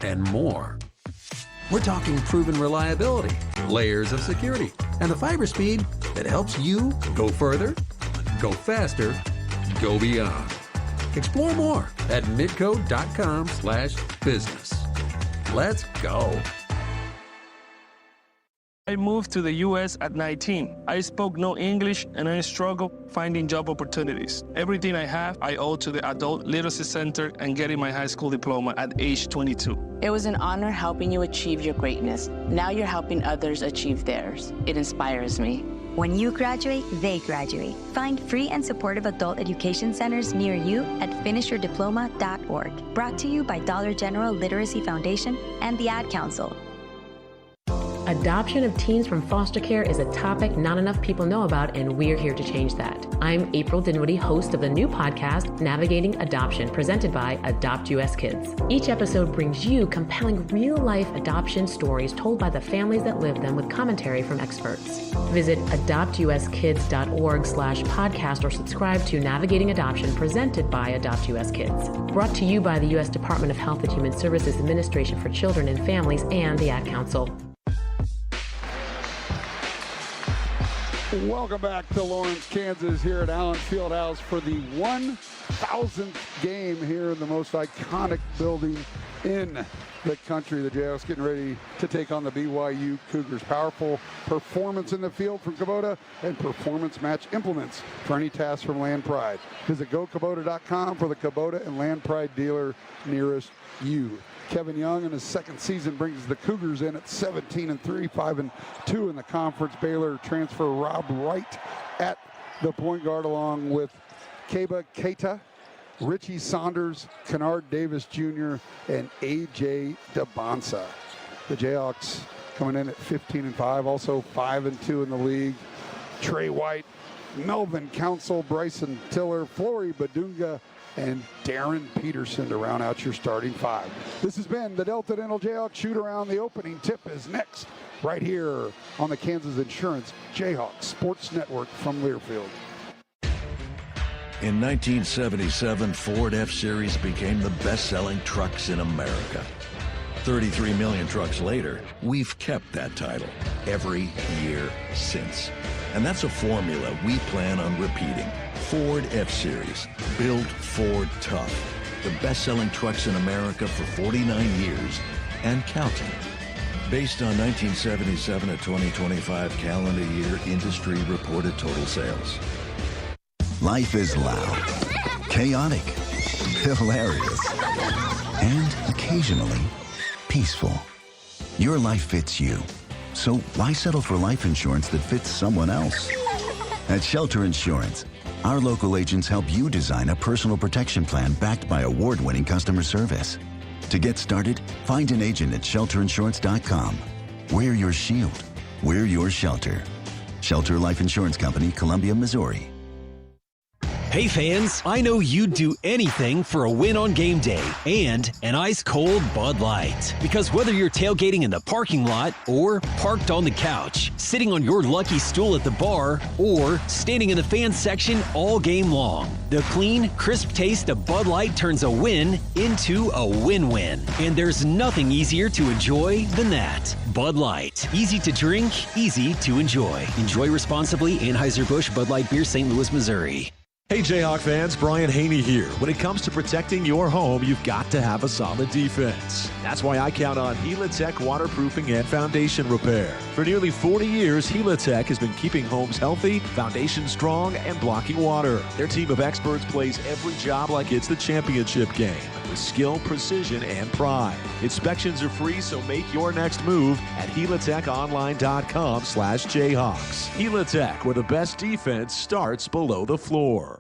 and more. We're talking proven reliability, layers of security, and the fiber speed that helps you go further, go faster, go beyond. Explore more at midco.com/business. Let's go. I moved to the U.S. at 19. I spoke no English and I struggled finding job opportunities. Everything I have, I owe to the Adult Literacy Center and getting my high school diploma at age 22. It was an honor helping you achieve your greatness. Now you're helping others achieve theirs. It inspires me. When you graduate, they graduate. Find free and supportive adult education centers near you at finishyourdiploma.org. Brought to you by Dollar General Literacy Foundation and the Ad Council. Adoption of teens from foster care is a topic not enough people know about, and we're here to change that. I'm April Dinwiddie, host of the new podcast, Navigating Adoption, presented by Adopt US Kids. Each episode brings you compelling real-life adoption stories told by the families that live them with commentary from experts. Visit adoptuskids.org/podcast or subscribe to Navigating Adoption, presented by Adopt US Kids. Brought to you by the U.S. Department of Health and Human Services Administration for Children and Families and the Ad Council. Welcome back to Lawrence, Kansas, here at Allen Fieldhouse for the 1,000th game here in the most iconic building in the country. The Jayhawks getting ready to take on the BYU Cougars. Powerful performance in the field from Kubota and performance match implements for any task from Land Pride. Visit gokubota.com for the Kubota and Land Pride dealer nearest you. Kevin Young in his second season brings the Cougars in at 17-3, 5-2 in the conference. Baylor transfer Rob Wright at the point guard, along with Keba Keita, Richie Saunders, Kennard Davis Jr., and A.J. DeBonsa. The Jayhawks coming in at 15-5, also 5-2 in the league. Trey White, Melvin Council, Bryson Tiller, Flory Badunga, and Darren Peterson to round out your starting five. This has been the Delta Dental Jayhawks shoot around. The opening tip is next, right here on the Kansas Insurance Jayhawks Sports Network from Learfield. In 1977, Ford F-Series became the best-selling trucks in America. 33 million trucks later, we've kept that title every year since. And that's a formula we plan on repeating. Ford F-Series, built Ford tough. The best-selling trucks in America for 49 years and counting. Based on 1977 to 2025 calendar year industry reported total sales. Life is loud, chaotic, hilarious, and occasionally peaceful. Your life fits you. So why settle for life insurance that fits someone else? At Shelter Insurance, our local agents help you design a personal protection plan backed by award-winning customer service. To get started, find an agent at shelterinsurance.com. We're your shield. We're your shelter. Shelter Life Insurance Company, Columbia, Missouri. Hey fans, I know you'd do anything for a win on game day and an ice-cold Bud Light. Because whether you're tailgating in the parking lot or parked on the couch, sitting on your lucky stool at the bar, or standing in the fan section all game long, the clean, crisp taste of Bud Light turns a win into a win-win. And there's nothing easier to enjoy than that. Bud Light. Easy to drink, easy to enjoy. Enjoy responsibly. Anheuser-Busch Bud Light Beer, St. Louis, Missouri. Hey Jayhawk fans, Brian Haney here. When it comes to protecting your home, you've got to have a solid defense. That's why I count on Helitech Waterproofing and Foundation Repair. For nearly 40 years, Helitech has been keeping homes healthy, foundation strong, and blocking water. Their team of experts plays every job like it's the championship game, with skill, precision, and pride. Inspections are free, so make your next move at helitechonline.com/Jayhawks. Helitech, where the best defense starts below the floor.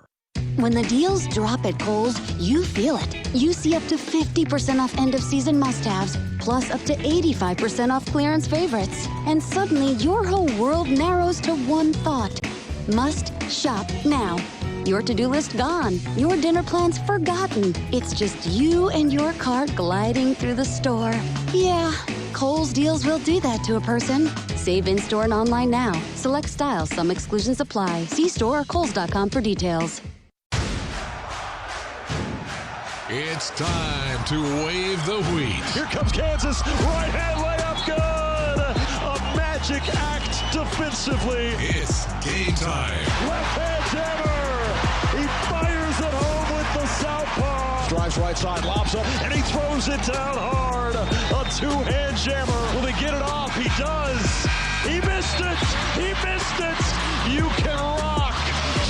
When the deals drop at Kohl's, you feel it. You see up to 50% off end-of-season must-haves, plus up to 85% off clearance favorites. And suddenly, your whole world narrows to one thought. Must shop now. Your to-do list gone. Your dinner plans forgotten. It's just you and your cart gliding through the store. Yeah, Kohl's deals will do that to a person. Save in-store and online now. Select styles. Some exclusions apply. See store or kohls.com for details. It's time time to wave the wheat. Here comes Kansas. Right hand layup, good. A magic act defensively. It's game time. Left hand jammer. He fires it home with the southpaw. Drives right side, lobs up, and he throws it down hard. A two-hand jammer. Will he get it off? He does. He missed it. He missed it. You can rock.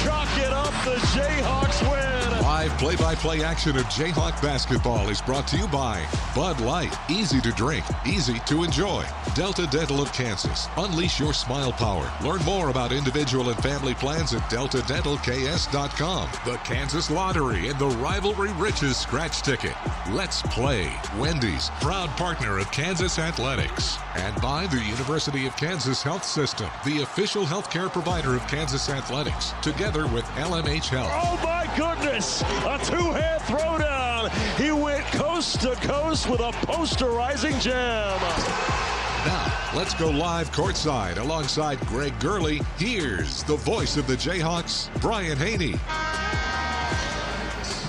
Chalk it up. The Jayhawks win. Live play-by-play action of Jayhawk basketball is brought to you by Bud Light. Easy to drink, easy to enjoy. Delta Dental of Kansas. Unleash your smile power. Learn more about individual and family plans at deltadentalks.com. The Kansas Lottery and the Rivalry Riches scratch ticket. Let's play. Wendy's, proud partner of Kansas Athletics. And by the University of Kansas Health System, the official healthcare provider of Kansas Athletics, together with LMH Health. Oh my goodness! A two-hand throwdown. He went coast to coast with a posterizing jam. Now, let's go live courtside alongside Greg Gurley. Here's the voice of the Jayhawks, Brian Haney.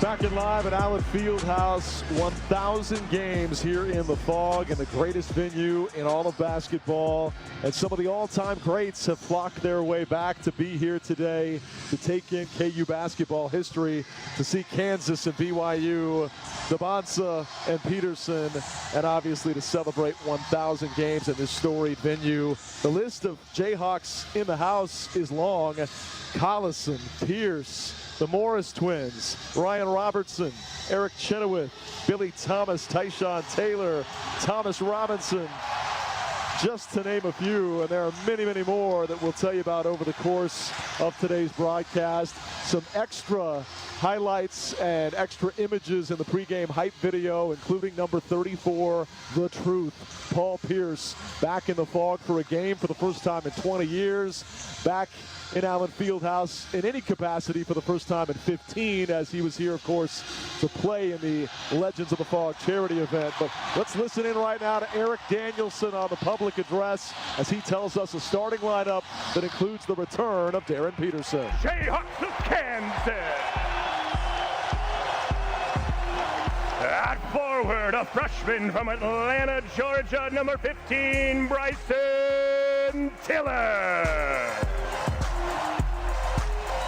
Back in live at Allen Fieldhouse, 1,000 games here in the Fog, and the greatest venue in all of basketball. And some of the all-time greats have flocked their way back to be here today to take in KU basketball history, to see Kansas and BYU, Dabansa and Peterson, and obviously to celebrate 1,000 games at this storied venue. The list of Jayhawks in the house is long. Collison, Pierce, the Morris twins, Ryan Robertson, Eric Chenoweth, Billy Thomas, Tyshawn Taylor, Thomas Robinson, just to name a few, and there are many, many more that we'll tell you about over the course of today's broadcast. Some extra highlights and extra images in the pregame hype video, including number 34, The Truth. Paul Pierce back in the Fog for a game for the first time in 20 years. Back in Allen Fieldhouse in any capacity for the first time in 15, as he was here, of course, to play in the Legends of the Fog charity event. But let's listen in right now to Eric Danielson on the public address as he tells us a starting lineup that includes the return of Darren Peterson. Jayhawks of Kansas. At forward, a freshman from Atlanta, Georgia, number 15, Bryson Tiller.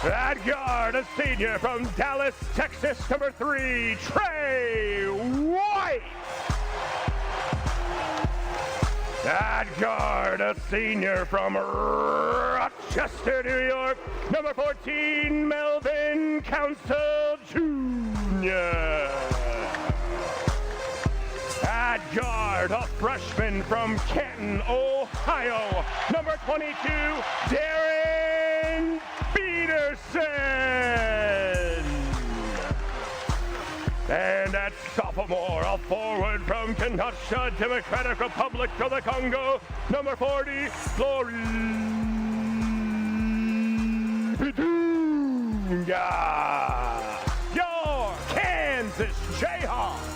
At guard, a senior from Dallas, Texas, number 3, Trey White. At guard, a senior from Rochester, New York, number 14, Melvin Council Jr. At guard, a freshman from Canton, Ohio, number 22, Darren Peterson. And at sophomore, a forward from Kinshasa, Democratic Republic of the Congo, number 40, Glory Pidunga. Your Kansas Jayhawks.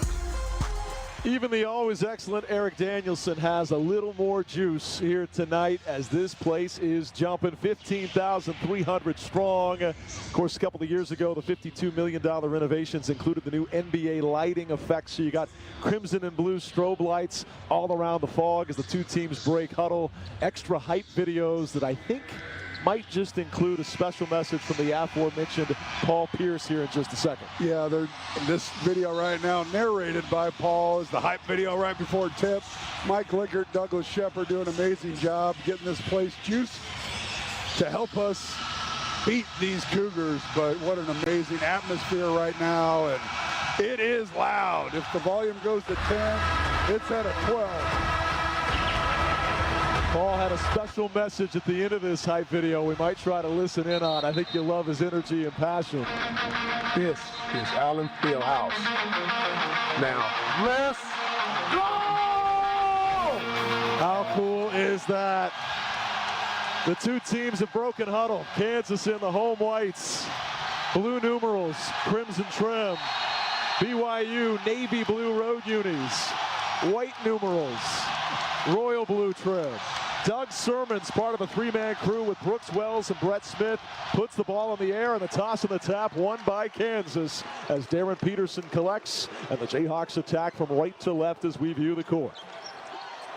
Even the always excellent Eric Danielson has a little more juice here tonight as this place is jumping 15,300 strong. Of course, a couple of years ago, the $52 million renovations included the new NBA lighting effects. So you got crimson and blue strobe lights all around the Fog as the two teams break huddle. Extra hype videos that I think might just include a special message from the aforementioned Paul Pierce here in just a second. Yeah, this video right now narrated by Paul is the hype video right before tip. Mike Lickert, Douglas Shepard do an amazing job getting this place juiced to help us beat these Cougars. But what an amazing atmosphere right now, and it is loud. If the volume goes to 10, it's at a 12. Paul had a special message at the end of this hype video we might try to listen in on. I think you'll love his energy and passion. This is Allen Fieldhouse. Now, let's go! How cool is that? The two teams have broken huddle. Kansas in the home whites. Blue numerals, crimson trim. BYU, navy blue road unis. White numerals, royal blue trim. Doug Sermon's part of a three-man crew with Brooks Wells and Brett Smith. Puts the ball in the air, and the toss and the tap won by Kansas as Darren Peterson collects, and the Jayhawks attack from right to left as we view the court.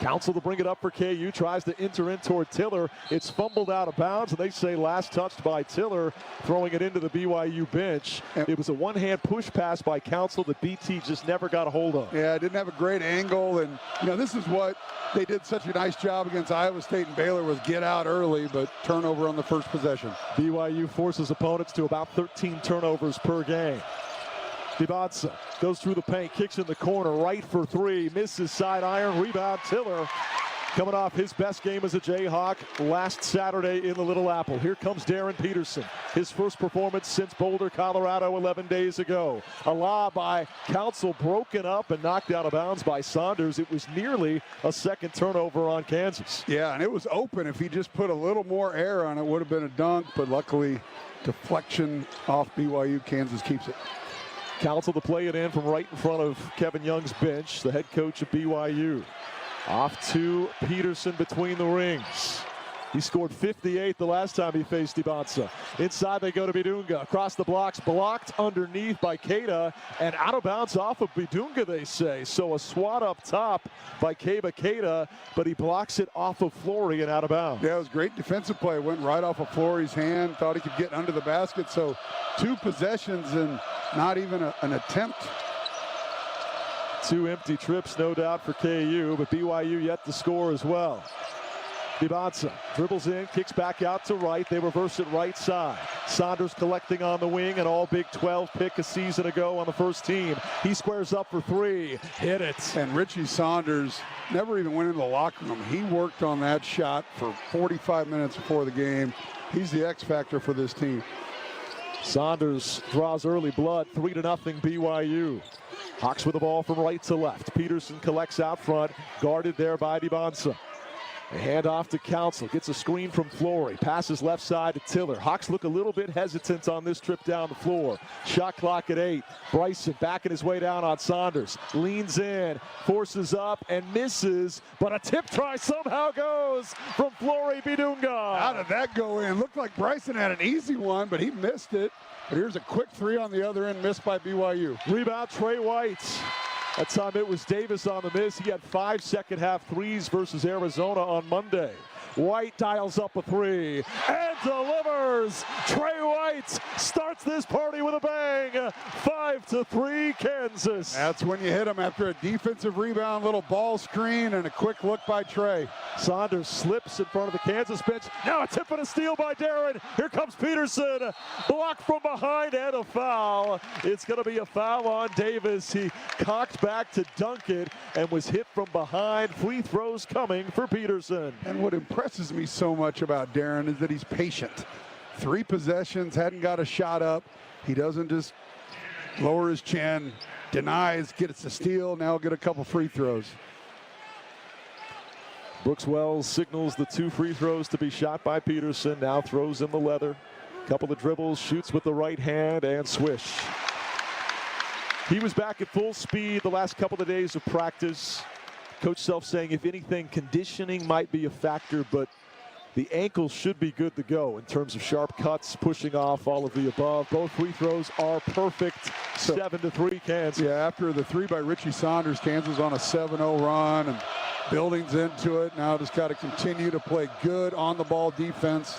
Council to bring it up for KU, tries to enter in toward Tiller. It's fumbled out of bounds, and they say last touched by Tiller, throwing it into the BYU bench. It was a one-hand push pass by Council that BT just never got a hold of. Yeah, it didn't have a great angle, and this is what they did such a nice job against Iowa State and Baylor, was get out early, but turnover on the first possession. BYU forces opponents to about 13 turnovers per game. Dibanza goes through the paint, kicks in the corner, right for three, misses side iron, rebound Tiller. Coming off his best game as a Jayhawk last Saturday in the Little Apple. Here comes Darren Peterson, his first performance since Boulder, Colorado 11 days ago. A lob by Council, broken up and knocked out of bounds by Saunders. It was nearly a second turnover on Kansas. Yeah, and it was open. If he just put a little more air on it, would have been a dunk, but luckily deflection off BYU. Kansas keeps it. Council to play it in from right in front of Kevin Young's bench, the head coach of BYU. Off to Peterson between the rings. He scored 58 the last time he faced Dibanza. Inside they go to Bidunga. Across the blocks, blocked underneath by Keita, and out of bounds off of Bidunga, they say. So a swat up top by Keba Keita, but he blocks it off of Flory and out of bounds. Yeah, it was great defensive play. Went right off of Flory's hand. Thought he could get under the basket. So 2 possessions and not even an attempt. 2 empty trips, no doubt, for KU, but BYU yet to score as well. Dibanza dribbles in, kicks back out to right. They reverse it right side. Saunders collecting on the wing, an all Big 12 pick a season ago on the first team. He squares up for 3. Hit it. And Richie Saunders never even went into the locker room. He worked on that shot for 45 minutes before the game. He's the X factor for this team. Saunders draws early blood, 3-0 BYU. Hawks with the ball from right to left. Peterson collects out front, guarded there by Dibanza. A handoff to Council, gets a screen from Flory, passes left side to Tiller. Hawks look a little bit hesitant on this trip down the floor. Shot clock at 8. Bryson backing his way down on Saunders. Leans in, forces up and misses, but a tip try somehow goes from Flory Bidunga. How did that go in? Looked like Bryson had an easy one, but he missed it. But here's a quick 3 on the other end, missed by BYU. Rebound Trey White. That time it was Davis on the miss. He had 5 second half threes versus Arizona on Monday. White dials up a 3 and delivers. Trey White starts this party with a bang. 5-3 Kansas. That's when you hit him after a defensive rebound, little ball screen, and a quick look by Trey. Saunders slips in front of the Kansas bench. Now a tip and a steal by Darren. Here comes Peterson. Blocked from behind and a foul. It's going to be a foul on Davis. He cocked back to dunk it and was hit from behind. Free throws coming for Peterson. And what impresses me so much about Darren is that he's patient. 3 possessions, hadn't got a shot up. He doesn't just lower his chin, denies, gets a steal, now get a couple free throws. Brooks Wells signals the 2 free throws to be shot by Peterson. Now throws in the leather. Couple of dribbles, shoots with the right hand, and swish. He was back at full speed the last couple of days of practice. Coach Self saying, if anything, conditioning might be a factor, but the ankle should be good to go in terms of sharp cuts, pushing off, all of the above. Both free throws are perfect. 7-3 Kansas. Yeah, after the 3 by Richie Saunders, Kansas on a 7-0 run and buildings into it. Now just got to continue to play good on-the-ball defense.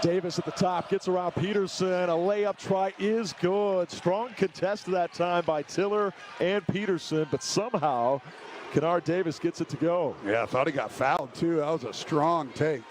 Davis at the top, gets around Peterson. A layup try is good. Strong contest that time by Tiller and Peterson, but somehow Kennard Davis gets it to go. Yeah, I thought he got fouled too. That was a strong take.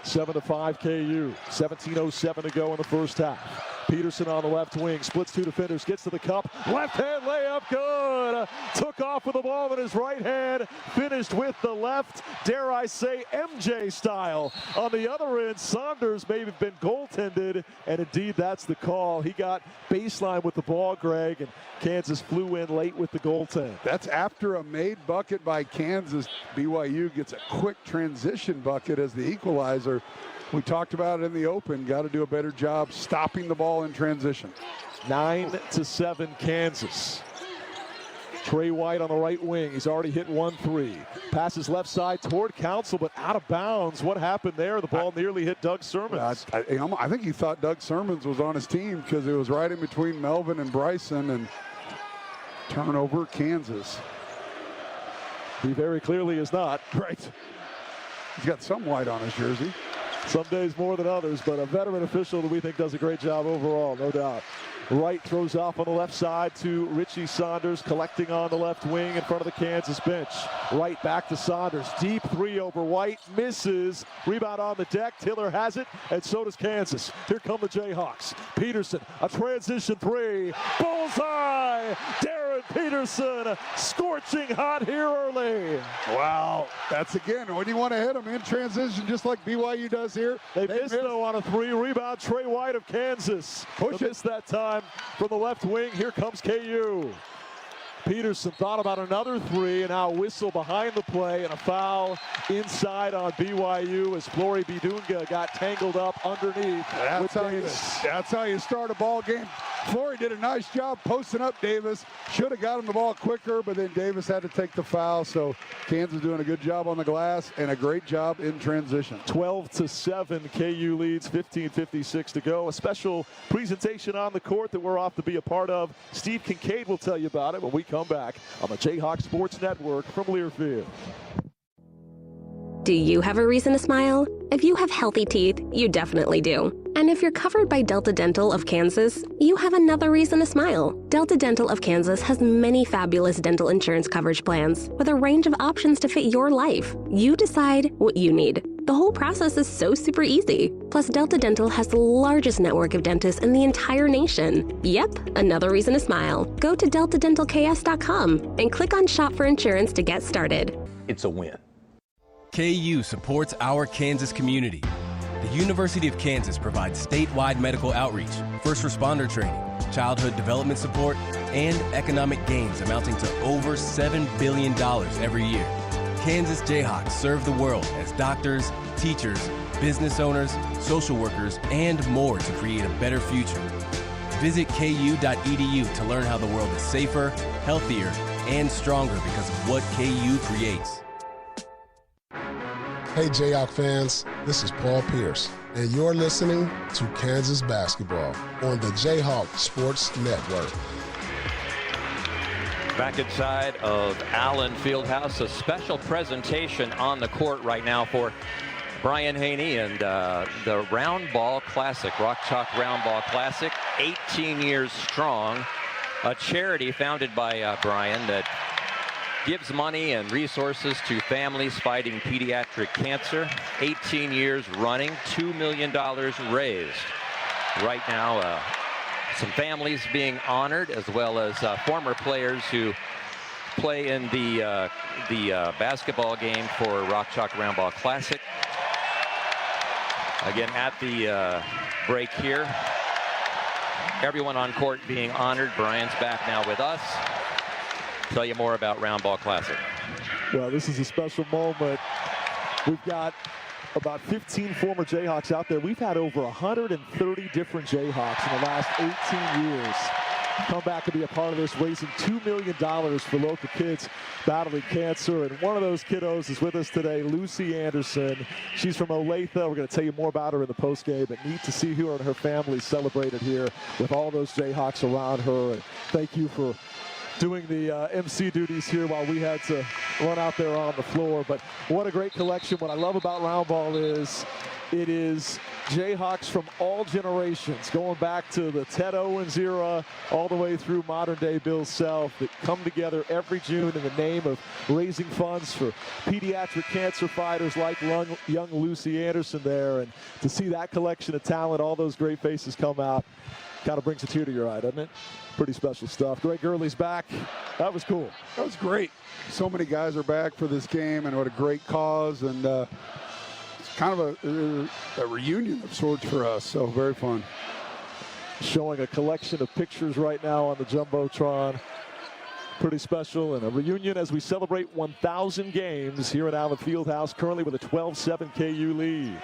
7-5 KU. 17:07 to go in the first half. Peterson on the left wing, splits 2 defenders, gets to the cup. Left hand layup, good. Took off with the ball in his right hand, finished with the left, dare I say, MJ style. On the other end, Saunders may have been goaltended, and indeed that's the call. He got baseline with the ball, Greg, and Kansas flew in late with the goaltend. That's after a made bucket by Kansas. BYU gets a quick transition bucket as the equalizer. We talked about it in the open. Got to do a better job stopping the ball in transition. 9-7 Kansas. Trey White on the right wing. He's already hit 1-3. Passes left side toward Council, but out of bounds. What happened there? The ball nearly hit Doug Sermons. I think he thought Doug Sermons was on his team because it was right in between Melvin and Bryson, and turnover Kansas. He very clearly is not. Right. He's got some white on his jersey. Some days more than others, but a veteran official that we think does a great job overall, no doubt. Wright throws off on the left side to Richie Saunders, collecting on the left wing in front of the Kansas bench. Wright back to Saunders. Deep three over White. Misses. Rebound on the deck. Tiller has it, and so does Kansas. Here come the Jayhawks. Peterson, a transition three. Bullseye! Darren Peterson, scorching hot here early. Wow. That's again, when you want to hit them in transition, just like BYU does here. They missed though on a three. Rebound, Trey White of Kansas. Push it that time from the left wing. Here comes KU. Peterson thought about another three, and now a whistle behind the play and a foul inside on BYU as Flory Bidunga got tangled up underneath. That's how you start a ball game. Flory did a nice job posting up Davis. Should have got him the ball quicker, but then Davis had to take the foul. So Kansas doing a good job on the glass and a great job in transition. 12-7, KU leads, 15:56 to go. A special presentation on the court that we're off to be a part of. Steve Kincaid will tell you about it when we come back on the Jayhawks Sports Network from Learfield. Do you have a reason to smile? If you have healthy teeth, you definitely do. And if you're covered by Delta Dental of Kansas, you have another reason to smile. Delta Dental of Kansas has many fabulous dental insurance coverage plans with a range of options to fit your life. You decide what you need. The whole process is so super easy. Plus, Delta Dental has the largest network of dentists in the entire nation. Yep, another reason to smile. Go to deltadentalks.com and click on Shop for Insurance to get started. It's a win. KU supports our Kansas community. The University of Kansas provides statewide medical outreach, first responder training, childhood development support, and economic gains amounting to over $7 billion every year. Kansas Jayhawks serve the world as doctors, teachers, business owners, social workers, and more to create a better future. Visit ku.edu to learn how the world is safer, healthier, and stronger because of what KU creates. Hey Jayhawk fans, this is Paul Pierce, and you're listening to Kansas Basketball on the Jayhawk Sports Network. Back inside of Allen Fieldhouse, a special presentation on the court right now for Brian Haney and the Round Ball Classic, Rock Chalk Round Ball Classic, 18 years strong, a charity founded by Brian that gives money and resources to families fighting pediatric cancer. 18 years running, $2 million raised. Right now, some families being honored, as well as former players who play in the basketball game for Rock Chalk Round Ball Classic. Again, at the break here, everyone on court being honored. Brian's back now with us. Tell you more about Round Ball Classic. Well, this is a special moment. We've got about 15 former Jayhawks out there. We've had over 130 different Jayhawks in the last 18 years come back and be a part of this, raising $2 million for local kids battling cancer. And one of those kiddos is with us today, Lucy Anderson. She's from Olathe. We're going to tell you more about her in the postgame, but neat to see her and her family celebrated here with all those Jayhawks around her. And thank you for doing the MC duties here while we had to run out there on the floor. But what a great collection. What I love about Round Ball is it is Jayhawks from all generations, going back to the Ted Owens era all the way through modern-day Bill Self, that come together every June in the name of raising funds for pediatric cancer fighters like young Lucy Anderson there. And to see that collection of talent, all those great faces come out, kind of brings a tear to your eye, doesn't it? Pretty special stuff. Greg Gurley's back. That was cool. That was great. So many guys are back for this game, and what a great cause. And it's kind of a reunion of sorts for us, so very fun. Showing a collection of pictures right now on the Jumbotron. Pretty special, and a reunion as we celebrate 1,000 games here at Allen Fieldhouse, currently with a 12-7 KU lead.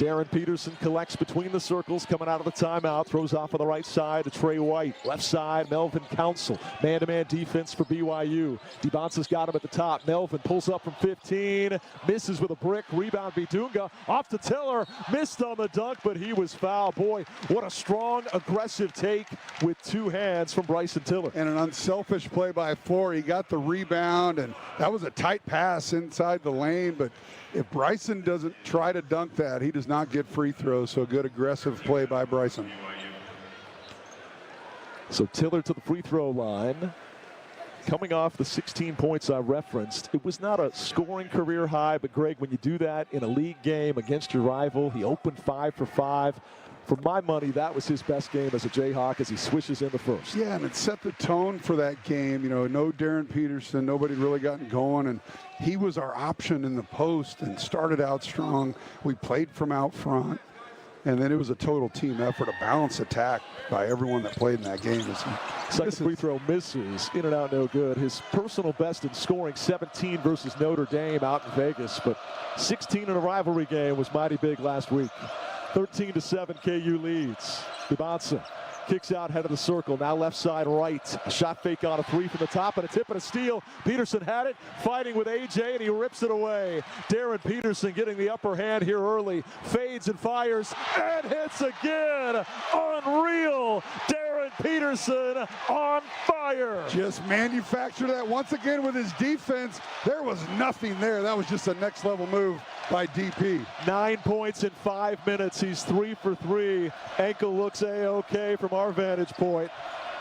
Darren Peterson collects between the circles, coming out of the timeout, throws off on the right side to Trey White. Left side, Melvin Council. Man-to-man defense for BYU. DeBonsa's got him at the top. Melvin pulls up from 15, misses with a brick. Rebound, Bidunga off to Tiller. Missed on the dunk, but he was fouled. Boy, what a strong, aggressive take with two hands from Bryson Tiller. And an unselfish play by Flory. He got the rebound, and that was a tight pass inside the lane, but if Bryson doesn't try to dunk that, he does not get free throws. So good aggressive play by Bryson. So Tiller to the free throw line. Coming off the 16 points I referenced, it was not a scoring career high, but Greg, when you do that in a league game against your rival, he opened 5 for 5. For my money, that was his best game as a Jayhawk as he swishes in the first. Yeah, and it set the tone for that game. You know, no Darren Peterson, nobody really gotten going, and he was our option in the post and started out strong. We played from out front, and then it was a total team effort, a balanced attack by everyone that played in that game. Second free throw misses, in and out, no good. His personal best in scoring, 17 versus Notre Dame out in Vegas, but 16 in a rivalry game was mighty big last week. 13-7, KU leads. DeBonsa kicks out, head of the circle, now left side right. A shot fake on a three from the top and a tip and a steal. Peterson had it, fighting with AJ, and he rips it away. Darren Peterson getting the upper hand here early. Fades and fires and hits again. Unreal. Darren Peterson on fire. Just manufactured that once again with his defense. There was nothing there. That was just a next level move by DP. 9 points in 5 minutes. He's 3 for 3. Ankle looks A-okay from our vantage point.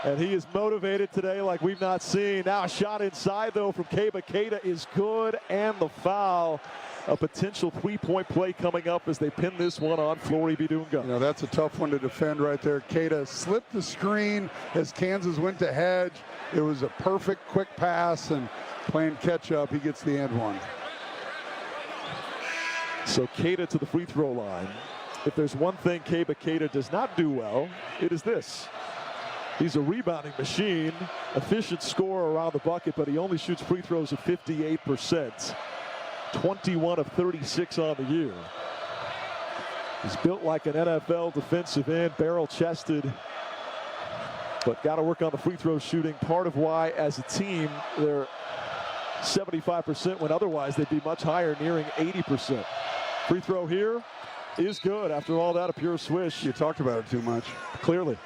And he is motivated today like we've not seen. Now a shot inside though from Keba. Keita is good, and the foul. A potential three-point play coming up as they pin this one on Flory Bidunga. You know, that's a tough one to defend right there. Keita slipped the screen as Kansas went to hedge. It was a perfect quick pass, and playing catch up, he gets the end one. So Keita to the free throw line. If there's one thing Keita does not do well, it is this. He's a rebounding machine, efficient scorer around the bucket, but he only shoots free throws at 58%. 21 of 36 on the year. He's built like an NFL defensive end, barrel-chested, but got to work on the free throw shooting. Part of why, as a team, they're 75% when otherwise they'd be much higher, nearing 80%. Free throw here is good. After all that, a pure swish. You talked about it too much. Clearly.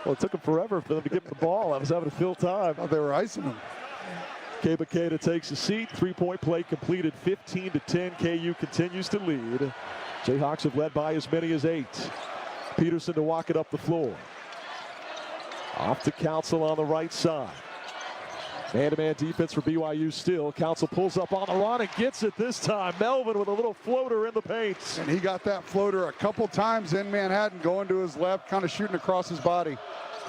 Well, it took them forever for them to get the ball. I was having to fill time. Oh, they were icing them. Keba Keita takes a seat. Three-point play completed, 15-10. KU continues to lead. Jayhawks have led by as many as 8. Peterson to walk it up the floor. Off to Council on the right side. Man-to-man defense for BYU still. Council pulls up on the run and gets it this time. Melvin with a little floater in the paint. And he got that floater a couple times in Manhattan, going to his left, kind of shooting across his body.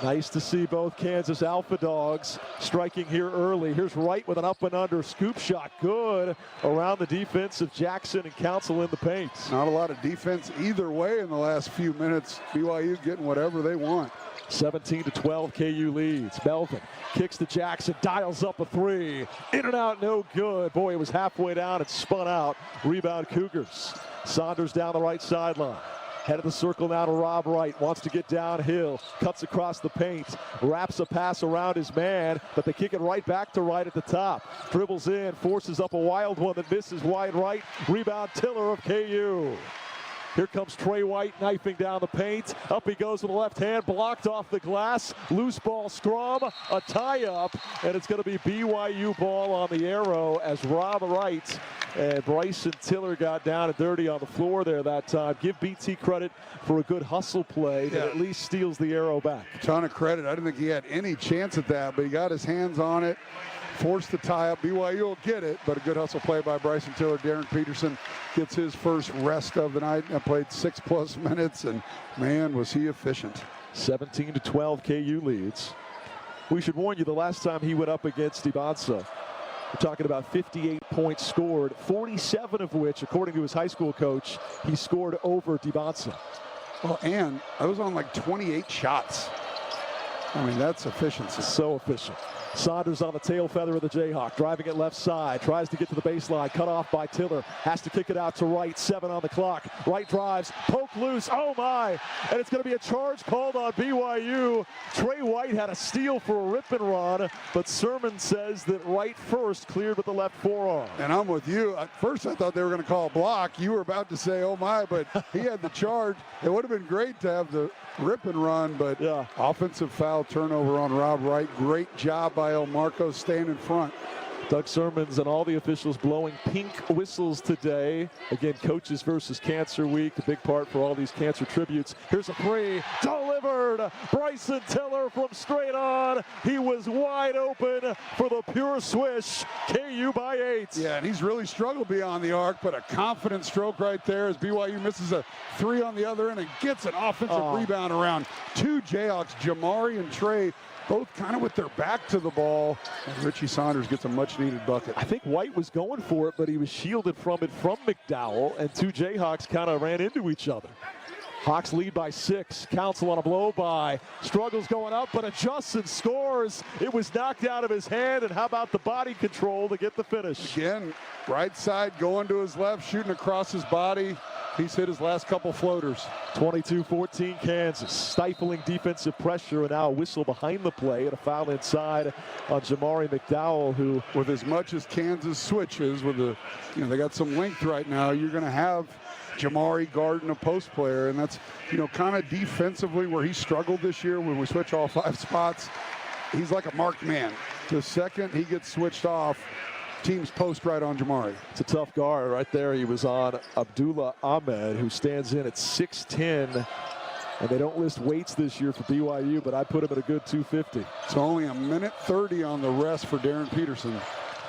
Nice to see both Kansas Alpha Dogs striking here early. Here's Wright with an up and under scoop shot. Good around the defense of Jackson and Council in the paint. Not a lot of defense either way in the last few minutes. BYU getting whatever they want. 17-12, KU leads. Melvin kicks to Jackson, dials up a three. In and out, no good. Boy, it was halfway down and spun out. Rebound Cougars. Saunders down the right sideline. Head of the circle now to Rob Wright. Wants to get downhill. Cuts across the paint. Wraps a pass around his man, but they kick it right back to Wright at the top. Dribbles in, forces up a wild one that misses wide right. Rebound Tiller of KU. Here comes Trey White knifing down the paint. Up he goes with the left hand, blocked off the glass. Loose ball scrum, a tie-up, and it's going to be BYU ball on the arrow as Rob Wright and Bryson Tiller got down and dirty on the floor there that time. Give BT credit for a good hustle play that at least steals the arrow back. Ton of credit. I didn't think he had any chance at that, but he got his hands on it. Forced the tie-up. BYU will get it, but a good hustle play by Bryson Tiller. Darren Peterson gets his first rest of the night and played 6+ minutes, and man, was he efficient. 17-12, KU leads. We should warn you, the last time he went up against DeBonsa, we're talking about 58 points scored, 47 of which, according to his high school coach, he scored over DeBonsa. Well, and I was on like 28 shots. I mean, that's efficiency. So efficient. Saunders on the tail feather of the Jayhawk, driving it left side, tries to get to the baseline, cut off by Tiller, has to kick it out to Wright, 7 on the clock. Wright drives, poke loose, oh my, and it's going to be a charge called on BYU. Trey White had a steal for a rip and run, but Sermon says that Wright first cleared with the left forearm. And I'm with you. At first I thought they were going to call a block. You were about to say, oh my, but he had the charge. It would have been great to have the rip and run, but yeah. Offensive foul turnover on Rob Wright. Great job by El Marco staying in front. Doug Sermons and all the officials blowing pink whistles today. Again, Coaches versus Cancer Week, a big part for all these cancer tributes. Here's a three, delivered. Bryson Tiller from straight on. He was wide open for the pure swish. KU by 8. Yeah, and he's really struggled beyond the arc, but a confident stroke right there as BYU misses a 3 on the other end and gets an offensive rebound around 2 Jayhawks, Jamari and Trey, both kind of with their back to the ball, and Richie Saunders gets a much-needed bucket. I think White was going for it, but he was shielded from it from McDowell, and 2 Jayhawks kind of ran into each other. Hawks lead by 6. Council on a blow-by. Struggles going up, but adjusts and scores. It was knocked out of his hand, and how about the body control to get the finish? Again, right side going to his left, shooting across his body. He's hit his last couple floaters. 22-14 Kansas. Stifling defensive pressure, and now a whistle behind the play and a foul inside on Jamari McDowell, who, with as much as Kansas switches, with the, they got some length right now, you're going to have Jamari guarding a post player, and that's, kind of defensively where he struggled this year when we switch all 5 spots. He's like a marked man. The second he gets switched off, teams post right on Jamari. It's a tough guard right there. He was on Abdullah Ahmed, who stands in at 6'10", and they don't list weights this year for BYU, but I put him at a good 250. It's only a minute 30 on the rest for Darren Peterson.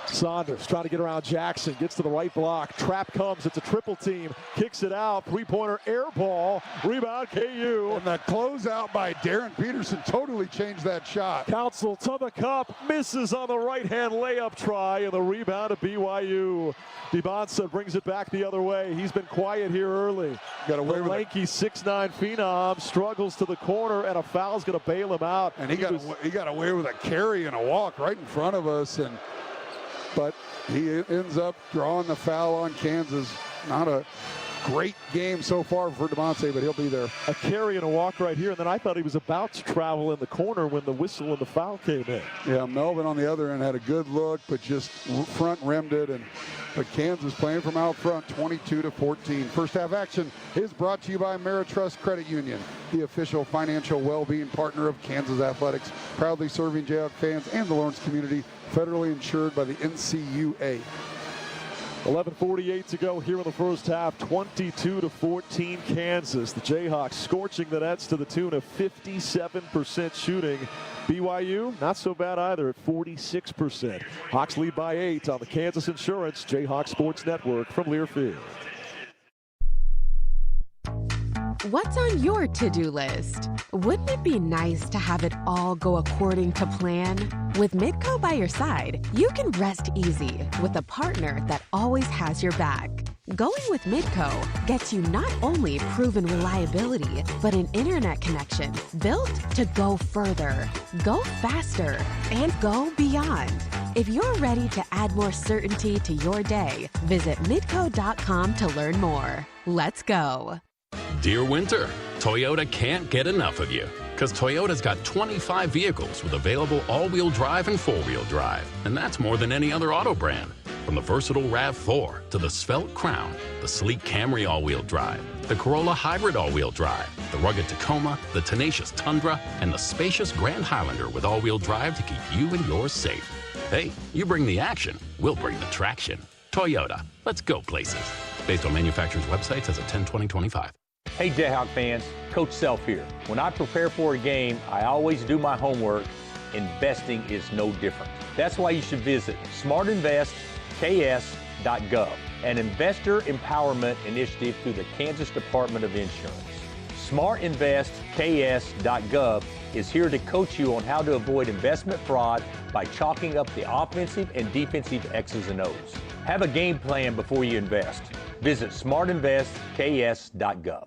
Saunders trying to get around Jackson, gets to the right block, trap comes, it's a triple team, kicks it out, 3-pointer air ball, rebound KU. And the closeout by Darren Peterson totally changed that shot. Council to the cup, misses on the right-hand layup try, and the rebound of BYU. DeBonsa brings it back the other way. He's been quiet here early. Got away with lanky 6'9" phenom struggles to the corner, and a foul's going to bail him out. And he got away with a carry and a walk right in front of us, but he ends up drawing the foul on Kansas. Not a great game so far for DeMonte, but he'll be there. A carry and a walk right here, and then I thought he was about to travel in the corner when the whistle and the foul came in. Yeah, Melvin on the other end had a good look, but just front rimmed it. But Kansas playing from out front, 22-14. First half action is brought to you by Ameritrust Credit Union, the official financial well-being partner of Kansas Athletics, proudly serving Jayhawk fans and the Lawrence community, federally insured by the NCAA. 11:48 to go here in the first half, 22-14 Kansas. The Jayhawks scorching the nets to the tune of 57% shooting. BYU, not so bad either at 46%. Hawks lead by 8 on the Kansas Insurance Jayhawk Sports Network from Learfield. What's on your to-do list? Wouldn't it be nice to have it all go according to plan? With Midco by your side, you can rest easy with a partner that always has your back. Going with Midco gets you not only proven reliability, but an internet connection built to go further, go faster, and go beyond. If you're ready to add more certainty to your day, visit midco.com to learn more. Let's go. Dear Winter, Toyota can't get enough of you. Because Toyota's got 25 vehicles with available all-wheel drive and four-wheel drive. And that's more than any other auto brand. From the versatile RAV4 to the svelte Crown, the sleek Camry all-wheel drive, the Corolla Hybrid all-wheel drive, the rugged Tacoma, the tenacious Tundra, and the spacious Grand Highlander with all-wheel drive to keep you and yours safe. Hey, you bring the action, we'll bring the traction. Toyota, let's go places. Based on manufacturer's websites as of 10/20/25. Hey Jayhawk fans, Coach Self here. When I prepare for a game, I always do my homework. Investing is no different. That's why you should visit smartinvestks.gov, an investor empowerment initiative through the Kansas Department of Insurance. smartinvestks.gov is here to coach you on how to avoid investment fraud by chalking up the offensive and defensive X's and O's. Have a game plan before you invest. Visit smartinvestks.gov.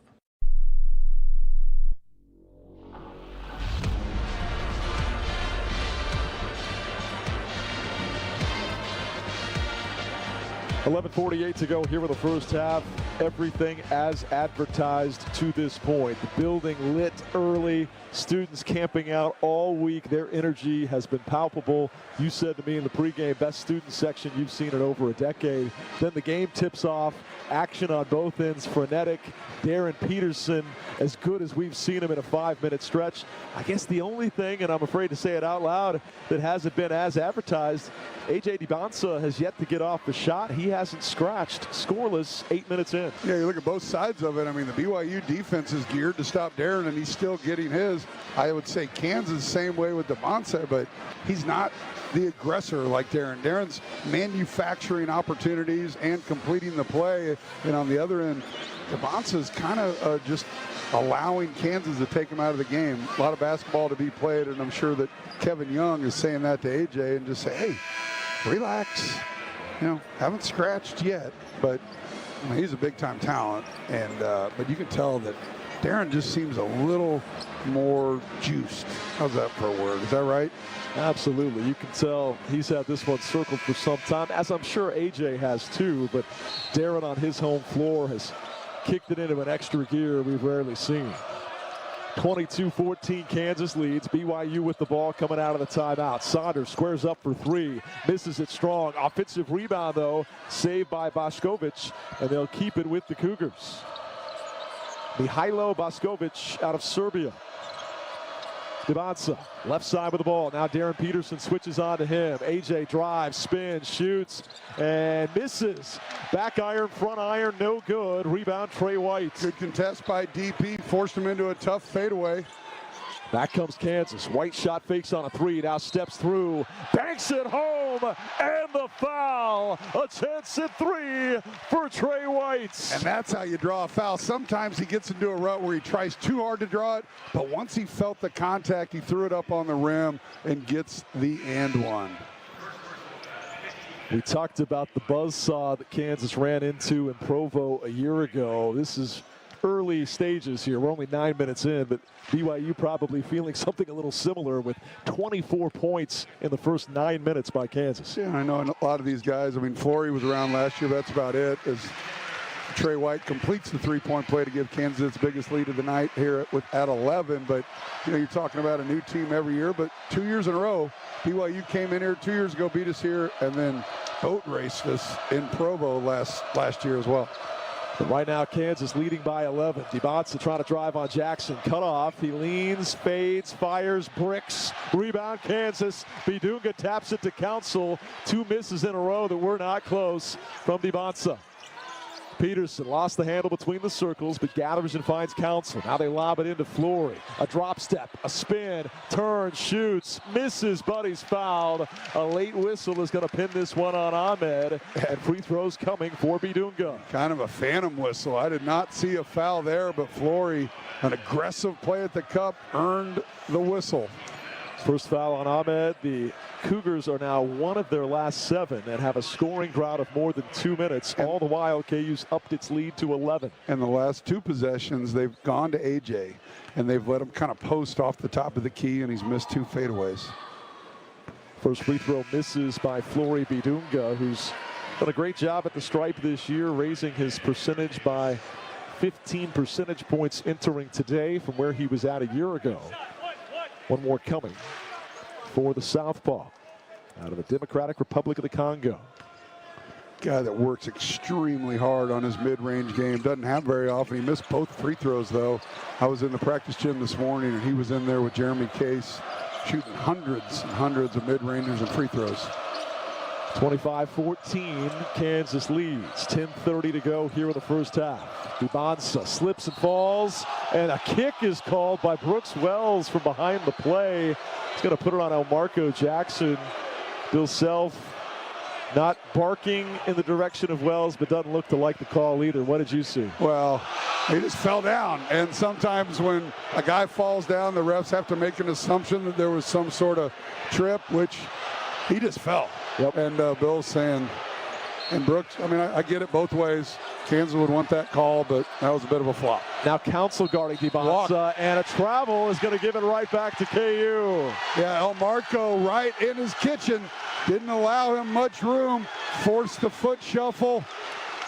11:48 to go here with the first half. Everything as advertised to this point. The building lit early. Students camping out all week. Their energy has been palpable. You said to me in the pregame, best student section you've seen in over a decade. Then the game tips off. Action on both ends, frenetic. Darren Peterson, as good as we've seen him in a 5-minute stretch. I guess the only thing, and I'm afraid to say it out loud, that hasn't been as advertised, A.J. DiBanza has yet to get off the shot. He hasn't scratched, scoreless 8 minutes in. Yeah, you look at both sides of it. I mean, the BYU defense is geared to stop Darren, and he's still getting his. I would say Kansas, same way with DiBanza, but he's not the aggressor like Darren. Darren's manufacturing opportunities and completing the play. And on the other end, DiBanza's kind of just allowing Kansas to take him out of the game. A lot of basketball to be played, and I'm sure that Kevin Young is saying that to AJ and just say, hey, relax. You know, haven't scratched yet, but I mean, he's a big-time talent. And but you can tell that Darren just seems a little more juiced. How's that for a word? Is that right? Absolutely. You can tell he's had this one circled for some time, as I'm sure AJ has too, but Darren on his home floor has kicked it into an extra gear we've rarely seen. 22-14 Kansas leads. BYU with the ball coming out of the timeout. Saunders squares up for three. Misses it strong. Offensive rebound, though, saved by Bošković, and they'll keep it with the Cougars. Mihailo Bošković out of Serbia. DiBanza, left side with the ball. Now Darren Peterson switches on to him. AJ drives, spins, shoots, and misses. Back iron, front iron, no good. Rebound, Trey White. Good contest by DP. Forced him into a tough fadeaway. Back comes Kansas. White shot fakes on a three. Now steps through. Banks it home. And the foul. A chance at three for Trey White. And that's how you draw a foul. Sometimes he gets into a rut where he tries too hard to draw it. But once he felt the contact, he threw it up on the rim and gets the and one. We talked about the buzzsaw that Kansas ran into in Provo a year ago. This is early stages here. We're only 9 minutes in, but BYU probably feeling something a little similar with 24 points in the first 9 minutes by Kansas. Yeah, I know a lot of these guys. I mean, Flory was around last year. That's about it. As Trey White completes the three-point play to give Kansas its biggest lead of the night here at 11. But, you know, you're talking about a new team every year. But 2 years in a row, BYU came in here 2 years ago, beat us here, and then boat raced us in Provo last year as well. But right now, Kansas leading by 11. DiBanza trying to drive on Jackson. Cut off. He leans, fades, fires, bricks. Rebound, Kansas. Bidunga taps it to Council. Two misses in a row that were not close from DiBanza. Peterson lost the handle between the circles, but gathers and finds Council. Now they lob it into Flory. A drop step, a spin, turns, shoots, misses, but he's fouled. A late whistle is going to pin this one on Ahmed, and free throws coming for Bidunga. Kind of a phantom whistle. I did not see a foul there, but Flory, an aggressive play at the cup, earned the whistle. First foul on Ahmed. The Cougars are now one of their last 7 and have a scoring drought of more than 2 minutes. All the while, KU's upped its lead to 11. And the last 2 possessions, they've gone to AJ, and they've let him kind of post off the top of the key, and he's missed 2 fadeaways. First free throw misses by Flory Bidunga, who's done a great job at the stripe this year, raising his percentage by 15 percentage points entering today from where he was at a year ago. One more coming for the Southpaw out of the Democratic Republic of the Congo. Guy that works extremely hard on his mid-range game. Doesn't have very often. He missed both free throws, though. I was in the practice gym this morning, and he was in there with Jeremy Case shooting hundreds and hundreds of mid-rangers and free throws. 25-14, Kansas leads. 10:30 to go here in the first half. DiBanza slips and falls, and a kick is called by Brooks Wells from behind the play. He's going to put it on Elmarco Jackson. Bill Self not barking in the direction of Wells, but doesn't look to like the call either. What did you see? Well, he just fell down, and sometimes when a guy falls down, the refs have to make an assumption that there was some sort of trip, which he just fell. Yep. And Bill's saying, and Brooks, I mean, I get it both ways. Kansas would want that call, but that was a bit of a flop. Now Council guarding DiBanza, and a travel is going to give it right back to KU. Yeah, Elmarco right in his kitchen. didn't allow him much room, forced the foot shuffle.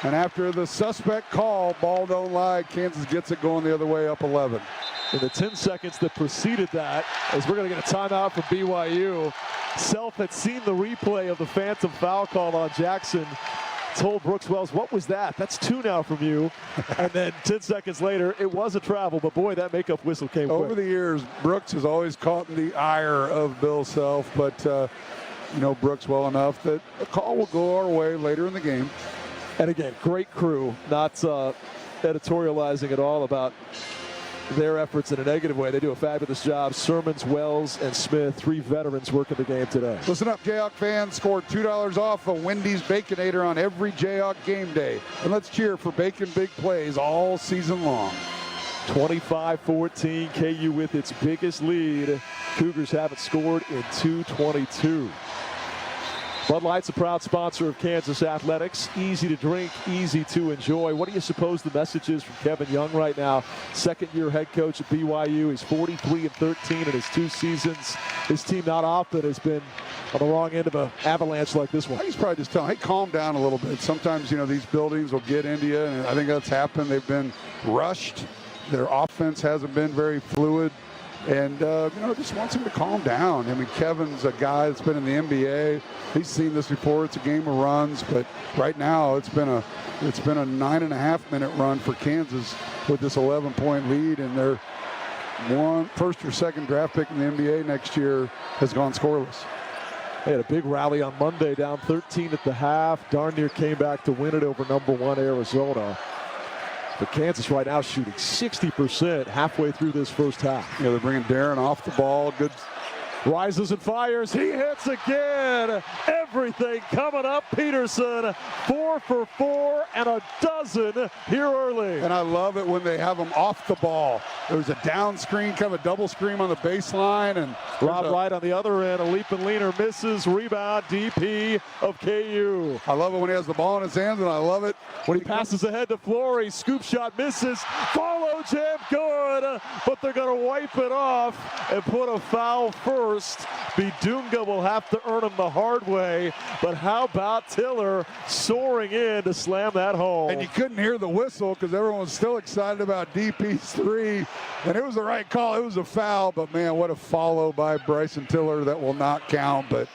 And after the suspect call, ball don't lie, Kansas gets it going the other way, up 11. In the 10 seconds that preceded that, as we're going to get a timeout from BYU, Self had seen the replay of the phantom foul call on Jackson, told Brooks Wells, what was that? That's 2 now from you. And then 10 seconds later, it was a travel, but boy, that makeup whistle came Over quick. the years, Brooks has always caught in the ire of Bill Self, but you know Brooks well enough that a call will go our way later in the game. And again, great crew, not editorializing at all about their efforts in a negative way. They do a fabulous job. Sermons, Wells, and Smith, 3 veterans working the game today. Listen up, Jayhawk fans. Score $2 off a Wendy's Baconator on every Jayhawk game day. And let's cheer for Bacon big plays all season long. 25-14, KU with its biggest lead. Cougars haven't scored in 2:22. Bud Light's a proud sponsor of Kansas Athletics. Easy to drink, easy to enjoy. What do you suppose the message is from Kevin Young right now? Second-year head coach at BYU. He's 43-13 in his 2 seasons. His team not often has been on the wrong end of an avalanche like this one. He's probably just telling, hey, calm down a little bit. Sometimes, you know, these buildings will get into you, and I think that's happened. They've been rushed. Their offense hasn't been very fluid. And, you know, just wants him to calm down. I mean, Kevin's a guy that's been in the NBA. He's seen this before. It's a game of runs. But right now it's been a 9.5-minute run for Kansas with this 11-point lead. And their first or second draft pick in the NBA next year has gone scoreless. They had a big rally on Monday, down 13 at the half. Darn near came back to win it over number 1 Arizona. But Kansas right now shooting 60% halfway through this first half. Yeah, they're bringing Darren off the ball. Good. Rises and fires. He hits again. Everything coming up. Peterson, 4 for 4 and a dozen here early. And I love it when they have them off the ball. There's a down screen, kind of a double screen on the baseline. And Rob Wright on the other end. A leap and leaner misses. Rebound. DP of KU. I love it when he has the ball in his hands, and I love it when he passes ahead to Flory. Scoop shot misses. Follow jam good, but they're going to wipe it off and put a foul first. Bidunga will have to earn him the hard way, but how about Tiller soaring in to slam that home? And you couldn't hear the whistle because everyone was still excited about DP's 3, and it was the right call. It was a foul, but man, what a follow by Bryson Tiller that will not count, but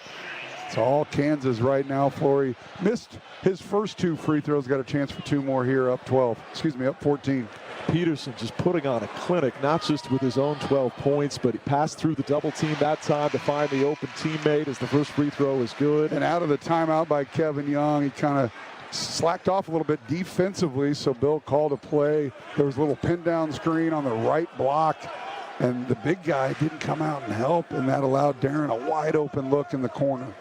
it's all Kansas right now. Flory missed his first 2 free throws, got a chance for 2 more here, up 14. Peterson just putting on a clinic, not just with his own 12 points, but he passed through the double team that time to find the open teammate as the first free throw is good. And out of the timeout by Kevin Young, he kind of slacked off a little bit defensively, so Bill called a play. There was a little pin down screen on the right block, and the big guy didn't come out and help, and that allowed Darren a wide open look in the corner.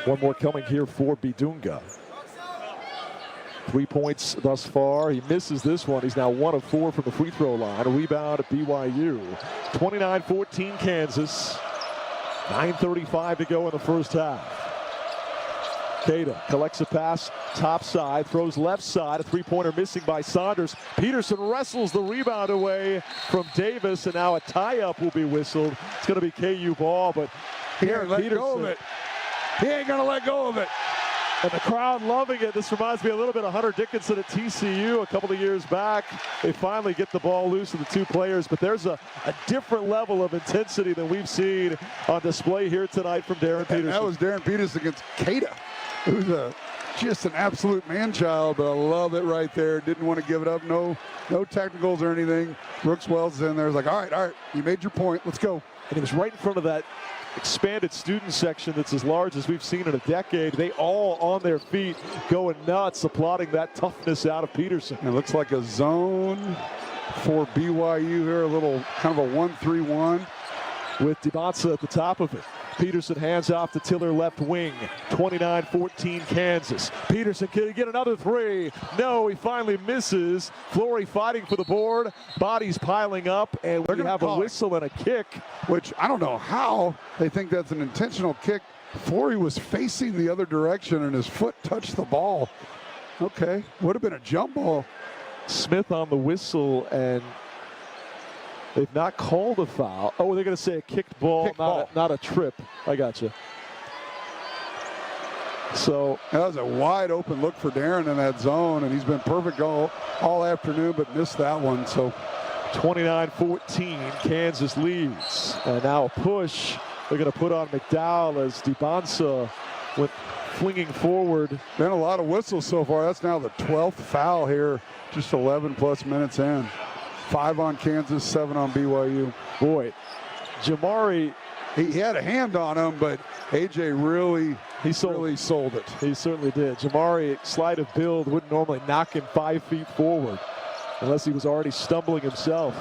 One more coming here for Bidunga. 3 points thus far. He misses this one. He's now 1 of 4 from the free throw line. A rebound at BYU. 29-14 Kansas. 9:35 to go in the first half. Cada collects a pass top side, throws left side. A 3-pointer missing by Saunders. Peterson wrestles the rebound away from Davis, and now a tie-up will be whistled. It's going to be KU ball, but here, let go of it. He ain't going to let go of it. And the crowd loving it. This reminds me a little bit of Hunter Dickinson at TCU a couple of years back. They finally get the ball loose to the 2 players, but there's a different level of intensity than we've seen on display here tonight from Darren Peterson. And that was Darren Peterson against Cada, who's just an absolute man-child, but I love it right there. Didn't want to give it up. No technicals or anything. Brooks Wells is in there. He's like, all right, you made your point. Let's go. And he was right in front of that expanded student section that's as large as we've seen in a decade. They all on their feet going nuts, applauding that toughness out of Peterson. It looks like a zone for BYU here, a little kind of a 1-3-1 with DeBonsa at the top of it. Peterson hands off to Tiller left wing. 29-14 Kansas. Peterson, can he get another 3? No, he finally misses. Flory fighting for the board. Bodies piling up, and we're going to have a whistle and a kick. Which I don't know how they think that's an intentional kick. Flory was facing the other direction, and his foot touched the ball. Okay, would have been a jump ball. Smith on the whistle, and They've not called a foul. Oh, they're going to say a kicked ball, not a trip. I got you. So that was a wide open look for Darren in that zone, and he's been perfect all afternoon, but missed that one. So 29-14, Kansas leads. And now a push they're going to put on McDowell as DiBanza went flinging forward. Been a lot of whistles so far. That's now the 12th foul here, just 11+ minutes in. 5 on Kansas, 7 on BYU. Boy, Jamari, he had a hand on him, but AJ really sold it. He certainly did. Jamari, sleight of build, wouldn't normally knock him 5 feet forward unless he was already stumbling himself.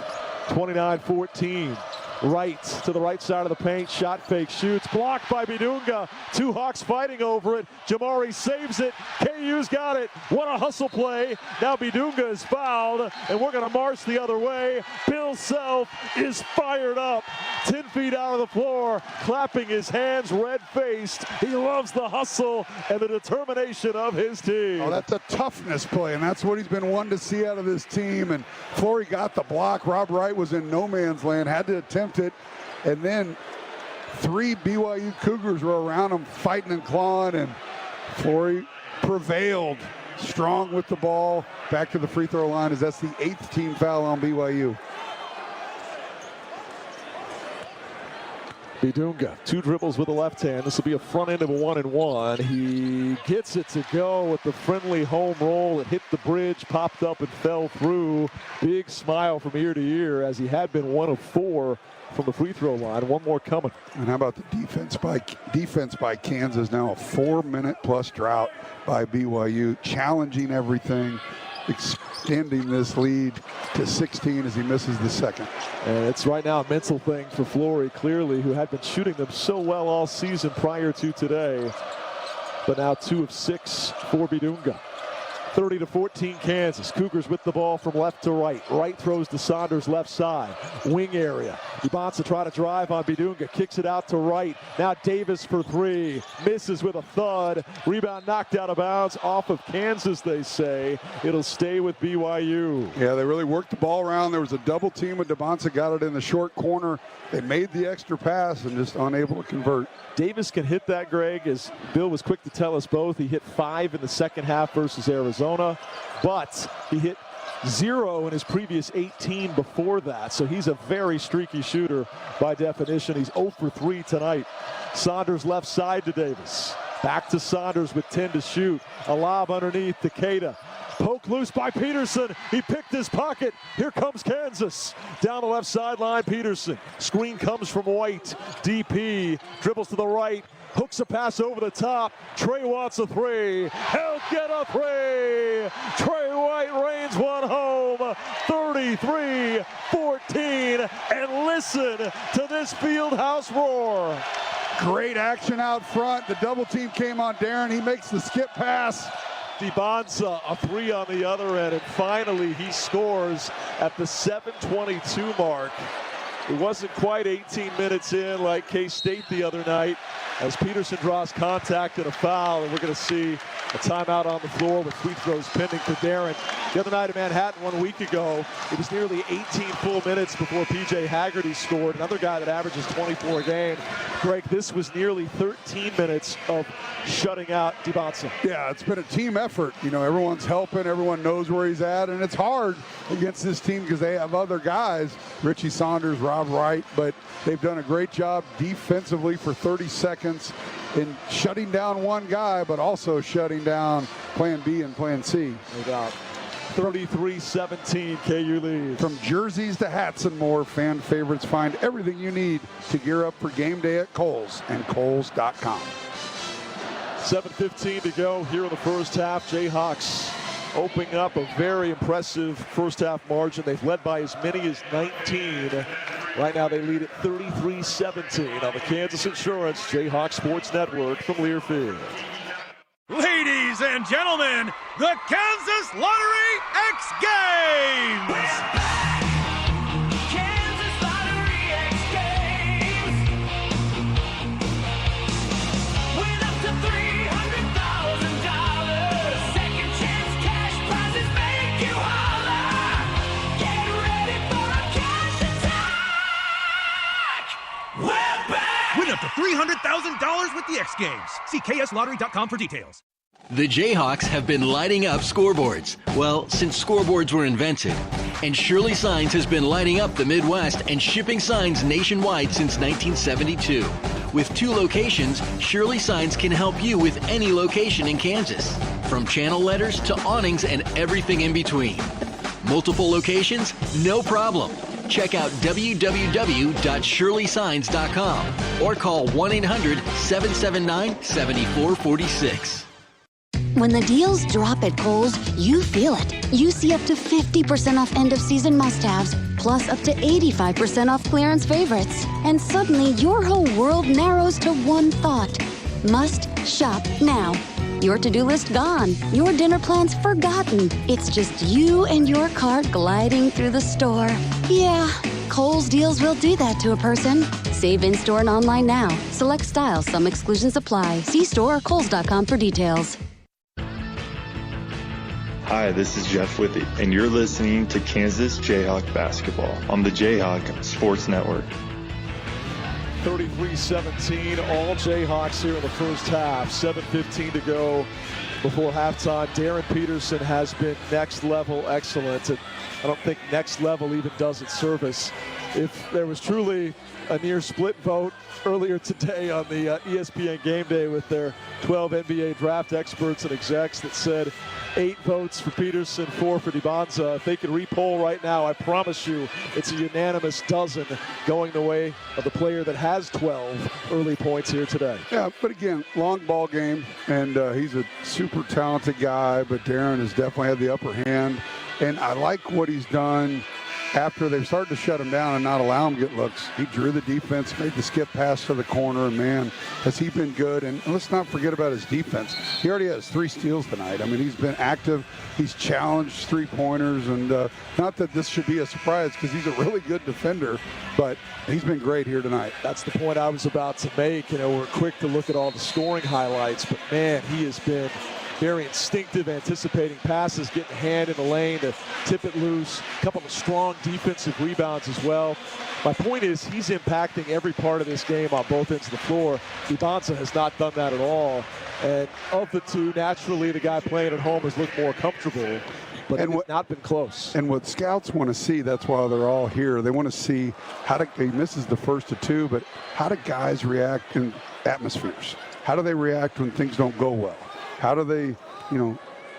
29-14. Right to the right side of the paint. Shot fake, shoots, blocked by Bidunga. 2 Hawks fighting over it. Jamari saves it. KU's got it. What a hustle play. Now Bidunga is fouled, and we're going to march the other way. Bill Self is fired up. 10 feet out of the floor, clapping his hands, red-faced. He loves the hustle and the determination of his team. Oh, that's a toughness play, and that's what he's been wanting to see out of this team. And Flory got the block. Rob Wright was in no man's land, had to attempt it, and then 3 BYU Cougars were around him fighting and clawing, and Flory prevailed. Strong with the ball. Back to the free throw line, as that's the 8th team foul on BYU. Bidunga, 2 dribbles with the left hand. This will be a front end of a 1-and-1. He gets it to go with the friendly home roll. It hit the bridge, popped up, and fell through. Big smile from ear to ear, as he had been 1 of 4 from the free throw line. One more coming. And how about the defense by Kansas? Now a 4-minute+ drought by BYU, challenging everything, extending this lead to 16 as he misses the second. And it's right now a mental thing for Flory, clearly, who had been shooting them so well all season prior to today. But now 2 of 6 for Bidunga. 30-14 Kansas. Cougars with the ball from left to right. Wright throws to Saunders left side. Wing area. DiBanza try to drive on Bidunga. Kicks it out to Wright. Now Davis for 3. Misses with a thud. Rebound knocked out of bounds off of Kansas, they say. It'll stay with BYU. Yeah, they really worked the ball around. There was a double team with DiBanza, got it in the short corner. They made the extra pass and just unable to convert. Davis can hit that, Greg, as Bill was quick to tell us both. He hit 5 in the second half versus Arizona, but he hit 0 in his previous 18 before that. So he's a very streaky shooter by definition. He's 0 for 3 tonight. Saunders left side to Davis. Back to Saunders with 10 to shoot. A lob underneath to Keita. Poke loose by Peterson. He picked his pocket. Here comes Kansas. Down the left sideline, Peterson. Screen comes from White. DP dribbles to the right. Hooks a pass over the top. Trey wants a 3. He'll get a 3. Trey White rains one home. 33-14. And listen to this Fieldhouse roar. Great action out front. The double team came on Darren. He makes the skip pass. DiBanza, a 3 on the other end, and finally he scores at the 7:22 mark. It wasn't quite 18 minutes in like K-State the other night, as Peterson draws contact and a foul, and we're going to see a timeout on the floor with free throws pending for Darren. The other night in Manhattan 1 week ago, it was nearly 18 full minutes before P.J. Haggerty scored, another guy that averages 24 a game. Greg, this was nearly 13 minutes of shutting out DiBanza. Yeah, it's been a team effort. You know, everyone's helping, everyone knows where he's at, and it's hard against this team because they have other guys, Richie Saunders, Rob Wright, but they've done a great job defensively for 30 seconds in shutting down one guy, but also shutting down plan B and plan C. No doubt. 33-17, KU leads. From jerseys to hats and more, fan favorites, find everything you need to gear up for game day at Kohl's and Kohls.com. 7:15 to go here in the first half. Jayhawks opening up a very impressive first half margin. They've led by as many as 19. Right now they lead at 33-17 on the Kansas Insurance Jayhawk Sports Network from Learfield. Ladies and gentlemen, the Kansas Lottery X Games! Kansas Lottery X Games! Win up to $300,000. Second chance cash prizes make you holler. Get ready for a cash attack! $100 with the X Games. See kslottery.com for details. The Jayhawks have been lighting up scoreboards. Well, since scoreboards were invented. And Shirley Signs has been lighting up the Midwest and shipping signs nationwide since 1972. With 2 locations, Shirley Signs can help you with any location in Kansas. From channel letters to awnings and everything in between. Multiple locations? No problem. Check out www.shirleysigns.com or call 1-800-779-7446. When the deals drop at Kohl's, you feel it. You see up to 50% off end-of-season must-haves, plus up to 85% off clearance favorites. And suddenly, your whole world narrows to one thought. Must shop now. Your to-do list gone. Your dinner plans forgotten. It's just you and your cart gliding through the store. Yeah, Kohl's deals will do that to a person. Save in-store and online now. Select styles. Some exclusions apply. See store or kohls.com for details. Hi, this is Jeff Withy, and you're listening to Kansas Jayhawk Basketball on the Jayhawk Sports Network. 33-17, all Jayhawks here in the first half. 7:15 to go before halftime. Darren Peterson has been next level excellent. And I don't think next level even does it service. If there was truly a near split vote earlier today on the ESPN Game Day with their 12 NBA draft experts and execs that said 8 votes for Peterson, 4 for DiBanza. If they could re-poll right now, I promise you it's a unanimous dozen going the way of the player that has 12 early points here today. Yeah, but again, long ball game, and he's a super talented guy, but Darren has definitely had the upper hand. And I like what he's done after they've started to shut him down and not allow him to get looks. He drew the defense, made the skip pass to the corner, and man, has he been good. And let's not forget about his defense. He already has 3 steals tonight. I mean, he's been active. He's challenged 3-pointers, and not that this should be a surprise because he's a really good defender, but he's been great here tonight. That's the point I was about to make. You know, we're quick to look at all the scoring highlights, but man, he has been very instinctive, anticipating passes, getting a hand in the lane to tip it loose. A couple of strong defensive rebounds as well. My point is he's impacting every part of this game on both ends of the floor. DiBanza has not done that at all. And of the two, naturally, the guy playing at home has looked more comfortable, but it's not been close. And what scouts want to see, that's why they're all here. They want to see he misses the first of 2, but how do guys react in atmospheres? How do they react when things don't go well? How do they,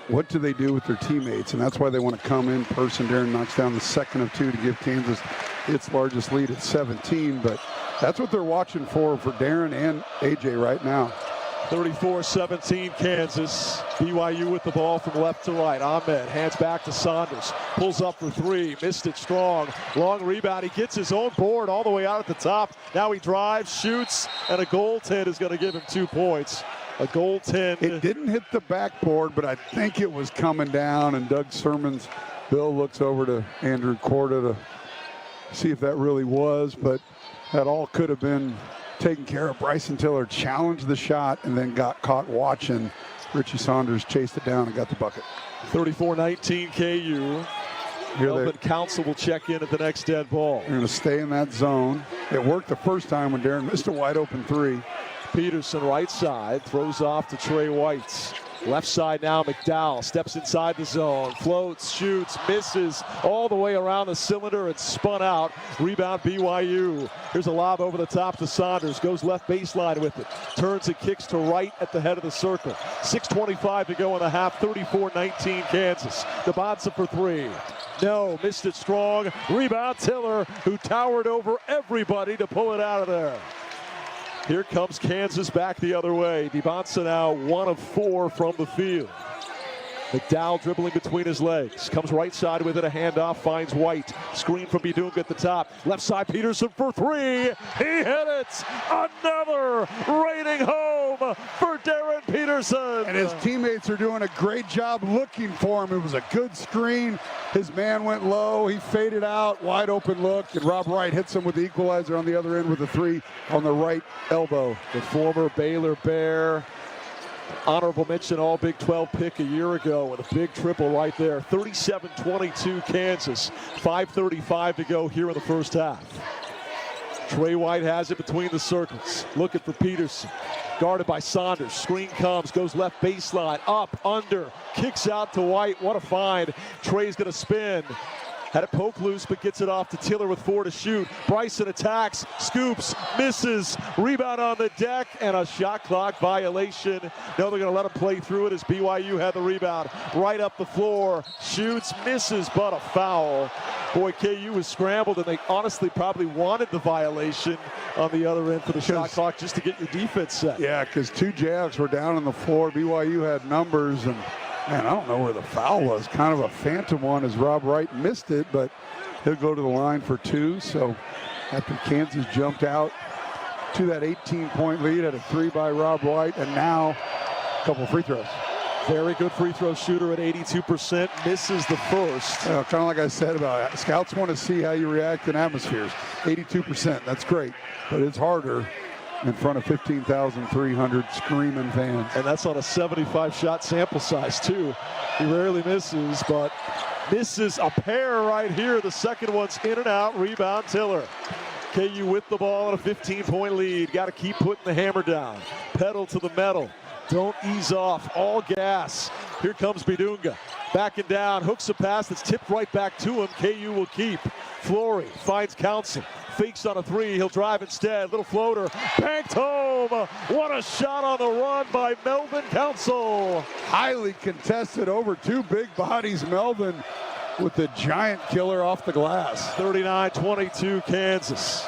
what do they do with their teammates? And that's why they want to come in person. Darren knocks down the second of 2 to give Kansas its largest lead at 17. But that's what they're watching for Darren and AJ right now. 34-17 Kansas. BYU with the ball from left to right. Ahmed hands back to Saunders. Pulls up for 3. Missed it strong. Long rebound. He gets his own board all the way out at the top. Now he drives, shoots, and a goaltend is going to give him 2 points. A goaltend. It didn't hit the backboard, but I think it was coming down, and Doug Sermon's Bill looks over to Andrew Korda to see if that really was, but that all could have been taken care of. Bryson Tiller challenged the shot and then got caught watching. Richie Saunders chased it down and got the bucket. 34-19 KU. Melvin Council will check in at the next dead ball. They're going to stay in that zone. It worked the first time when Darren missed a wide open 3. Peterson right side, throws off to Trey White. Left side now, McDowell steps inside the zone, floats, shoots, misses all the way around the cylinder and spun out. Rebound BYU. Here's a lob over the top to Saunders, goes left baseline with it. Turns and kicks to right at the head of the circle. 6:25 to go in the half, 34-19 Kansas. DiBanza for 3. No, missed it strong. Rebound Tiller, who towered over everybody to pull it out of there. Here comes Kansas back the other way. DiBanza now 1 of 4 from the field. McDowell dribbling between his legs. Comes right side with it, a handoff, finds White. Screen from Bidunga at the top. Left side, Peterson for 3. He hit it! Another reigning home for Darren Peterson. And his teammates are doing a great job looking for him. It was a good screen. His man went low. He faded out, wide open look, and Rob Wright hits him with the equalizer on the other end with a 3 on the right elbow. The former Baylor Bear. Honorable mention all Big 12 pick a year ago with a big triple right there. 37-22 Kansas. 5:35 to go here in the first half. Trey White has it between the circles. Looking for Peterson. Guarded by Saunders. Screen comes, goes left baseline, up, under, kicks out to White. What a find. Trey's going to spin. Had it poke loose, but gets it off to Tiller with 4 to shoot. Bryson attacks, scoops, misses. Rebound on the deck, and a shot clock violation. Now they're going to let him play through it as BYU had the rebound. Right up the floor, shoots, misses, but a foul. Boy, KU was scrambled, and they honestly probably wanted the violation on the other end for the shot clock just to get your defense set. Yeah, because 2 Jayhawks were down on the floor. BYU had numbers, and man, I don't know where the foul was. Kind of a phantom one as Rob Wright missed it, but he'll go to the line for 2. So after Kansas jumped out to that 18-point lead, had a 3 by Rob Wright, and now a couple free throws. Very good free throw shooter at 82%, misses the first. Kind of like I said about it, scouts want to see how you react in atmospheres. 82%, that's great, but it's harder in front of 15,300 screaming fans. And that's on a 75-shot sample size, too. He rarely misses, but misses a pair right here. The second one's in and out. Rebound, Tiller. KU with the ball and a 15-point lead. Got to keep putting the hammer down. Pedal to the metal. Don't ease off. All gas. Here comes Bidunga. Backing down. Hooks a pass that's tipped right back to him. KU will keep. Flory finds Council. Fakes on a 3. He'll drive instead. Little floater. Banked home. What a shot on the run by Melvin Council. Highly contested over 2 big bodies. Melvin with the giant killer off the glass. 39-22 Kansas.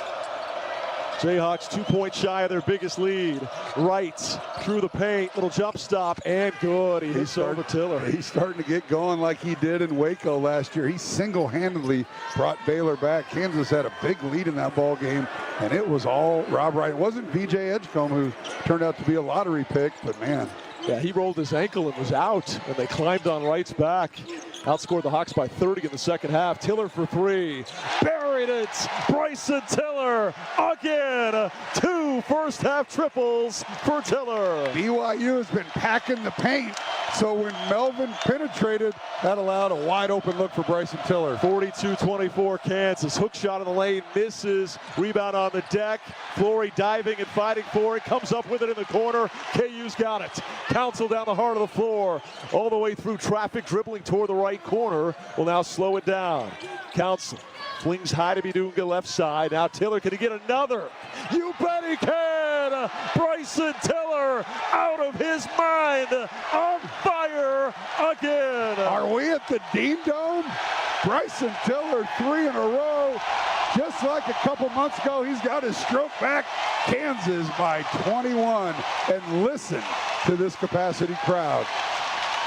Jayhawks 2 points shy of their biggest lead. Wright through the paint, little jump stop, and good. He's starting Tiller. He's starting to get going like he did in Waco last year. He single-handedly brought Baylor back. Kansas had a big lead in that ball game, and it was all Rob Wright. It wasn't B.J. Edgecombe, who turned out to be a lottery pick, but man. Yeah, he rolled his ankle and was out, and they climbed on Wright's back. Outscored the Hawks by 30 in the second half. Tiller for 3. Buried it. Bryson Tiller again. 2 first-half triples for Tiller. BYU has been packing the paint, so when Melvin penetrated, that allowed a wide-open look for Bryson Tiller. 42-24 Kansas. Hook shot in the lane, misses. Rebound on the deck. Flory diving and fighting for it. Comes up with it in the corner. KU's got it. Council down the heart of the floor. All the way through traffic, dribbling toward the right corner. Will now slow it down. Council flings high to Bidunga left side. Now Tiller, can he get another? You bet he can! Bryson Tiller out of his mind, on fire again. Are we at the Dean Dome? Bryson Tiller 3 in a row. Just like a couple months ago, he's got his stroke back. Kansas by 21. And listen to this capacity crowd.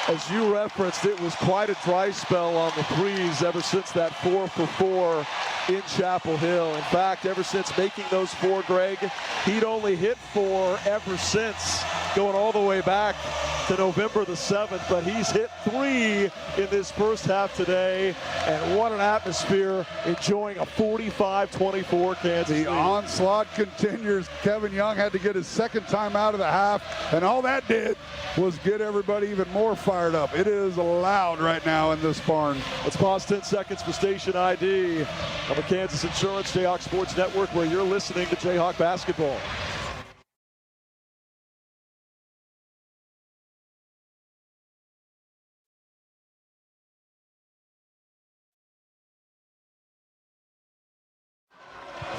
As you referenced, it was quite a dry spell on the threes ever since that 4 for 4 in Chapel Hill. In fact, ever since making those 4, Greg, he'd only hit 4 ever since, going all the way back to November the 7th, but he's hit 3 in this first half today, and what an atmosphere, enjoying a 45-24 Kansas lead. The onslaught continues. Kevin Young had to get his second time out of the half, and all that did was get everybody even more fired up. It is loud right now in this barn. Let's pause 10 seconds for station ID on the Kansas Insurance Jayhawk Sports Network, where you're listening to Jayhawk Basketball.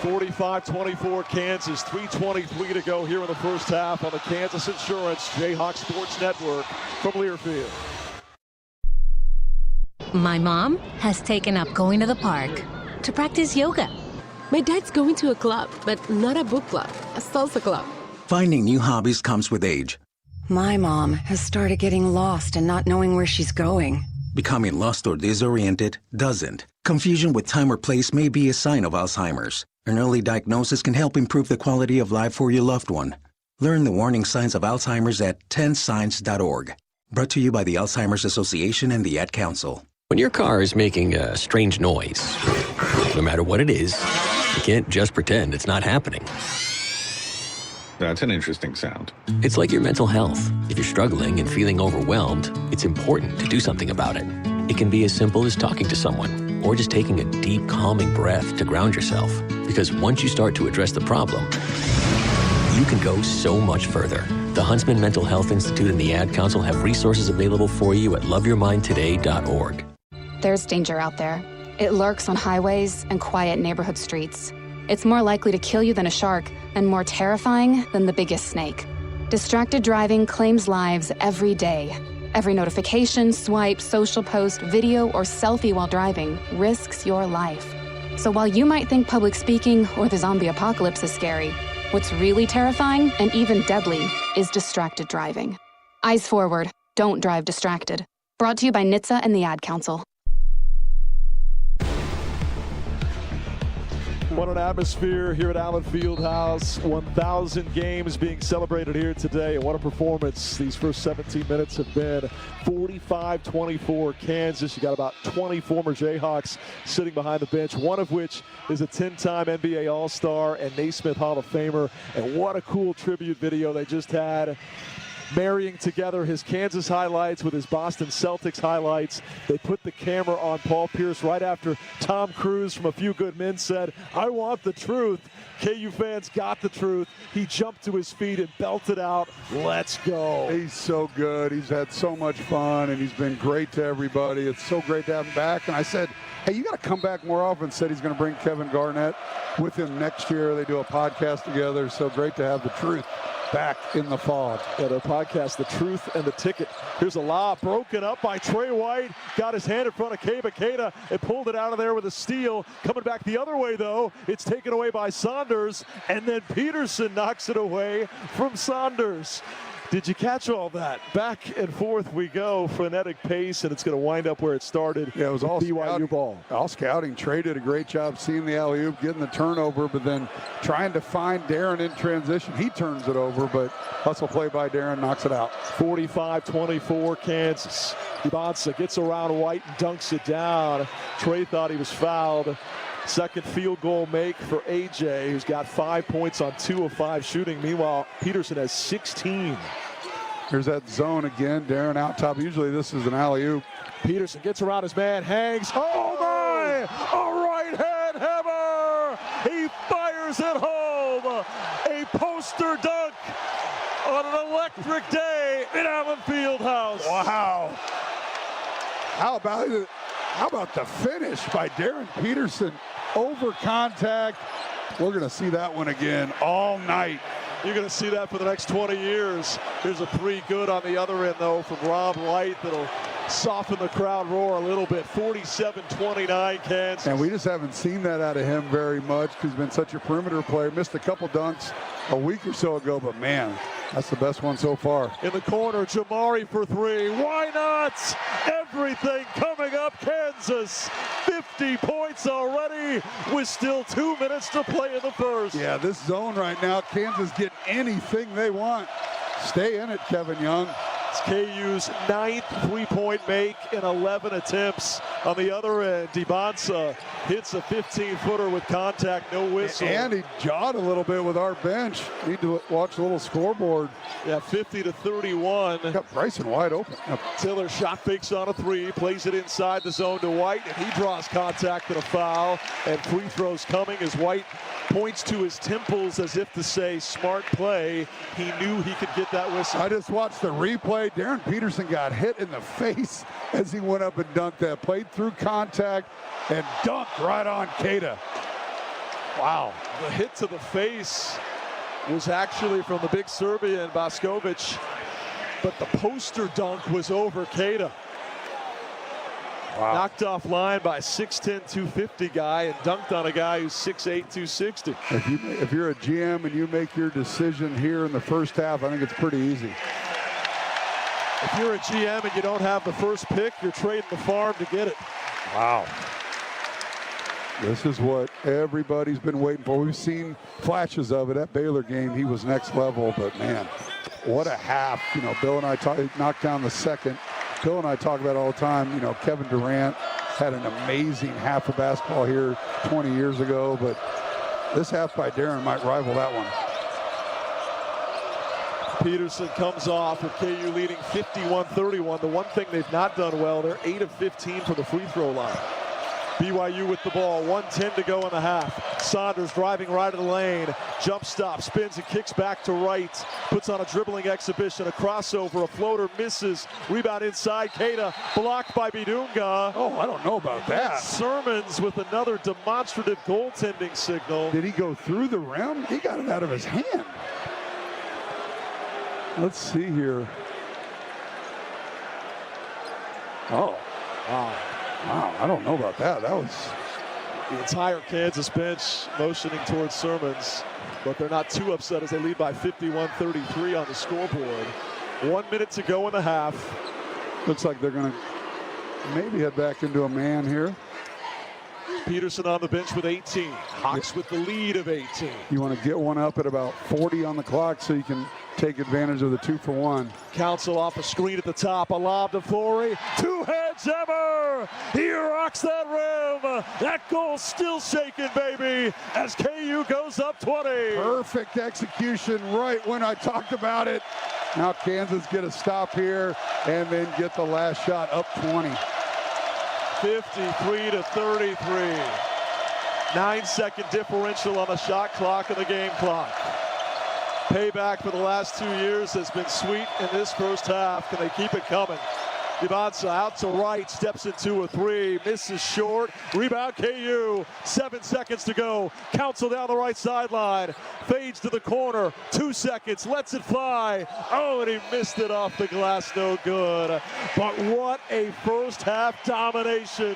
(45-24) Kansas, 3:23 to go here in the first half on the Kansas Insurance Jayhawk Sports Network from Learfield. My mom has taken up going to the park to practice yoga. My dad's going to a club, but not a book club, a salsa club. Finding new hobbies comes with age. My mom has started getting lost and not knowing where she's going. Becoming lost or disoriented doesn't. Confusion with time or place may be a sign of Alzheimer's. An early diagnosis can help improve the quality of life for your loved one. Learn the warning signs of Alzheimer's at 10signs.org. Brought to you by the Alzheimer's Association and the Ad Council. When your car is making a strange noise, no matter what it is, you can't just pretend it's not happening. That's an interesting sound. It's like your mental health. If you're struggling and feeling overwhelmed, it's important to do something about it. It can be as simple as talking to someone or just taking a deep, calming breath to ground yourself. Because once you start to address the problem, you can go so much further. The Huntsman Mental Health Institute and the Ad Council have resources available for you at loveyourmindtoday.org. There's danger out there. It lurks on highways and quiet neighborhood streets. It's more likely to kill you than a shark and more terrifying than the biggest snake. Distracted driving claims lives every day. Every notification, swipe, social post, video, or selfie while driving risks your life. So while you might think public speaking or the zombie apocalypse is scary, what's really terrifying and even deadly is distracted driving. Eyes forward, don't drive distracted. Brought to you by NHTSA and the Ad Council. What an atmosphere here at Allen Fieldhouse. 1,000 games being celebrated here today. And what a performance these first 17 minutes have been. 45-24 Kansas. You got about 20 former Jayhawks sitting behind the bench, one of which is a 10-time NBA All-Star and Naismith Hall of Famer. And what a cool tribute video they just had, marrying together his Kansas highlights with his Boston Celtics highlights. They put the camera on Paul Pierce right after Tom Cruise from A Few Good Men said, "I want the truth." KU fans got the truth. He jumped to his feet and belted out, "Let's go." He's so good. He's had so much fun, and he's been great to everybody. It's so great to have him back. And I said, hey, you got to come back more often. Said he's going to bring Kevin Garnett with him next year. They do a podcast together. So great to have the truth back in the fog. Yeah, their podcast, The Truth and the Ticket. Here's a lob broken up by Trey White. Got his hand in front of Keba Keita and pulled it out of there with a steal. Coming back the other way, though, it's taken away by Saunders, and then Peterson knocks it away from Saunders. Did you catch all that? Back and forth we go, frenetic pace, and it's going to wind up where it started. Yeah, it was all BYU scouting. Ball. All scouting. Trey did a great job seeing the alley-oop, getting the turnover, but then trying to find Darren in transition. He turns it over, but hustle play by Darren knocks it out. 45-24 Kansas. Ibanza gets around White and dunks it down. Trey thought he was fouled. Second field goal make for AJ, who's got 5 points on 2 of 5 shooting. Meanwhile, Peterson has 16. Here's that zone again. Darren out top. Usually this is an alley-oop. Peterson gets around his man, hangs. Oh my! A right-hand hammer! He fires it home! A poster dunk on an electric day in Allen Fieldhouse. Wow! How about the finish by Darren Peterson over contact? We're going to see that one again all night. You're going to see that for the next 20 years. Here's a three good on the other end, though, from Rob Light that'll soften the crowd roar a little bit. 47-29 Kansas. And we just haven't seen that out of him very much because he's been such a perimeter player. Missed a couple dunks a week or so ago, but man, that's the best one so far. In the corner, Jamari for three. Why not? Everything coming up, Kansas. 50 points already with still 2 minutes to play in the first. Yeah, this zone right now, Kansas get anything they want. Stay in it, Kevin Young. It's KU's 9th three-point make in 11 attempts. On the other end, Dibonsa hits a 15-footer with contact, no whistle. And he jawed a little bit with our bench. Need to watch a little scoreboard. Yeah, 50-31. Got Bryson wide open. Tiller shot fakes on a three, plays it inside the zone to White, and he draws contact and a foul. And free throws coming as White points to his temples as if to say, smart play. He knew he could get that whistle. I just watched the replay. Darren Peterson got hit in the face as he went up and dunked that. Played through contact and dunked right on Keita. Wow. The hit to the face was actually from the big Serbian, Baskovic, but the poster dunk was over Keita. Wow. Knocked off line by 6'10", 250 guy and dunked on a guy who's 6'8", 260. If you're a GM and you make your decision here in the first half, I think it's pretty easy. If you're a GM and you don't have the first pick, you're trading the farm to get it. Wow. This is what everybody's been waiting for. We've seen flashes of it at Baylor game. He was next level, but man, what a half. You know, Bill and I knocked down the second. Bill and I talk about it all the time. You know, Kevin Durant had an amazing half of basketball here 20 years ago, but this half by Darren might rival that one. Peterson comes off with KU leading 51-31. The one thing they've not done well, they're 8 of 15 from the free throw line. BYU with the ball, 1:10 to go in the half. Saunders driving right of the lane, jump stop, spins and kicks back to right, puts on a dribbling exhibition, a crossover, a floater, misses, rebound inside, Keita, blocked by Bidunga. Oh, I don't know about that. Sermons with another demonstrative goaltending signal. Did he go through the rim? He got it out of his hand. Let's see here. Oh, wow. Wow, I don't know about that. That was the entire Kansas bench motioning towards Sermons, but they're not too upset as they lead by 51-33 on the scoreboard. 1 minute to go in the half. Looks like they're going to maybe head back into a man here. Peterson on the bench with 18. Hawks with the lead of 18. You want to get one up at about 40 on the clock so you can take advantage of the 2-for-1. Council off a screen at the top. A lob to Flory. Two-head jammer. He rocks that rim. That goal still shaking, baby, as KU goes up 20. Perfect execution right when I talked about it. Now Kansas get a stop here and then get the last shot up 20. 53-33. 9-second differential on the shot clock and the game clock. Payback for the last 2 years has been sweet in this first half. Can they keep it coming? Dibanza out to right, steps into a three, misses short. Rebound KU, 7 seconds to go. Council down the right sideline, fades to the corner, 2 seconds, lets it fly. Oh, and he missed it off the glass, no good. But what a first half domination.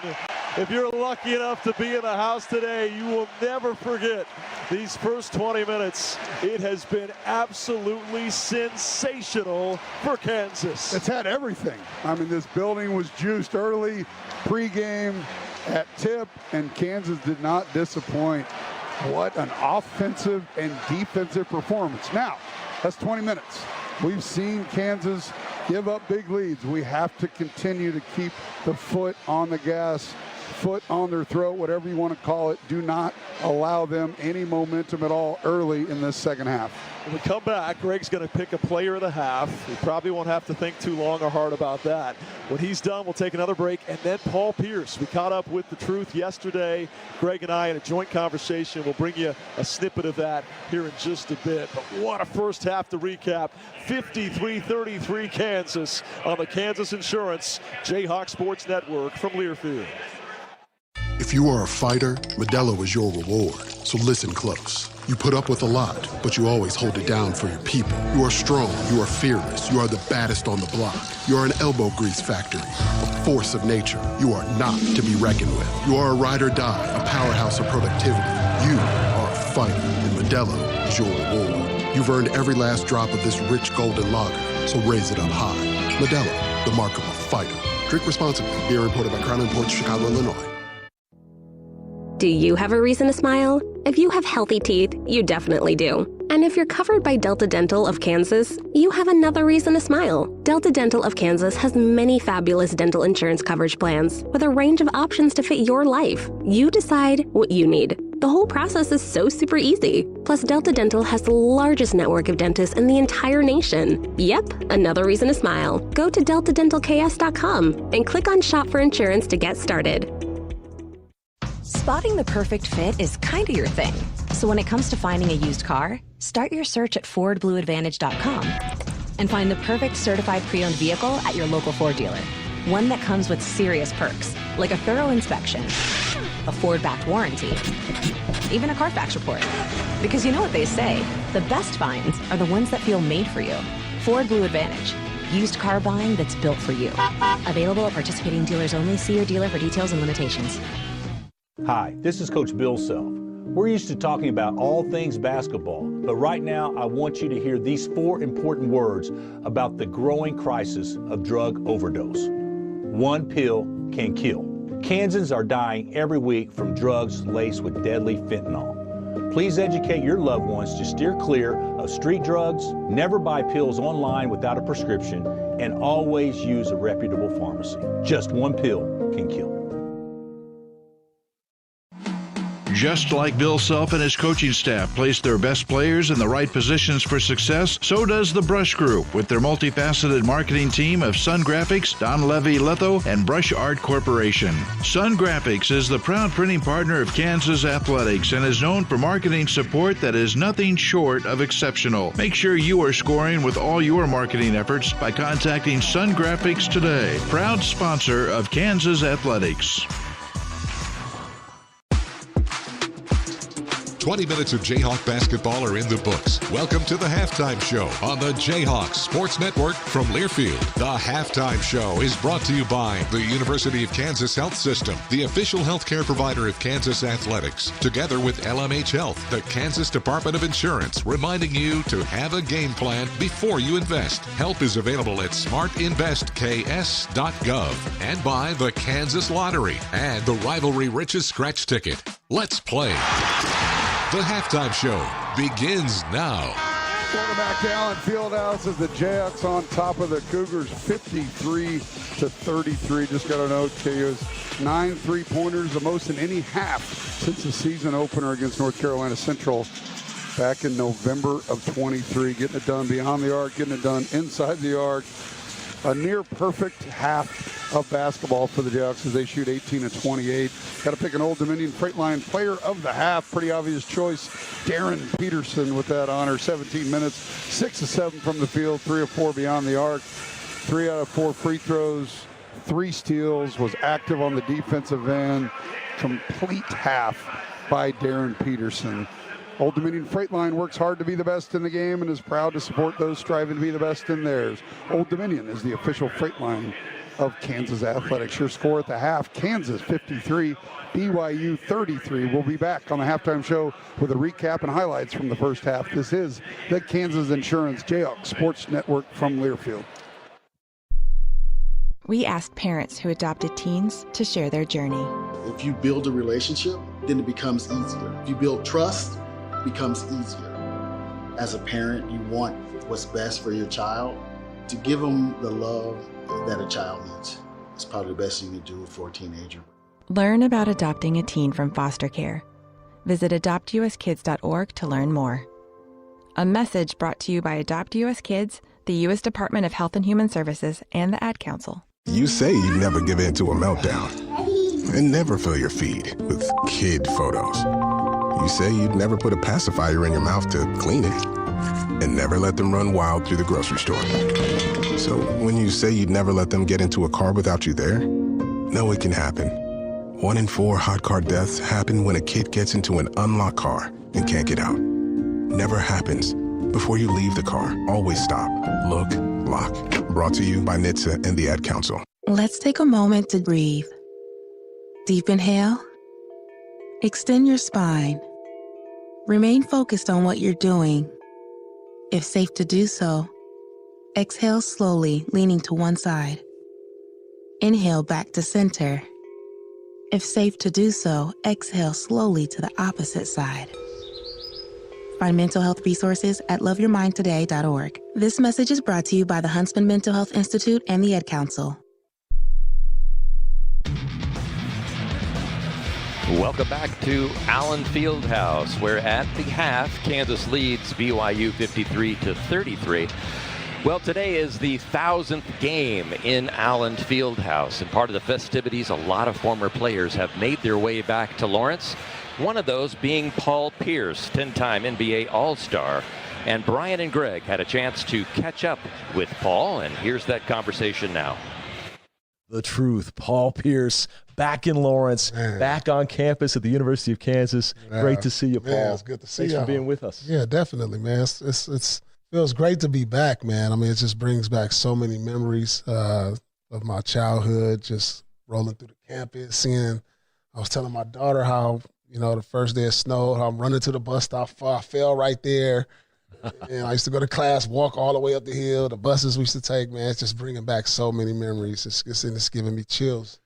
If you're lucky enough to be in the house today, you will never forget these first 20 minutes. It has been absolutely sensational for Kansas. It's had everything. I mean, this building was juiced early, pregame, at tip, and Kansas did not disappoint. What an offensive and defensive performance. Now, that's 20 minutes. We've seen Kansas give up big leads. We have to continue to keep the foot on the gas, foot on their throat, whatever you want to call it. Do not allow them any momentum at all early in this second half. When we come back, Greg's going to pick a player of the half. He probably won't have to think too long or hard about that. When he's done, we'll take another break, and then Paul Pierce. We caught up with the truth yesterday. Greg and I in a joint conversation. We'll bring you a snippet of that here in just a bit. But what a first half to recap. 53-33 Kansas on the Kansas Insurance Jayhawk Sports Network from Learfield. If you are a fighter, Modelo is your reward. So listen close. You put up with a lot, but you always hold it down for your people. You are strong, you are fearless, you are the baddest on the block. You are an elbow grease factory, a force of nature. You are not to be reckoned with. You are a ride or die, a powerhouse of productivity. You are a fighter, and Modelo is your reward. You've earned every last drop of this rich golden lager, so raise it up high. Modelo, the mark of a fighter. Drink responsibly. Beer imported by Crown Imports, Chicago, Illinois. Do you have a reason to smile? If you have healthy teeth, you definitely do. And if you're covered by Delta Dental of Kansas, you have another reason to smile. Delta Dental of Kansas has many fabulous dental insurance coverage plans with a range of options to fit your life. You decide what you need. The whole process is so super easy. Plus, Delta Dental has the largest network of dentists in the entire nation. Yep, another reason to smile. Go to deltadentalks.com and click on Shop for Insurance to get started. Spotting the perfect fit is kind of your thing. So when it comes to finding a used car, start your search at FordBlueAdvantage.com and find the perfect certified pre-owned vehicle at your local Ford dealer. One that comes with serious perks, like a thorough inspection, a Ford-backed warranty, even a Carfax report. Because you know what they say, the best finds are the ones that feel made for you. Ford Blue Advantage. Used car buying that's built for you. Available at participating dealers only. See your dealer for details and limitations. Hi, this is Coach Bill Self. We're used to talking about all things basketball, but right now I want you to hear these 4 important words about the growing crisis of drug overdose. One pill can kill. Kansans are dying every week from drugs laced with deadly fentanyl. Please educate your loved ones to steer clear of street drugs, never buy pills online without a prescription, and always use a reputable pharmacy. Just one pill can kill. Just like Bill Self and his coaching staff place their best players in the right positions for success, so does the Brush Group with their multifaceted marketing team of Sun Graphics, Don Levy Litho, and Brush Art Corporation. Sun Graphics is the proud printing partner of Kansas Athletics and is known for marketing support that is nothing short of exceptional. Make sure you are scoring with all your marketing efforts by contacting Sun Graphics today, proud sponsor of Kansas Athletics. 20 minutes of Jayhawk basketball are in the books. Welcome to the Halftime Show on the Jayhawks Sports Network from Learfield. The Halftime Show is brought to you by the University of Kansas Health System, the official healthcare provider of Kansas Athletics, together with LMH Health, the Kansas Department of Insurance, reminding you to have a game plan before you invest. Help is available at smartinvestks.gov, and by the Kansas Lottery and the Rivalry Riches Scratch Ticket. Let's play. The Halftime Show begins now. Welcome back to Allen Fieldhouse as the Jayhawks on top of the Cougars 53-33. Just got a note to you. 9 3-pointers, the most in any half since the season opener against North Carolina Central back in November of 23. Getting it done beyond the arc, getting it done inside the arc. A near perfect half of basketball for the Jayhawks as they shoot 18 of 28. Got to pick an Old Dominion Freight Line player of the half. Pretty obvious choice. Darren Peterson with that honor. 17 minutes, 6 of 7 from the field, 3 of 4 beyond the arc. 3 out of 4 free throws, 3 steals, was active on the defensive end. Complete half by Darren Peterson. Old Dominion Freight Line works hard to be the best in the game and is proud to support those striving to be the best in theirs. Old Dominion is the official freight line of Kansas Athletics. Your score at the half, Kansas 53, BYU 33. We'll be back on the Halftime Show with a recap and highlights from the first half. This is the Kansas Insurance Jayhawks Sports Network from Learfield. We asked parents who adopted teens to share their journey. If you build a relationship, then it becomes easier. If you build trust, it becomes easier. As a parent, you want what's best for your child. To give them the love that a child needs. It's probably the best thing to do for a teenager. Learn about adopting a teen from foster care. Visit adoptuskids.org to learn more. A message brought to you by Adopt US Kids, the U.S. Department of Health and Human Services, and the Ad Council. You say you never give in to a meltdown and never fill your feed with kid photos. You say you'd never put a pacifier in your mouth to clean it and never let them run wild through the grocery store. So when you say you'd never let them get into a car without you there, no, it can happen. 1 in 4 hot car deaths happen when a kid gets into an unlocked car and can't get out. Never happens. Before you leave the car, always stop, look, lock. Brought to you by NHTSA and the Ad Council. Let's take a moment to breathe. Deep inhale. Extend your spine. Remain focused on what you're doing. If safe to do so, exhale slowly, leaning to one side. Inhale back to center. If safe to do so, exhale slowly to the opposite side. Find mental health resources at loveyourmindtoday.org. This message is brought to you by the Huntsman Mental Health Institute and the Ad Council. Welcome back to Allen Fieldhouse, where at the half, Kansas leads BYU 53-33. Well, today is the 1,000th game in Allen Fieldhouse, and part of the festivities, a lot of former players have made their way back to Lawrence. One of those being Paul Pierce, 10-time NBA All-Star. And Brian and Greg had a chance to catch up with Paul, and here's that conversation now. The truth, Paul Pierce, back in Lawrence, back on campus at the University of Kansas. Great to see you, Paul. Man, it's good to see you. Thanks for being with us. Yeah, definitely, man. It feels great to be back, man. I mean, it just brings back so many memories of my childhood, just rolling through the campus, I was telling my daughter how, the first day it snowed, how I'm running to the bus stop, I fell right there. And I used to go to class, walk all the way up the hill, the buses we used to take, man. It's just bringing back so many memories. It's giving me chills.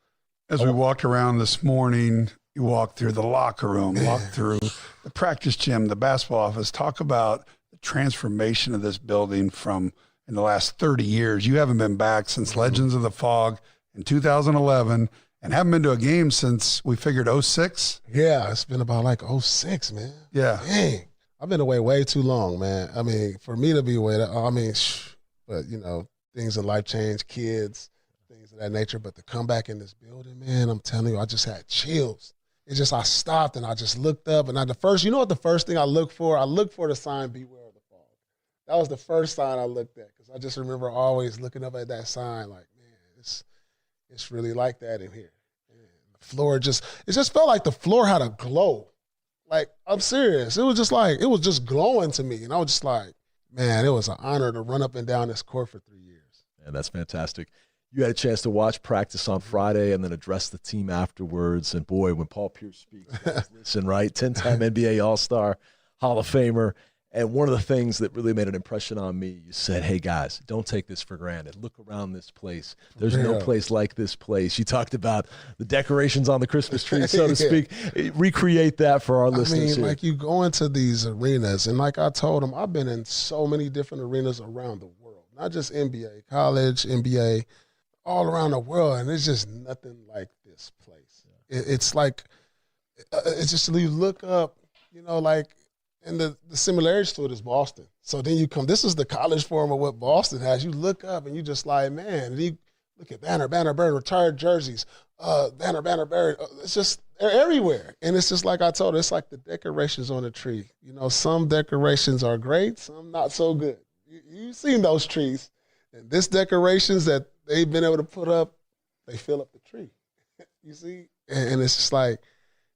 As we walked around this morning, you walked through the locker room, walked through the practice gym, the basketball office. Talk about the transformation of this building from in the last 30 years. You haven't been back since Legends of the Fog in 2011, And haven't been to a game since we figured 06. Yeah, it's been about like 06, man. Yeah. Dang. I've been away way too long, man. I mean, for me to be away, but, you know, things in life change, kids, things of that nature. But to come back in this building, man, I'm telling you, I just had chills. It's just I stopped and I just looked up. And you know what the first thing I looked for? I looked for the sign, beware of the fog. That was the first sign I looked at because I just remember always looking up at that sign like, man, it's really like that in here. And the floor it just felt like the floor had a glow. Like, I'm serious. It was just glowing to me. And I was just like, man, it was an honor to run up and down this court for 3 years. And that's fantastic. You had a chance to watch practice on Friday and then address the team afterwards. And, boy, when Paul Pierce speaks, listen, right, 10-time NBA All-Star, Hall of Famer. And one of the things that really made an impression on me, you said, hey, guys, don't take this for granted. Look around this place. There's no place like this place. You talked about the decorations on the Christmas tree, so to speak. Recreate that for our listeners here. Like you go into these arenas, and like I told them, I've been in so many different arenas around the world, not just NBA, college, NBA, all around the world, and it's just nothing like this place. It's like, it's just you look up, you know, like, and the similarities to it is Boston. So then you come, this is the college form of what Boston has. You look up and you just like, man, and you look at Banner, Bird, retired jerseys, Banner, Bird. It's just, they're everywhere. And it's just like I told her, it's like the decorations on the tree. You know, some decorations are great, some not so good. You've seen those trees. And this decorations that they've been able to put up, they fill up the tree. You see? And it's just like,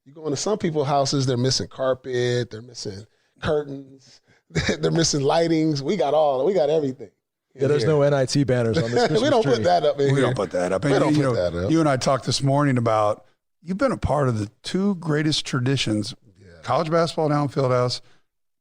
you go into some people's houses, they're missing carpet, they're missing curtains, they're missing lightings. We got everything. Yeah, there's no NIT banners on this Christmas We don't tree. put that up in here. We don't put that up. You and I talked this morning about, you've been a part of the two greatest traditions, college basketball at Allen Fieldhouse,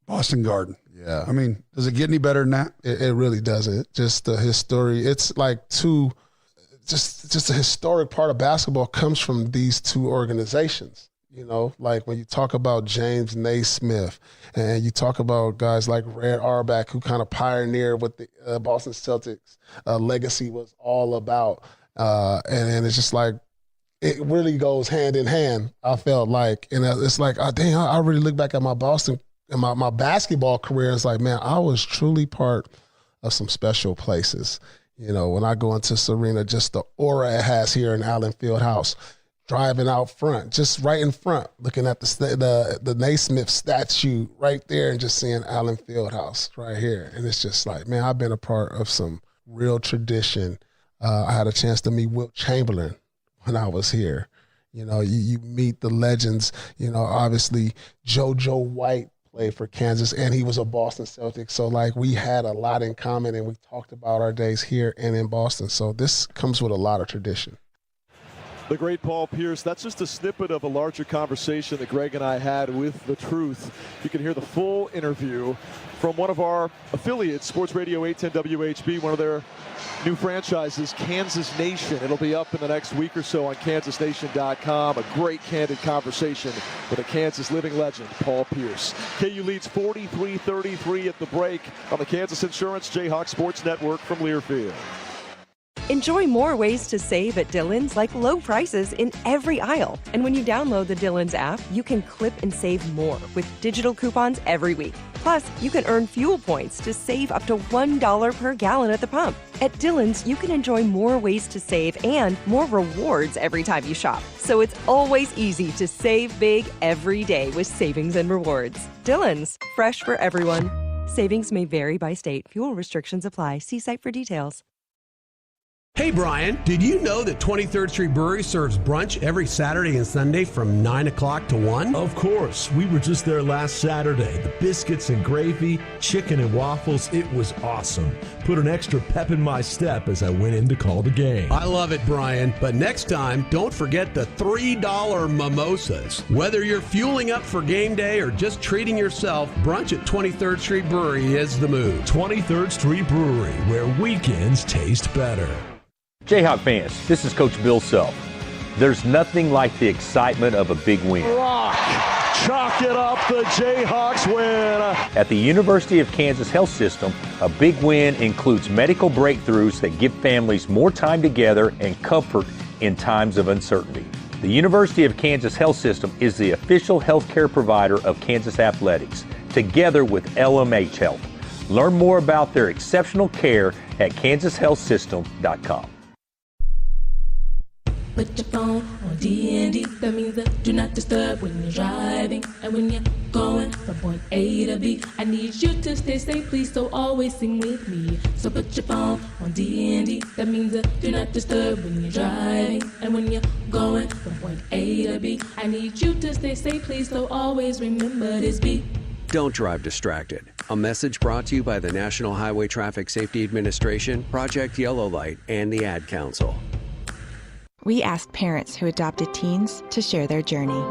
Boston Garden. Yeah. I mean, does it get any better than that? It really doesn't. Just the history. It's like just a historic part of basketball comes from these two organizations. You know, like when you talk about James Naismith and you talk about guys like Red Auerbach, who kind of pioneered what the Boston Celtics legacy was all about. And it's just like, it really goes hand in hand, I felt like. And it's like, I really look back at my Boston and my basketball career. It's like, man, I was truly part of some special places. You know, when I go into this arena, just the aura it has here in Allen Fieldhouse. Driving out front, just right in front, looking at the Naismith statue right there and just seeing Allen Fieldhouse right here. And it's just like, man, I've been a part of some real tradition. I had a chance to meet Wilt Chamberlain when I was here. You know, you meet the legends. You know, obviously JoJo White played for Kansas and he was a Boston Celtic. So like we had a lot in common and we talked about our days here and in Boston. So this comes with a lot of tradition. The great Paul Pierce. That's just a snippet of a larger conversation that Greg and I had with The Truth. You can hear the full interview from one of our affiliates, Sports Radio 810 WHB, one of their new franchises, Kansas Nation. It'll be up in the next week or so on kansasnation.com. A great candid conversation with a Kansas living legend, Paul Pierce. KU leads 43-33 at the break on the Kansas Insurance Jayhawks Sports Network from Learfield. Enjoy more ways to save at Dillon's, like low prices in every aisle. And when you download the Dillon's app, you can clip and save more with digital coupons every week. Plus, you can earn fuel points to save up to $1 per gallon at the pump. At Dillon's, you can enjoy more ways to save and more rewards every time you shop. So it's always easy to save big every day with savings and rewards. Dillon's, fresh for everyone. Savings may vary by state. Fuel restrictions apply. See site for details. Hey Brian, did you know that 23rd Street Brewery serves brunch every Saturday and Sunday from 9 o'clock to 1? Of course. We were just there last Saturday. The biscuits and gravy, chicken and waffles, it was awesome. Put an extra pep in my step as I went in to call the game. I love it, Brian. But next time, don't forget the $3 mimosas. Whether you're fueling up for game day or just treating yourself, brunch at 23rd Street Brewery is the move. 23rd Street Brewery, where weekends taste better. Jayhawk fans, this is Coach Bill Self. There's nothing like the excitement of a big win. Rock, chalk it up, the Jayhawks win. At the University of Kansas Health System, a big win includes medical breakthroughs that give families more time together and comfort in times of uncertainty. The University of Kansas Health System is the official healthcare provider of Kansas Athletics, together with LMH Health. Learn more about their exceptional care at kansashealthsystem.com. Put your phone on D&D, that means that do not disturb when you're driving. And when you're going from point A to B, I need you to stay safe, please, so always sing with me. So put your phone on D&D, that means that do not disturb when you're driving. And when you're going from point A to B, I need you to stay safe, please, so always remember this beat. Don't drive distracted. A message brought to you by the National Highway Traffic Safety Administration, Project Yellow Light, and the Ad Council. We asked parents who adopted teens to share their journey.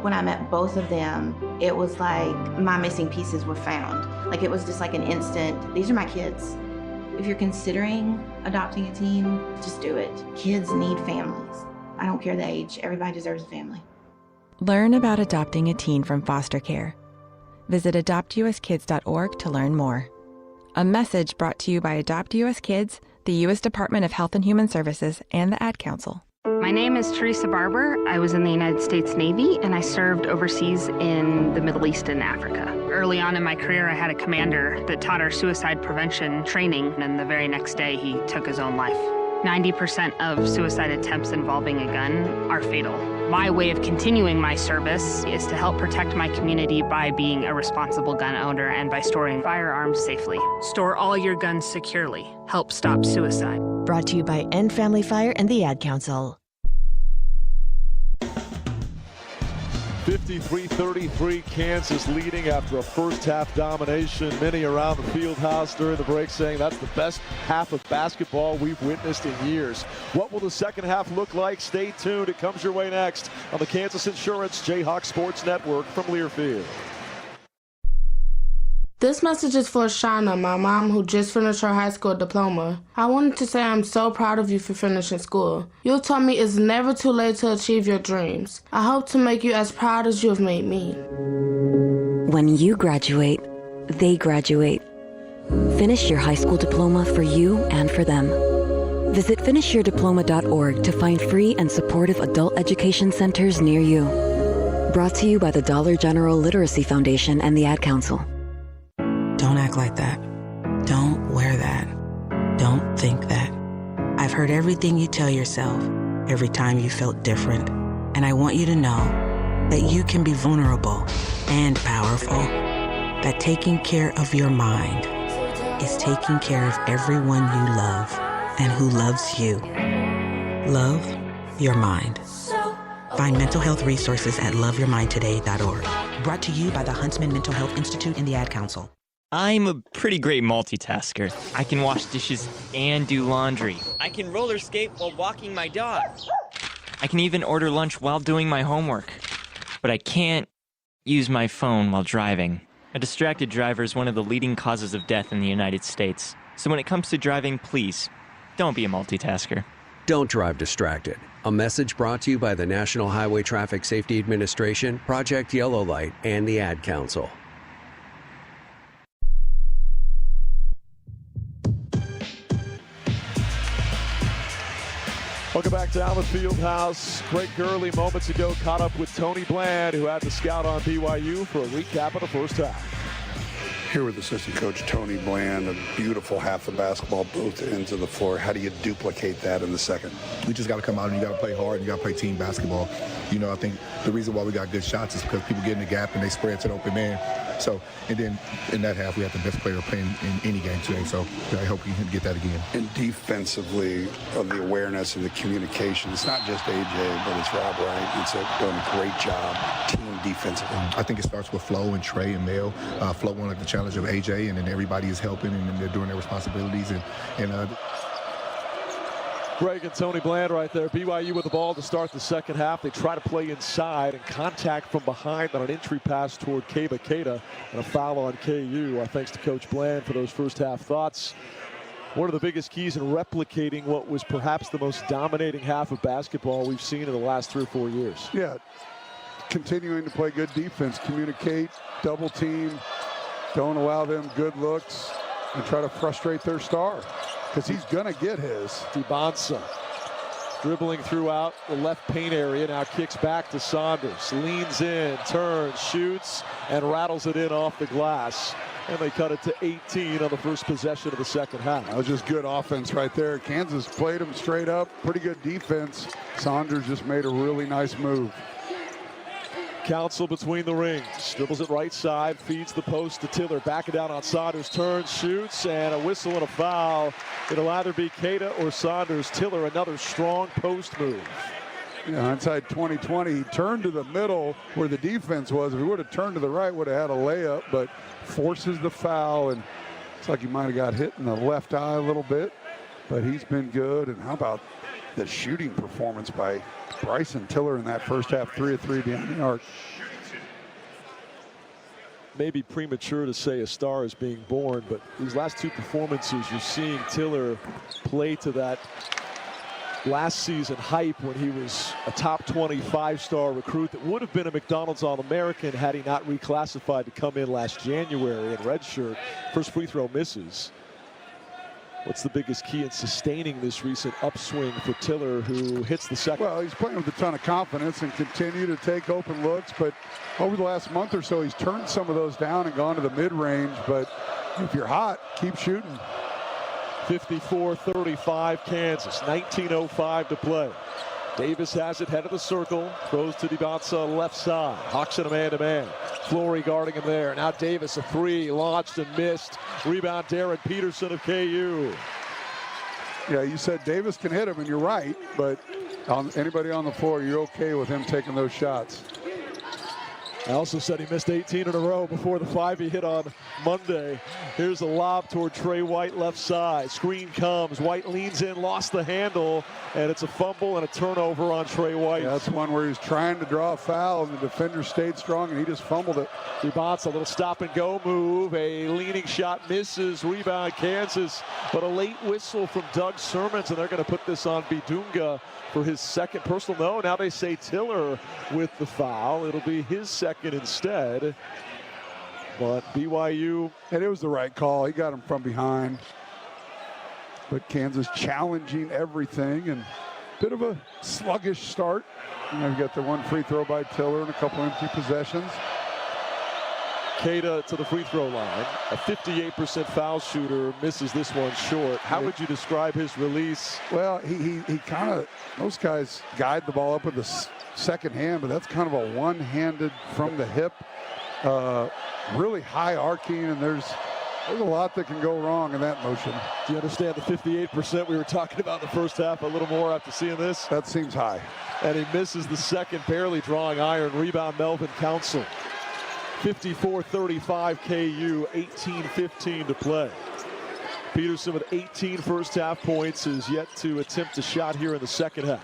When I met both of them, it was like my missing pieces were found. Like it was just like an instant, these are my kids. If you're considering adopting a teen, just do it. Kids need families. I don't care the age, everybody deserves a family. Learn about adopting a teen from foster care. Visit adoptuskids.org to learn more. A message brought to you by Adopt US Kids, the U.S. Department of Health and Human Services, and the Ad Council. My name is Teresa Barber. I was in the United States Navy, and I served overseas in the Middle East and Africa. Early on in my career, I had a commander that taught our suicide prevention training, and the very next day, he took his own life. 90% of suicide attempts involving a gun are fatal. My way of continuing my service is to help protect my community by being a responsible gun owner and by storing firearms safely. Store all your guns securely. Help stop suicide. Brought to you by End Family Fire and the Ad Council. 53-33, Kansas leading after a first half domination. Many around the field house during the break saying that's the best half of basketball we've witnessed in years. What will the second half look like? Stay tuned. It comes your way next on the Kansas Insurance Jayhawks Sports Network from Learfield. This message is for Shauna, my mom who just finished her high school diploma. I wanted to say I'm so proud of you for finishing school. You taught me it's never too late to achieve your dreams. I hope to make you as proud as you have made me. When you graduate, they graduate. Finish your high school diploma for you and for them. Visit finishyourdiploma.org to find free and supportive adult education centers near you. Brought to you by the Dollar General Literacy Foundation and the Ad Council. Don't act like that. Don't wear that. Don't think that. I've heard everything you tell yourself every time you felt different. And I want you to know that you can be vulnerable and powerful. That taking care of your mind is taking care of everyone you love and who loves you. Love your mind. Find mental health resources at loveyourmindtoday.org. Brought to you by the Huntsman Mental Health Institute and the Ad Council. I'm a pretty great multitasker. I can wash dishes and do laundry. I can roller skate while walking my dog. I can even order lunch while doing my homework. But I can't use my phone while driving. A distracted driver is one of the leading causes of death in the United States. So when it comes to driving, please, don't be a multitasker. Don't drive distracted. A message brought to you by the National Highway Traffic Safety Administration, Project Yellow Light, and the Ad Council. Welcome back to Allen Fieldhouse. Greg Gurley moments ago caught up with Tony Bland, who had the scout on BYU for a recap of the first half. Here with assistant coach Tony Bland, a beautiful half of basketball, both ends of the floor. How do you duplicate that in the second? We just got to come out and you got to play hard and you got to play team basketball. You know, I think the reason why we got good shots is because people get in the gap and they spread to the open man. So, and then in that half, we had the best player playing in any game today. So I hope you can get that again. And defensively, of the awareness and the communication, it's not just AJ, but it's Rob Wright. It's doing a great job team defensively. I think it starts with Flo and Trey and Mel. Flo wanted the challenge of AJ, and then everybody is helping and they're doing their responsibilities. Greg and Tony Bland right there. BYU with the ball to start the second half. They try to play inside and contact from behind on an entry pass toward Keba Keita and a foul on KU. Our thanks to Coach Bland for those first half thoughts. One of the biggest keys in replicating what was perhaps the most dominating half of basketball we've seen in the last 3 or 4 years. Yeah, continuing to play good defense, communicate, double team, don't allow them good looks, and try to frustrate their star. Because he's going to get his. DeBonsa Dribbling throughout the left paint area, now kicks back to Saunders. Leans in, turns, shoots, and rattles it in off the glass. And they cut it to 18 on the first possession of the second half. That was just good offense right there. Kansas played them straight up. Pretty good defense. Saunders just made a really nice move. Council between the rings. Dribbles it right side, feeds the post to Tiller. Back it down on Saunders, turns, shoots, and a whistle and a foul. It'll either be Keita or Saunders. Tiller, another strong post move. Yeah, inside 2020, he turned to the middle where the defense was. If he would have turned to the right, would have had a layup, but forces the foul, and it's like he might have got hit in the left eye a little bit, but he's been good. And how about the shooting performance by Bryson Tiller in that first half, 3 of 3 behind the arc. Maybe premature to say a star is being born, but these last two performances, you're seeing Tiller play to that last season hype when he was a top 25-star recruit that would have been a McDonald's All-American had he not reclassified to come in last January in redshirt. First free throw misses. What's the biggest key in sustaining this recent upswing for Tiller, who hits the second? Well, he's playing with a ton of confidence and continue to take open looks, but over the last month or so, he's turned some of those down and gone to the mid-range. But if you're hot, keep shooting. 54-35 Kansas, 19:05 to play. Davis has it, head of the circle, throws to DiBanza left side. Hawks in a man-to-man. Flory guarding him there. Now Davis, a three, launched and missed. Rebound, Darren Peterson of KU. Yeah, you said Davis can hit him, and you're right, but anybody on the floor, you're okay with him taking those shots. I also said he missed 18 in a row before the 5 he hit on Monday. Here's a lob toward Trey White left side. Screen comes. White leans in, lost the handle, and it's a fumble and a turnover on Trey White. Yeah, that's one where he's trying to draw a foul, and the defender stayed strong, and he just fumbled it. DiBanza, a little stop-and-go move. A leaning shot misses. Rebound Kansas, but a late whistle from Doug Sermons, and they're going to put this on Bidunga for his second personal. No, now they say Tiller with the foul. It'll be his second instead. But BYU. And it was the right call. He got him from behind. But Kansas challenging everything, and bit of a sluggish start. And they've got the one free throw by Tiller and a couple empty possessions. Keita to the free throw line. A 58% foul shooter, misses this one short. How would you describe his release? Well, he kind of, most guys guide the ball up with the second hand, but that's kind of a one-handed from the hip, really high arcing, and there's a lot that can go wrong in that motion. Do you understand the 58% we were talking about in the first half a little more after seeing this? That seems high. And he misses the second, barely drawing iron. Rebound, Melvin Council. 54-35 KU, 18-15 to play. Peterson with 18 first half points is yet to attempt a shot here in the second half.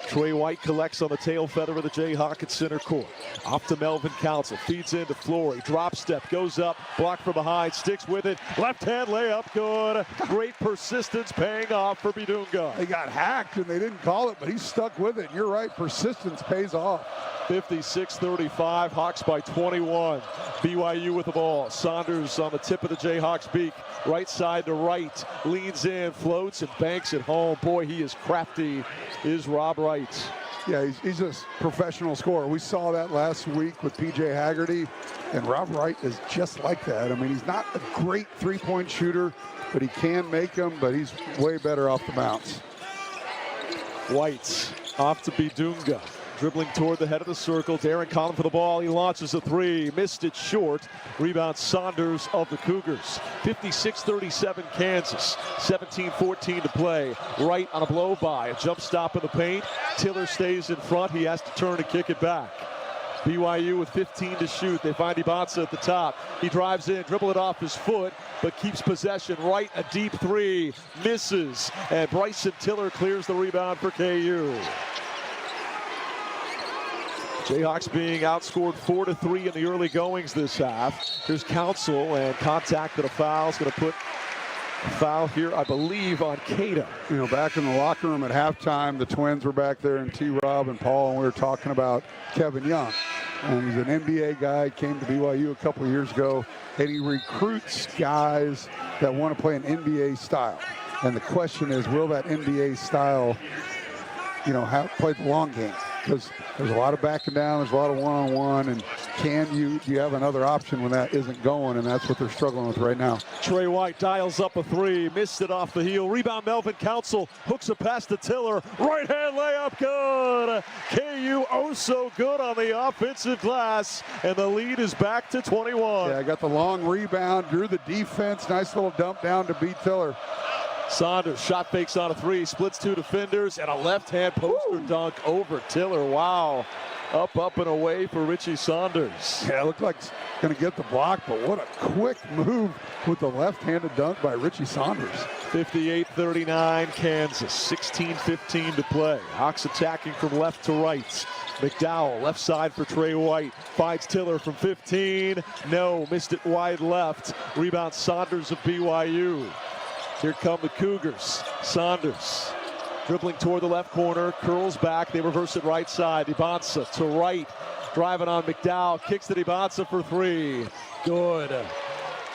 Trey White collects on the tail feather of the Jayhawk at center court. Off to Melvin Council, feeds into Flory, drop step, goes up, blocked from behind, sticks with it, left hand layup, good. Great persistence paying off for Bidunga. They got hacked and they didn't call it, but he stuck with it. You're right, persistence pays off. 56-35, Hawks by 21. BYU with the ball. Saunders on the tip of the Jayhawks' beak. Right side to right. Leans in, floats, and banks it home. Boy, he is crafty, is Rob Wright. Yeah, he's a professional scorer. We saw that last week with P.J. Haggerty, and Rob Wright is just like that. I mean, he's not a great three-point shooter, but he can make them, but he's way better off the bounce. White off to Bidunga. Dribbling toward the head of the circle. Darren Collin for the ball. He launches a three. Missed it short. Rebound Saunders of the Cougars. 56-37 Kansas. 17-14 to play. Wright on a blow by. A jump stop in the paint. Tiller stays in front. He has to turn to kick it back. BYU with 15 to shoot. They find DiBanza at the top. He drives in, dribble it off his foot, but keeps possession. Wright, a deep three. Misses. And Bryson Tiller clears the rebound for KU. Jayhawks being outscored 4-3 in the early goings this half. Here's Council, and contact and a foul is going to put a foul here, I believe, on Keita. You know, back in the locker room at halftime, the Twins were back there, and T-Rob and Paul, and we were talking about Kevin Young. And he's an NBA guy, came to BYU a couple of years ago, and he recruits guys that want to play an NBA style. And the question is, will that NBA style play the long game, because there's a lot of backing down, there's a lot of one-on-one, and do you have another option when that isn't going, and that's what they're struggling with right now. Trey White dials up a three, missed it off the heel. Rebound, Melvin Council hooks it past to Tiller. Right hand layup, good. KU oh so good on the offensive glass, and the lead is back to 21. Yeah, I got the long rebound, drew the defense, nice little dump down to beat Tiller. Saunders shot fakes on a three, splits two defenders, and a left-hand poster dunk over Tiller. Wow. Up, and away for Richie Saunders. Yeah, it looked like it's going to get the block, but what a quick move with the left-handed dunk by Richie Saunders. 58-39 Kansas, 16:15 to play. Hawks attacking from left to right. McDowell, left side for Trey White, finds Tiller from 15. No, missed it wide left. Rebound Saunders of BYU. Here come the Cougars. Saunders dribbling toward the left corner, curls back, they reverse it right side. Ibanza to right, driving on McDowell, kicks to Ibanza for three. Good.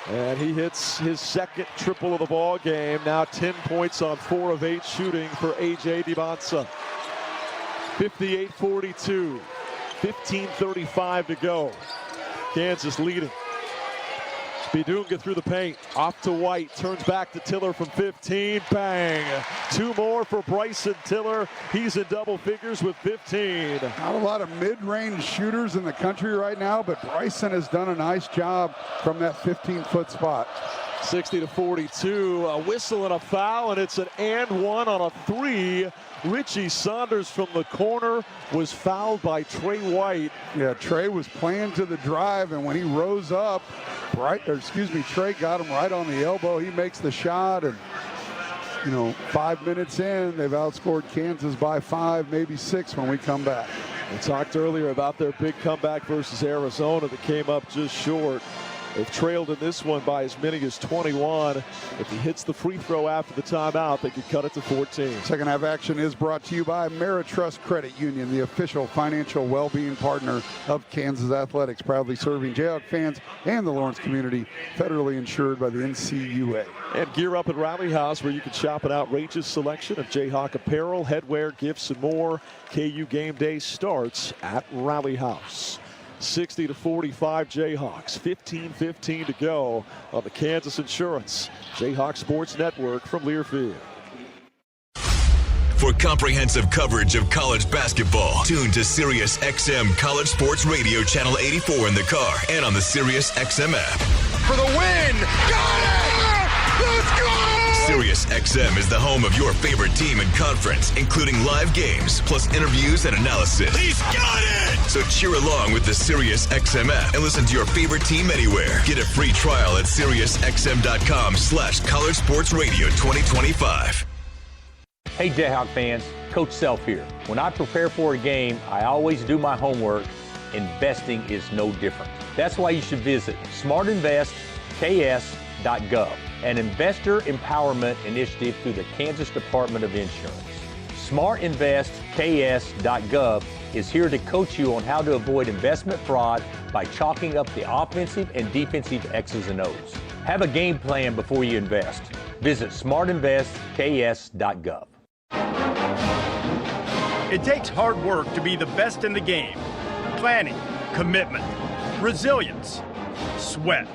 And he hits his second triple of the ball game. Now 10 points on 4 of 8 shooting for A.J. Ibanza. 58-42, 15:35 to go. Kansas leading. Bidunga through the paint, off to White, turns back to Tiller from 15, bang. 2 more for Bryson Tiller. He's in double figures with 15. Not a lot of mid-range shooters in the country right now, but Bryson has done a nice job from that 15-foot spot. 60-42, a whistle and a foul, and it's an and one on a three. Richie Saunders from the corner was fouled by Trey White. Yeah, Trey was playing to the drive, and when he rose up, Trey got him right on the elbow. He makes the shot, and 5 minutes in, they've outscored Kansas by 5, maybe 6 when we come back. We talked earlier about their big comeback versus Arizona that came up just short. They've trailed in this one by as many as 21. If he hits the free throw after the timeout, they could cut it to 14. Second half action is brought to you by Ameritrust Credit Union, the official financial well-being partner of Kansas Athletics, proudly serving Jayhawk fans and the Lawrence community, federally insured by the NCAA. And gear up at Rally House, where you can shop an outrageous selection of Jayhawk apparel, headwear, gifts, and more. KU game day starts at Rally House. 60-45 Jayhawks, 15:15 to go on the Kansas Insurance Jayhawk Sports Network from Learfield. For comprehensive coverage of college basketball, tune to Sirius XM College Sports Radio Channel 84 in the car and on the Sirius XM app. For the win! Got it! Let's go! Sirius XM is the home of your favorite team and conference, including live games, plus interviews and analysis. He's got it! So cheer along with the Sirius XM app and listen to your favorite team anywhere. Get a free trial at SiriusXM.com/College Sports Radio 2025. Hey Jayhawk fans, Coach Self here. When I prepare for a game, I always do my homework. Investing is no different. That's why you should visit smartinvestks.gov, an investor empowerment initiative through the Kansas Department of Insurance. smartinvestks.gov is here to coach you on how to avoid investment fraud by chalking up the offensive and defensive X's and O's. Have a game plan before you invest. Visit smartinvestks.gov. It takes hard work to be the best in the game. Planning, commitment, resilience, sweat.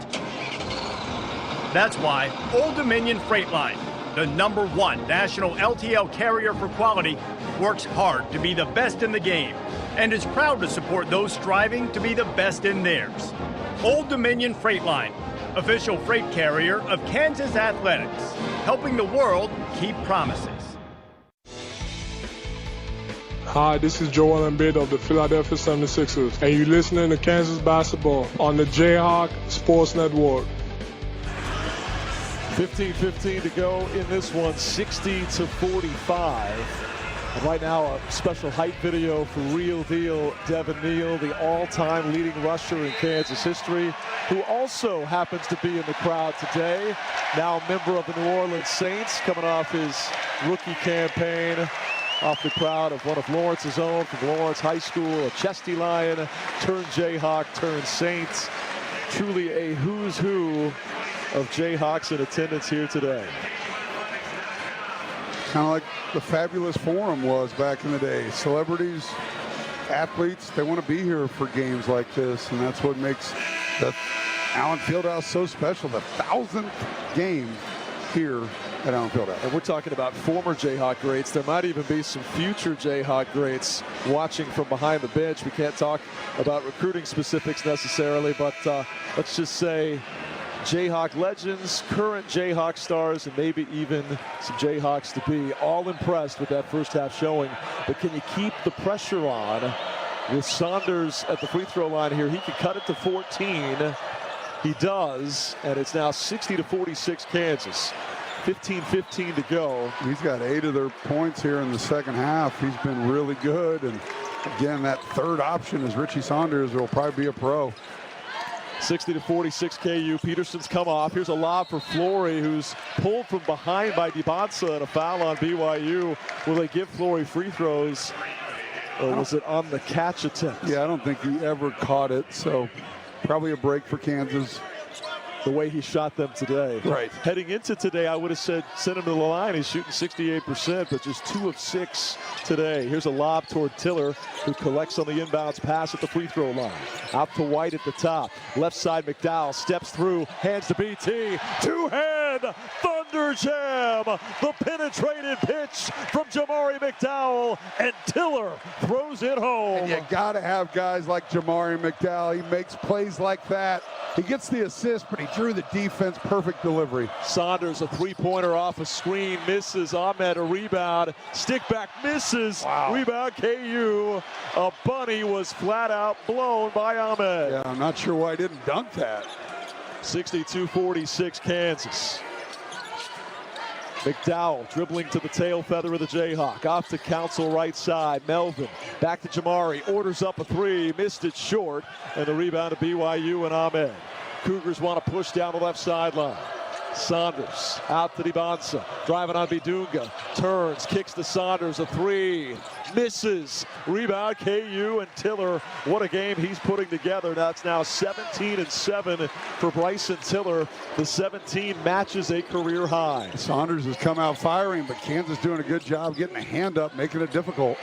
That's why Old Dominion Freight Line, the #1 national LTL carrier for quality, works hard to be the best in the game and is proud to support those striving to be the best in theirs. Old Dominion Freight Line, official freight carrier of Kansas Athletics, helping the world keep promises. Hi, this is Joel Embiid of the Philadelphia 76ers, and you're listening to Kansas Basketball on the Jayhawk Sports Network. 15:15 to go in this one, 60-45. And right now, a special hype video for Real Deal Devin Neal, the all-time leading rusher in Kansas history, who also happens to be in the crowd today. Now a member of the New Orleans Saints, coming off his rookie campaign, off the crowd of one of Lawrence's own from Lawrence High School, a Chesty Lion, turned Jayhawk, turned Saints. Truly a who's who of Jayhawks in attendance here today. Kind of like the fabulous forum was back in the day. Celebrities, athletes, they want to be here for games like this, and that's what makes the Allen Fieldhouse so special. The 1,000th game here at Allen Fieldhouse. And we're talking about former Jayhawk greats. There might even be some future Jayhawk greats watching from behind the bench. We can't talk about recruiting specifics necessarily, but let's just say Jayhawk legends, current Jayhawk stars, and maybe even some Jayhawks to be, all impressed with that first half showing. But can you keep the pressure on with Saunders at the free throw line here? He can cut it to 14. He does, and it's now 60-46 Kansas. 15-15 to go. He's got 8 of their points here in the second half. He's been really good, and again, that third option is Richie Saunders. Will probably be a pro. 60-46 KU. Peterson's come off. Here's a lob for Flory, who's pulled from behind by DiBonsa, and a foul on BYU. Will they give Flory free throws, or was it on the catch attempt? Yeah, I don't think he ever caught it, so probably a break for Kansas. The way he shot them today. Right. Heading into today, I would have said send him to the line. He's shooting 68%, but just 2 of 6 today. Here's a lob toward Tiller, who collects on the inbounds pass at the free throw line. Out to White at the top. Left side, McDowell steps through, hands to BT. Two-hand thunder jam. The penetrated pitch from Jamari McDowell, and Tiller throws it home. And you got to have guys like Jamari McDowell. He makes plays like that. He gets the assist, but he drew the defense. Perfect delivery. Saunders, a three-pointer off a screen, misses. Ahmed, a rebound. Stick back, misses. Wow. Rebound, KU. A bunny was flat out blown by Ahmed. Yeah, I'm not sure why he didn't dunk that. 62-46 Kansas. McDowell dribbling to the tail feather of the Jayhawk. Off to Council right side. Melvin back to Jamari. Orders up a 3. Missed it short. And the rebound to BYU and Ahmed. Cougars want to push down the left sideline. Saunders out to DiBonsa. Driving on Bidunga. Turns. Kicks to Saunders. A 3. Misses. Rebound KU, and Tiller. What a game he's putting together. That's now 17-7 for Bryson Tiller. The 17 matches a career high. Saunders has come out firing, but Kansas doing a good job getting a hand up, making it difficult.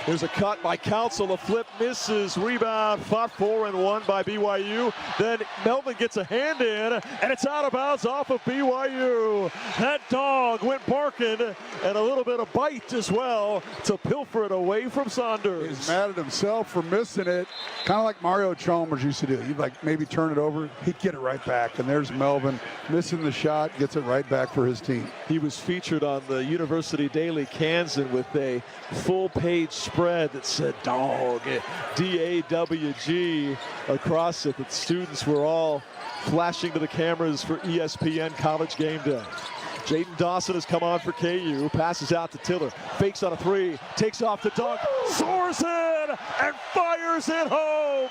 There's a cut by Council, a flip, misses, rebound, fought 4 and 1 by BYU. Then Melvin gets a hand in, and it's out of bounds off of BYU. That dog went barking, and a little bit of bite as well to pilfer it away from Saunders. He's mad at himself for missing it, kind of like Mario Chalmers used to do. He'd like maybe turn it over, he'd get it right back, and there's Melvin missing the shot, gets it right back for his team. He was featured on the University Daily Kansan with a full-page spread that said dog, D-A-W-G across it. The students were all flashing to the cameras for ESPN College Game Day. Jaden Dawson has come on for KU, passes out to Tiller, fakes on a 3, takes off the dunk, soars in, and fires it home.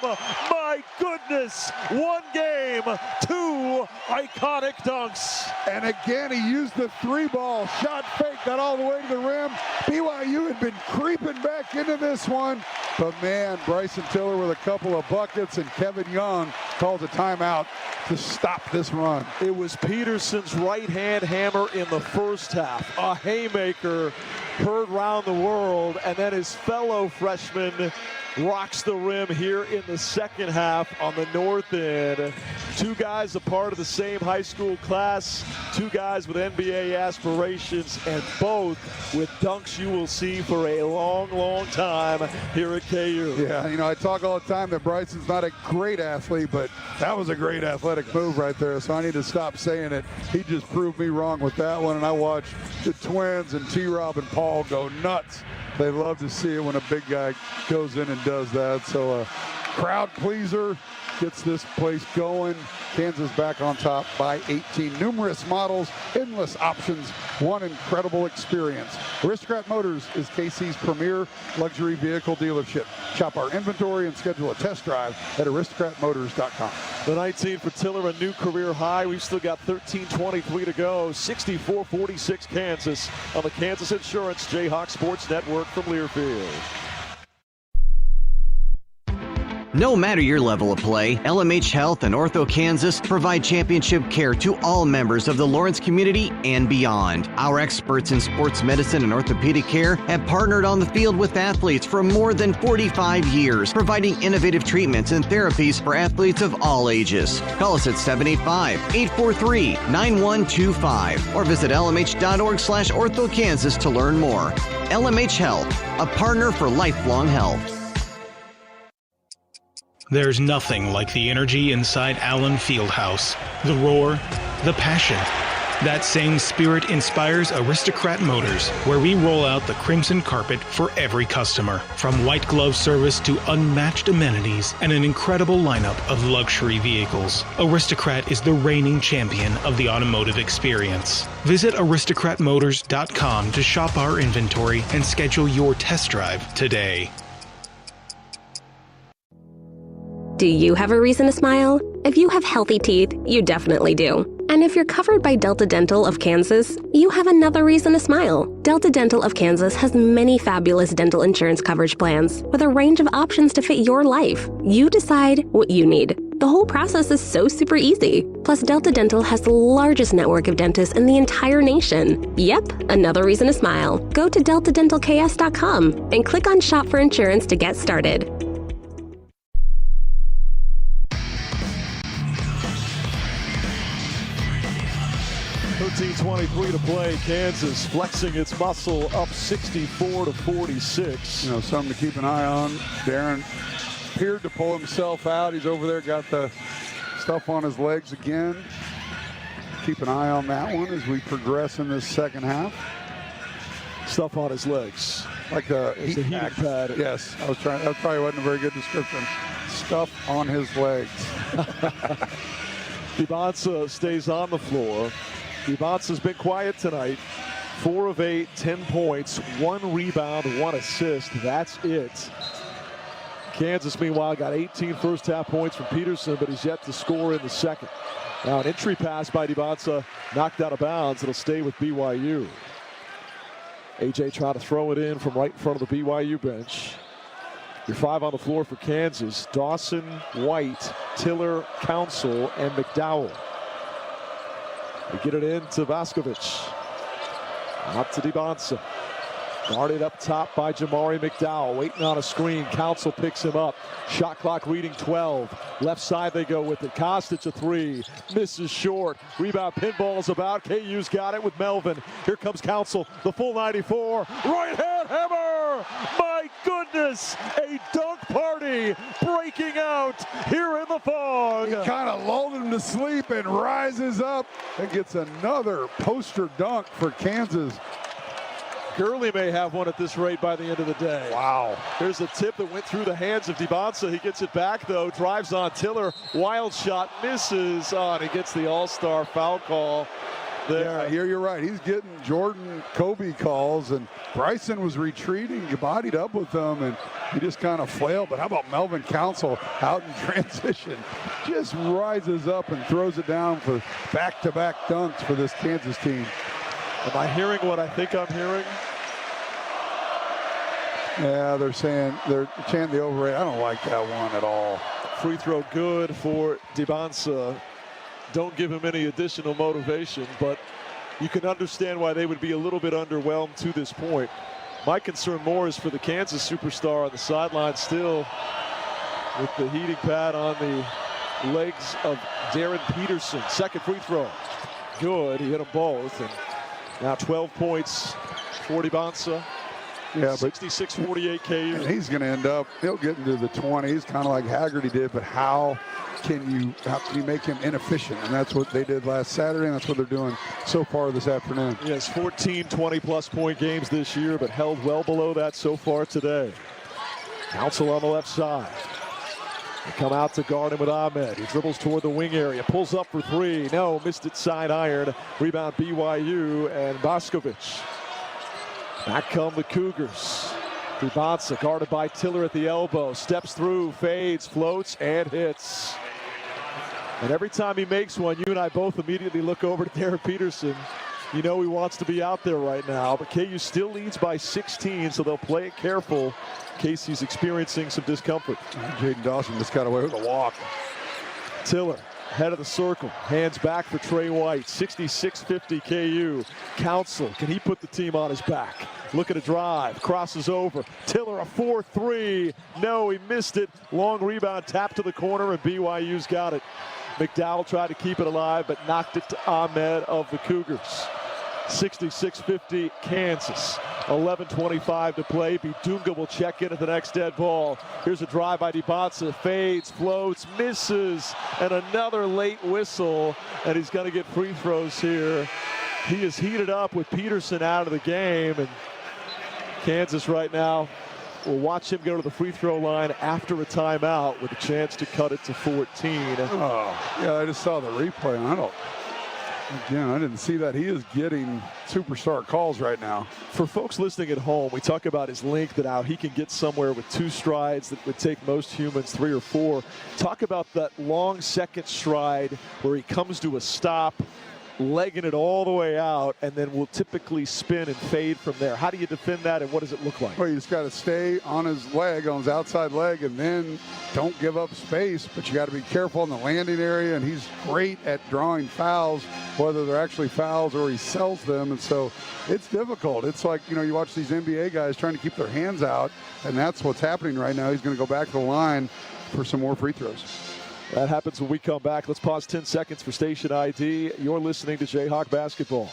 My goodness, 1 game, 2 iconic dunks. And again, he used the 3-ball, shot fake, got all the way to the rim. BYU had been creeping back into this one, but man, Bryson Tiller with a couple of buckets, and Kevin Young calls a timeout to stop this run. It was Peterson's right-hand hammer in the first half. A haymaker heard round the world, and then his fellow freshman rocks the rim here in the second half on the north end. 2 guys a part of the same high school class, 2 guys with NBA aspirations, and both with dunks you will see for a long, long time here at KU. Yeah, you know, I talk all the time that Bryson's not a great athlete, but that was a great athletic move right there, so I need to stop saying it. He just proved me wrong with that one, and I watched the twins and T-Rob and Paul go nuts. They love to see it when a big guy goes in and does that. So a crowd pleaser gets this place going. Kansas back on top by 18. Numerous models, endless options, one incredible experience. Aristocrat Motors is KC's premier luxury vehicle dealership. Shop our inventory and schedule a test drive at aristocratmotors.com. The 19 for Tiller, a new career high. We've still got 13:23 to go. 64-46 Kansas on the Kansas Insurance Jayhawk Sports Network from Learfield. No matter your level of play, LMH Health and Ortho Kansas provide championship care to all members of the Lawrence community and beyond. Our experts in sports medicine and orthopedic care have partnered on the field with athletes for more than 45 years, providing innovative treatments and therapies for athletes of all ages. Call us at 785-843-9125 or visit lmh.org/orthokansas to learn more. LMH Health, a partner for lifelong health. There's nothing like the energy inside Allen Fieldhouse. The roar, the passion. That same spirit inspires Aristocrat Motors, where we roll out the crimson carpet for every customer. From white glove service to unmatched amenities and an incredible lineup of luxury vehicles. Aristocrat is the reigning champion of the automotive experience. Visit aristocratmotors.com to shop our inventory and schedule your test drive today. Do you have a reason to smile? If you have healthy teeth, you definitely do. And if you're covered by Delta Dental of Kansas, you have another reason to smile. Delta Dental of Kansas has many fabulous dental insurance coverage plans with a range of options to fit your life. You decide what you need. The whole process is so super easy. Plus, Delta Dental has the largest network of dentists in the entire nation. Yep, another reason to smile. Go to deltadentalks.com and click on Shop for Insurance to get started. 13:23 to play. Kansas flexing its muscle up 64-46. You know, something to keep an eye on. Darren appeared to pull himself out. He's over there, got the stuff on his legs again. Keep an eye on that one as we progress in this second half. Stuff on his legs. Like the heat pad. Yes, that probably wasn't a very good description. Stuff on his legs. Dibonsa stays on the floor. Dibonsa's been quiet tonight. 4 of 8, 10 points, 1 rebound, 1 assist. That's it. Kansas, meanwhile, got 18 first-half points from Peterson, but he's yet to score in the second. Now, an entry pass by Dibonsa knocked out of bounds. It'll stay with BYU. A.J. trying to throw it in from right in front of the BYU bench. Your 5 on the floor for Kansas. Dawson, White, Tiller, Council, and McDowell. They get it in to Vaskovich. Up to Dibonsa. Guarded up top by Jamari McDowell. Waiting on a screen. Council picks him up. Shot clock reading 12. Left side they go with it. Kostic a 3. Misses short. Rebound pinball's about. KU's got it with Melvin. Here comes Council. The full 94. Right hand hammer. My goodness. A dunk party breaking out here in the fog. He kind of lulled him to sleep and rises up and gets another poster dunk for Kansas. Gurley may have one at this rate by the end of the day. Wow. There's a tip that went through the hands of Dibonsa. He gets it back, though. Drives on Tiller. Wild shot. Misses on. He gets the all-star foul call there. Yeah, here you're right. He's getting Jordan Kobe calls, and Bryson was retreating. You bodied up with him, and he just kind of flailed. But how about Melvin Council out in transition? Just rises up and throws it down for back-to-back dunks for this Kansas team. Am I hearing what I think I'm hearing? Yeah, they're chanting the overrate. I don't like that one at all. Free throw good for Dibonsa. Don't give him any additional motivation, but you can understand why they would be a little bit underwhelmed to this point. My concern more is for the Kansas superstar on the sideline still with the heating pad on the legs of Darren Peterson. Second free throw. Good. He hit them both. And now 12 points for Dibonsa. Yeah, but 66-48 KU. And he's going to end up, he'll get into the 20s, kind of like Haggerty did, but how can you make him inefficient? And that's what they did last Saturday, and that's what they're doing so far this afternoon. Yes, 14 20-plus point games this year, but held well below that so far today. Council on the left side. They come out to guard him with Ahmed. He dribbles toward the wing area, pulls up for 3. No, missed it side iron. Rebound BYU and Vaskovich. Back come the Cougars. Dibonsa guarded by Tiller at the elbow. Steps through, fades, floats, and hits. And every time he makes one, you and I both immediately look over to Darren Peterson. You know he wants to be out there right now, but KU still leads by 16, so they'll play it careful Casey's experiencing some discomfort. Jaden Dawson just got away with a walk. Tiller, head of the circle, hands back for Trey White, 66-50 KU. Council, can he put the team on his back? Looking to drive, crosses over. Tiller, a 4-3. No, he missed it. Long rebound, tap to the corner, and BYU's got it. McDowell tried to keep it alive, but knocked it to Ahmed of the Cougars. 66-50 Kansas. 11:25 to play. Bidunga will check in at the next dead ball. Here's a drive by DiBanza. Fades, floats, misses, and another late whistle. And he's going to get free throws here. He is heated up with Peterson out of the game. And Kansas right now will watch him go to the free throw line after a timeout with a chance to cut it to 14. Oh, yeah, I just saw the replay. Again, I didn't see that. He is getting superstar calls right now. For folks listening at home, we talk about his length and how he can get somewhere with 2 strides that would take most humans 3 or 4. Talk about that long second stride where he comes to a stop, legging it all the way out, and then will typically spin and fade from there. How do you defend that, and what does it look like? Well, you just got to stay on his leg, on his outside leg, and then don't give up space, but you got to be careful in the landing area, and he's great at drawing fouls, whether they're actually fouls or he sells them, and so it's difficult. It's like, you watch these NBA guys trying to keep their hands out, and that's what's happening right now. He's going to go back to the line for some more free throws. That happens when we come back. Let's pause 10 seconds for station ID. You're listening to Jayhawk Basketball.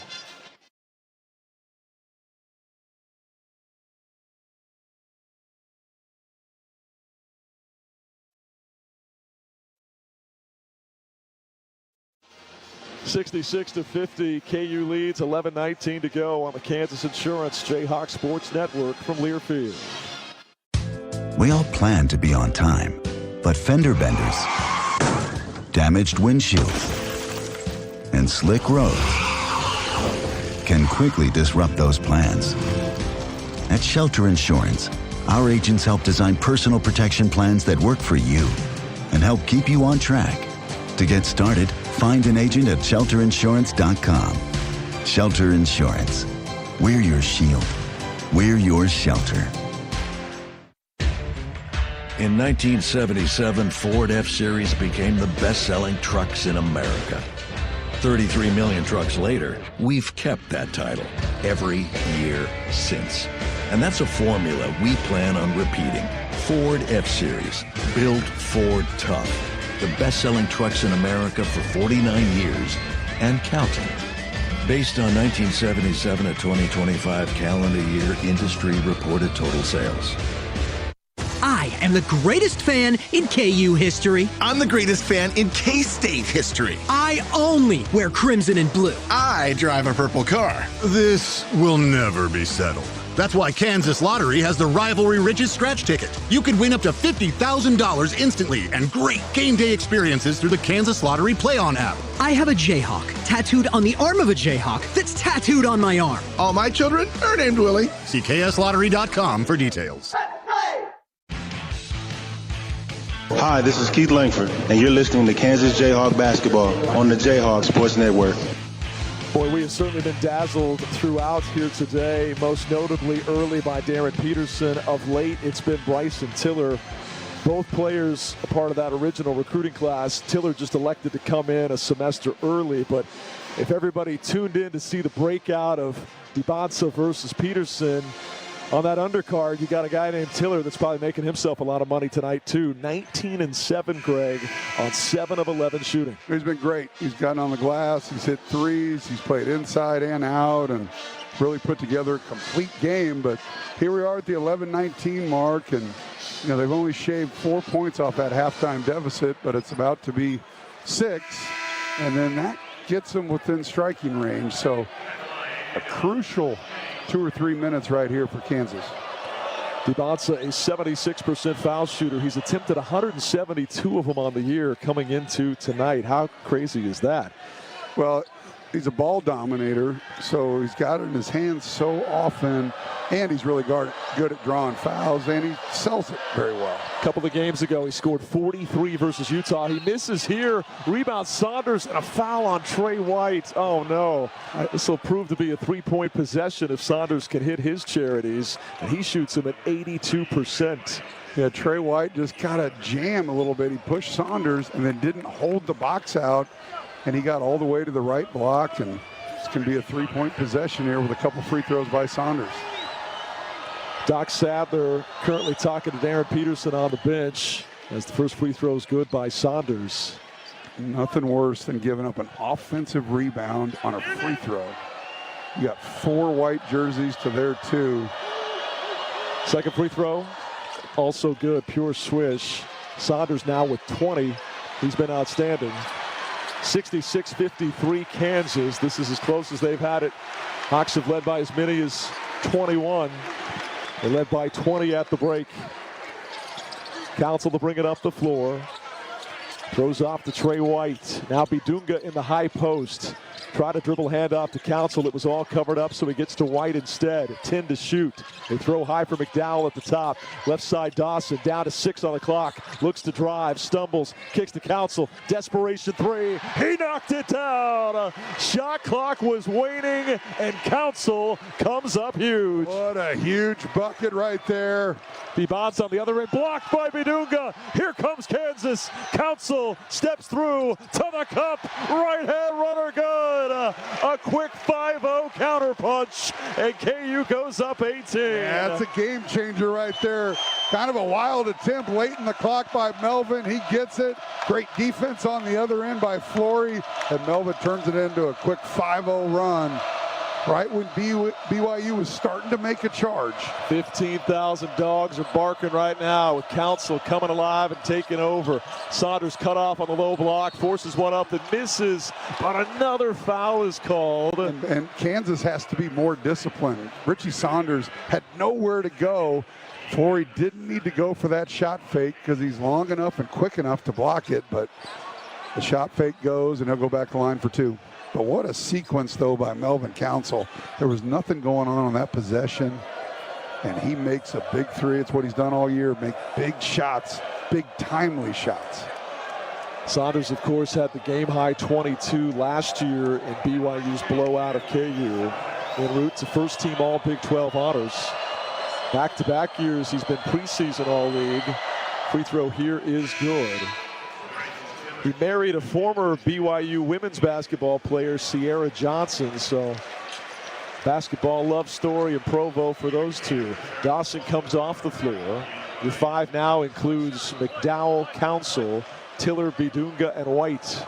(66-50) KU leads. 11:19 to go on the Kansas Insurance Jayhawk Sports Network from Learfield. We all plan to be on time, but fender benders, damaged windshields, and slick roads can quickly disrupt those plans. At Shelter Insurance, our agents help design personal protection plans that work for you and help keep you on track. To get started, find an agent at shelterinsurance.com. Shelter Insurance. We're your shield. We're your shelter. In 1977, Ford F-Series became the best-selling trucks in America. 33 million trucks later, we've kept that title every year since. And that's a formula we plan on repeating. Ford F-Series, built Ford tough. The best-selling trucks in America for 49 years and counting. Based on 1977 to 2025 calendar year industry reported total sales. I am the greatest fan in KU history. I'm the greatest fan in K-State history. I only wear crimson and blue. I drive a purple car. This will never be settled. That's why Kansas Lottery has the Rivalry Riches Scratch Ticket. You could win up to $50,000 instantly and great game day experiences through the Kansas Lottery Play-On app. I have a Jayhawk tattooed on the arm of a Jayhawk that's tattooed on my arm. All my children are named Willie. See kslottery.com for details. Hi, this is Keith Langford, and you're listening to Kansas Jayhawk Basketball on the Jayhawk Sports Network. Boy, we have certainly been dazzled throughout here today, most notably early by Darren Peterson. Of late, it's been Bryson Tiller. Both players a part of that original recruiting class. Tiller just elected to come in a semester early, but if everybody tuned in to see the breakout of DiBanza versus Peterson, on that undercard, you got a guy named Tiller that's probably making himself a lot of money tonight, too. 19-7, Greg, on 7 of 11 shooting. He's been great. He's gotten on the glass. He's hit threes. He's played inside and out and really put together a complete game. But here we are at the 11-19 mark, and they've only shaved 4 points off that halftime deficit, but it's about to be 6, and then that gets them within striking range. So a crucial 2 or 3 minutes right here for Kansas. DiBanza, a 76% foul shooter. He's attempted 172 of them on the year coming into tonight. How crazy is that? Well, he's a ball dominator, so he's got it in his hands so often, And he's really good at drawing fouls, and he sells it very well. A couple of games ago, he scored 43 versus Utah. He misses here. Rebound Saunders and a foul on Trey White. Oh, no. This will prove to be a three-point possession if Saunders can hit his charities. And he shoots them at 82%. Yeah, Trey White just got a jam a little bit. He pushed Saunders and then didn't hold the box out. And he got all the way to the right block. And this can be a three-point possession here with a couple free throws by Saunders. Doc Sadler currently talking to Darren Peterson on the bench as the first free throw is good by Saunders. Nothing worse than giving up an offensive rebound on a free throw. You got 4 white jerseys to their 2. Second free throw, also good, pure swish. Saunders now with 20. He's been outstanding. 66-53 Kansas. This is as close as they've had it. Hawks have led by as many as 21. They led by 20 at the break. Council to bring it up the floor. Throws off to Trey White. Now Bidunga in the high post. Try to dribble handoff to Council. It was all covered up, so he gets to White instead. 10 to shoot. They throw high for McDowell at the top. Left side Dawson down to 6 on the clock. Looks to drive, stumbles, kicks to Council. Desperation 3. He knocked it down. Shot clock was waning, and Council comes up huge. What a huge bucket right there. Bibans on the other end, blocked by Bidunga. Here comes Kansas. Council steps through to the cup. Right hand runner good. A quick 5-0 counter punch, and KU goes up 18. Yeah, that's a game changer right there. Kind of a wild attempt late in the clock by Melvin. He gets it. Great defense on the other end by Flory, and Melvin turns it into a quick 5-0 run. Right when BYU was starting to make a charge. 15,000 dogs are barking right now with Council coming alive and taking over. Saunders cut off on the low block, forces one up that misses, but another foul is called. And Kansas has to be more disciplined. Richie Saunders had nowhere to go. Flory didn't need to go for that shot fake because he's long enough and quick enough to block it, but the shot fake goes and he'll go back to line for 2. But what a sequence, though, by Melvin Council. There was nothing going on that possession, and he makes a big 3. It's what he's done all year, make big shots, big timely shots. Saunders, of course, had the game-high 22 last year in BYU's blowout of KU, en route to first-team All-Big 12 honors. Back-to-back years, he's been preseason All-League. Free throw here is good. He married a former BYU women's basketball player, Sierra Johnson, so basketball love story in Provo for those two. Dawson comes off the floor. Your 5 now includes McDowell, Council, Tiller, Bidunga, and White.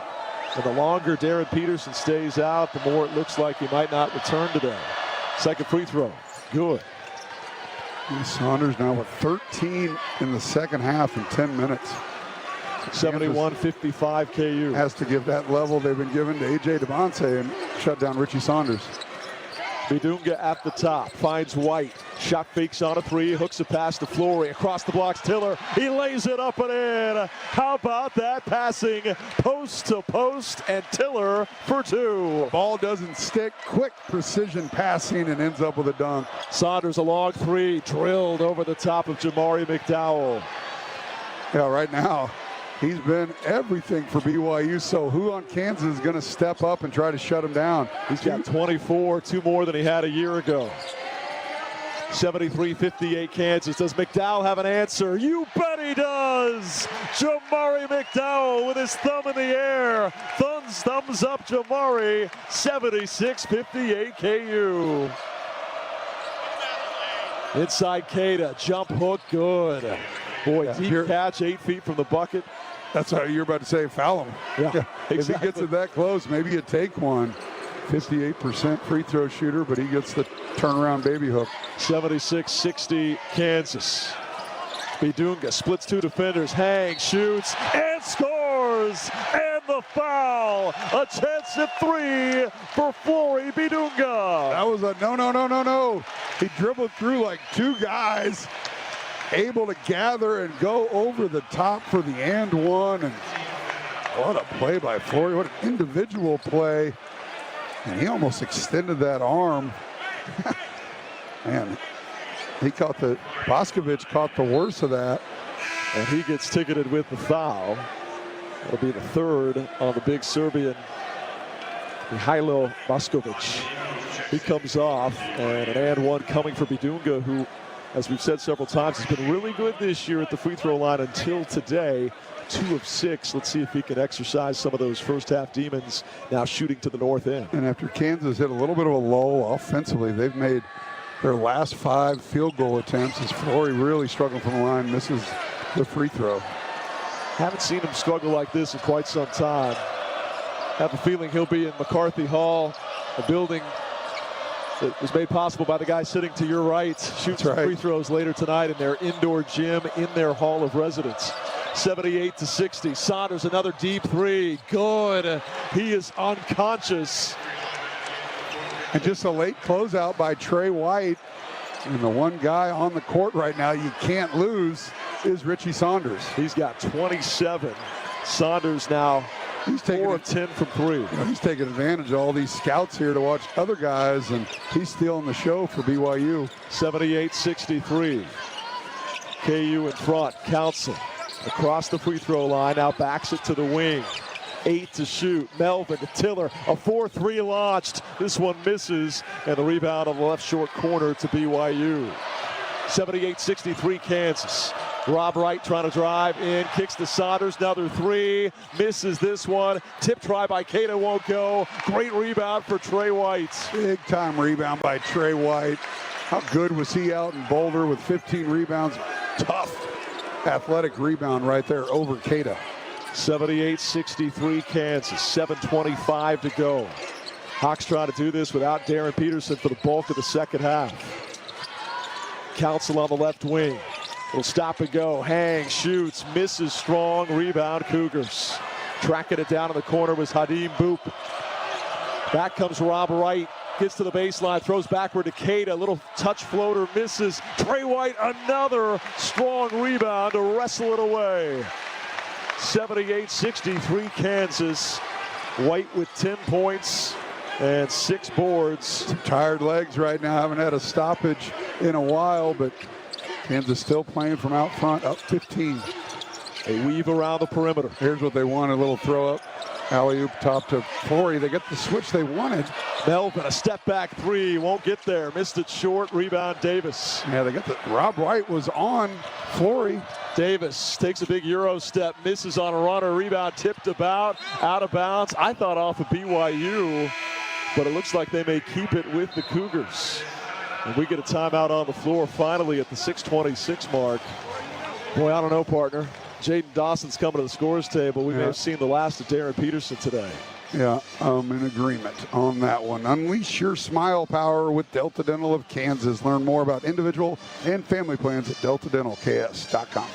And the longer Darren Peterson stays out, the more it looks like he might not return today. Second free throw, good. And Saunders now with 13 in the second half in 10 minutes. 71-55 KU. Has to give that level they've been given to A.J. DeBonce and shut down Richie Saunders. Bidunga at the top, finds White. Shot fakes on a 3, hooks a pass to Flory. Across the blocks, Tiller. He lays it up and in. How about that passing? Post to post, and Tiller for 2. Ball doesn't stick. Quick precision passing and ends up with a dunk. Saunders a long 3, drilled over the top of Jamari McDowell. Yeah, right now, he's been everything for BYU, so who on Kansas is going to step up and try to shut him down? He's got 24, 2 more than he had a year ago. 73-58 Kansas. Does McDowell have an answer? You bet he does! Jamari McDowell with his thumb in the air. Thumbs up Jamari. 76-58 KU. Inside Cada, jump hook, good. Boy, deep catch, 8 feet from the bucket. That's how you're about to say, foul him. Yeah, exactly. If he gets it that close, maybe you take one. 58% free throw shooter, but he gets the turnaround baby hook. 76-60 Kansas. Bidunga splits 2 defenders, hangs, shoots, and scores! And the foul! A chance at 3 for Flory Bidunga. That was a no. He dribbled through like 2 guys, able to gather and go over the top for the and 1. And what a play by Flory. What an individual play. And he almost extended that arm. Man, Boscovich caught the worst of that. And he gets ticketed with the foul. That'll be the third on the big Serbian, Mihailo Boscovich. He comes off, and an and one coming for Bidunga, who, as we've said several times, has been really good this year at the free throw line until today. 2 of 6. Let's see if he can exercise some of those first half demons, now shooting to the north end. And after Kansas hit a little bit of a lull offensively, they've made their last 5 field goal attempts as Flory really struggling from the line, misses the free throw. Haven't seen him struggle like this in quite some time. Have a feeling he'll be in McCarthy Hall, a building that was made possible by the guy sitting to your right. Shoots free throws later tonight in their indoor gym in their hall of residence. 78-60. Saunders, another deep three. Good. He is unconscious. And just a late closeout by Trey White. And the one guy on the court right now you can't lose is Richie Saunders. He's got 27. Saunders now, he's 4 of 10 from 3. He's taking advantage of all these scouts here to watch other guys, and he's stealing the show for BYU. 78-63. KU in front. Council across the free throw line, now backs it to the wing. 8 to shoot. Melvin to Tiller. A 4-3 launched. This one misses, and the rebound on the left short corner to BYU. 78-63 Kansas. Rob Wright trying to drive in, kicks to Saunders, another 3, misses this one. Tip try by Keita won't go. Great rebound for Trey White. Big time rebound by Trey White. How good was he out in Boulder with 15 rebounds? Tough athletic rebound right there over Keita. 78-63 Kansas, 7:25 to go. Hawks trying to do this without Darren Peterson for the bulk of the second half. Council on the left wing. Will stop and go, hangs, shoots, misses strong, rebound Cougars. Tracking it down in the corner was Hadim Boop. Back comes Rob Wright, gets to the baseline, throws backward to Keita, a little touch floater, misses. Trey White, another strong rebound to wrestle it away. 78-63 Kansas. White with 10 points and 6 boards. Tired legs right now, haven't had a stoppage in a while, but Kansas still playing from out front, up 15. They weave around the perimeter. Here's what they want, a little throw up. Alley-oop top to Flory. They get the switch they wanted. Melvin, a step back 3, won't get there. Missed it short, rebound Davis. Yeah, they got the, Rob Wright was on Flory. Davis takes a big Euro step, misses on a runner, rebound tipped about, out of bounds. I thought off of BYU, but it looks like they may keep it with the Cougars. And we get a timeout on the floor finally at the 6:26 mark. Boy, I don't know, partner. Jaden Dawson's coming to the scores table. We may have seen the last of Darren Peterson today. Yeah, I'm in agreement on that one. Unleash your smile power with Delta Dental of Kansas. Learn more about individual and family plans at deltadentalks.com.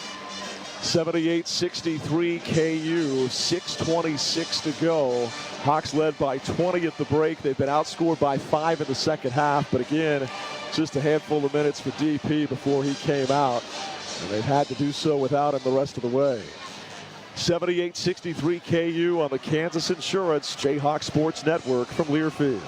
78-63 KU, 6:26 to go. Hawks led by 20 at the break. They've been outscored by 5 in the second half, but again, just a handful of minutes for DP before he came out. And they've had to do so without him the rest of the way. 78-63 KU on the Kansas Insurance Jayhawk Sports Network from Learfield.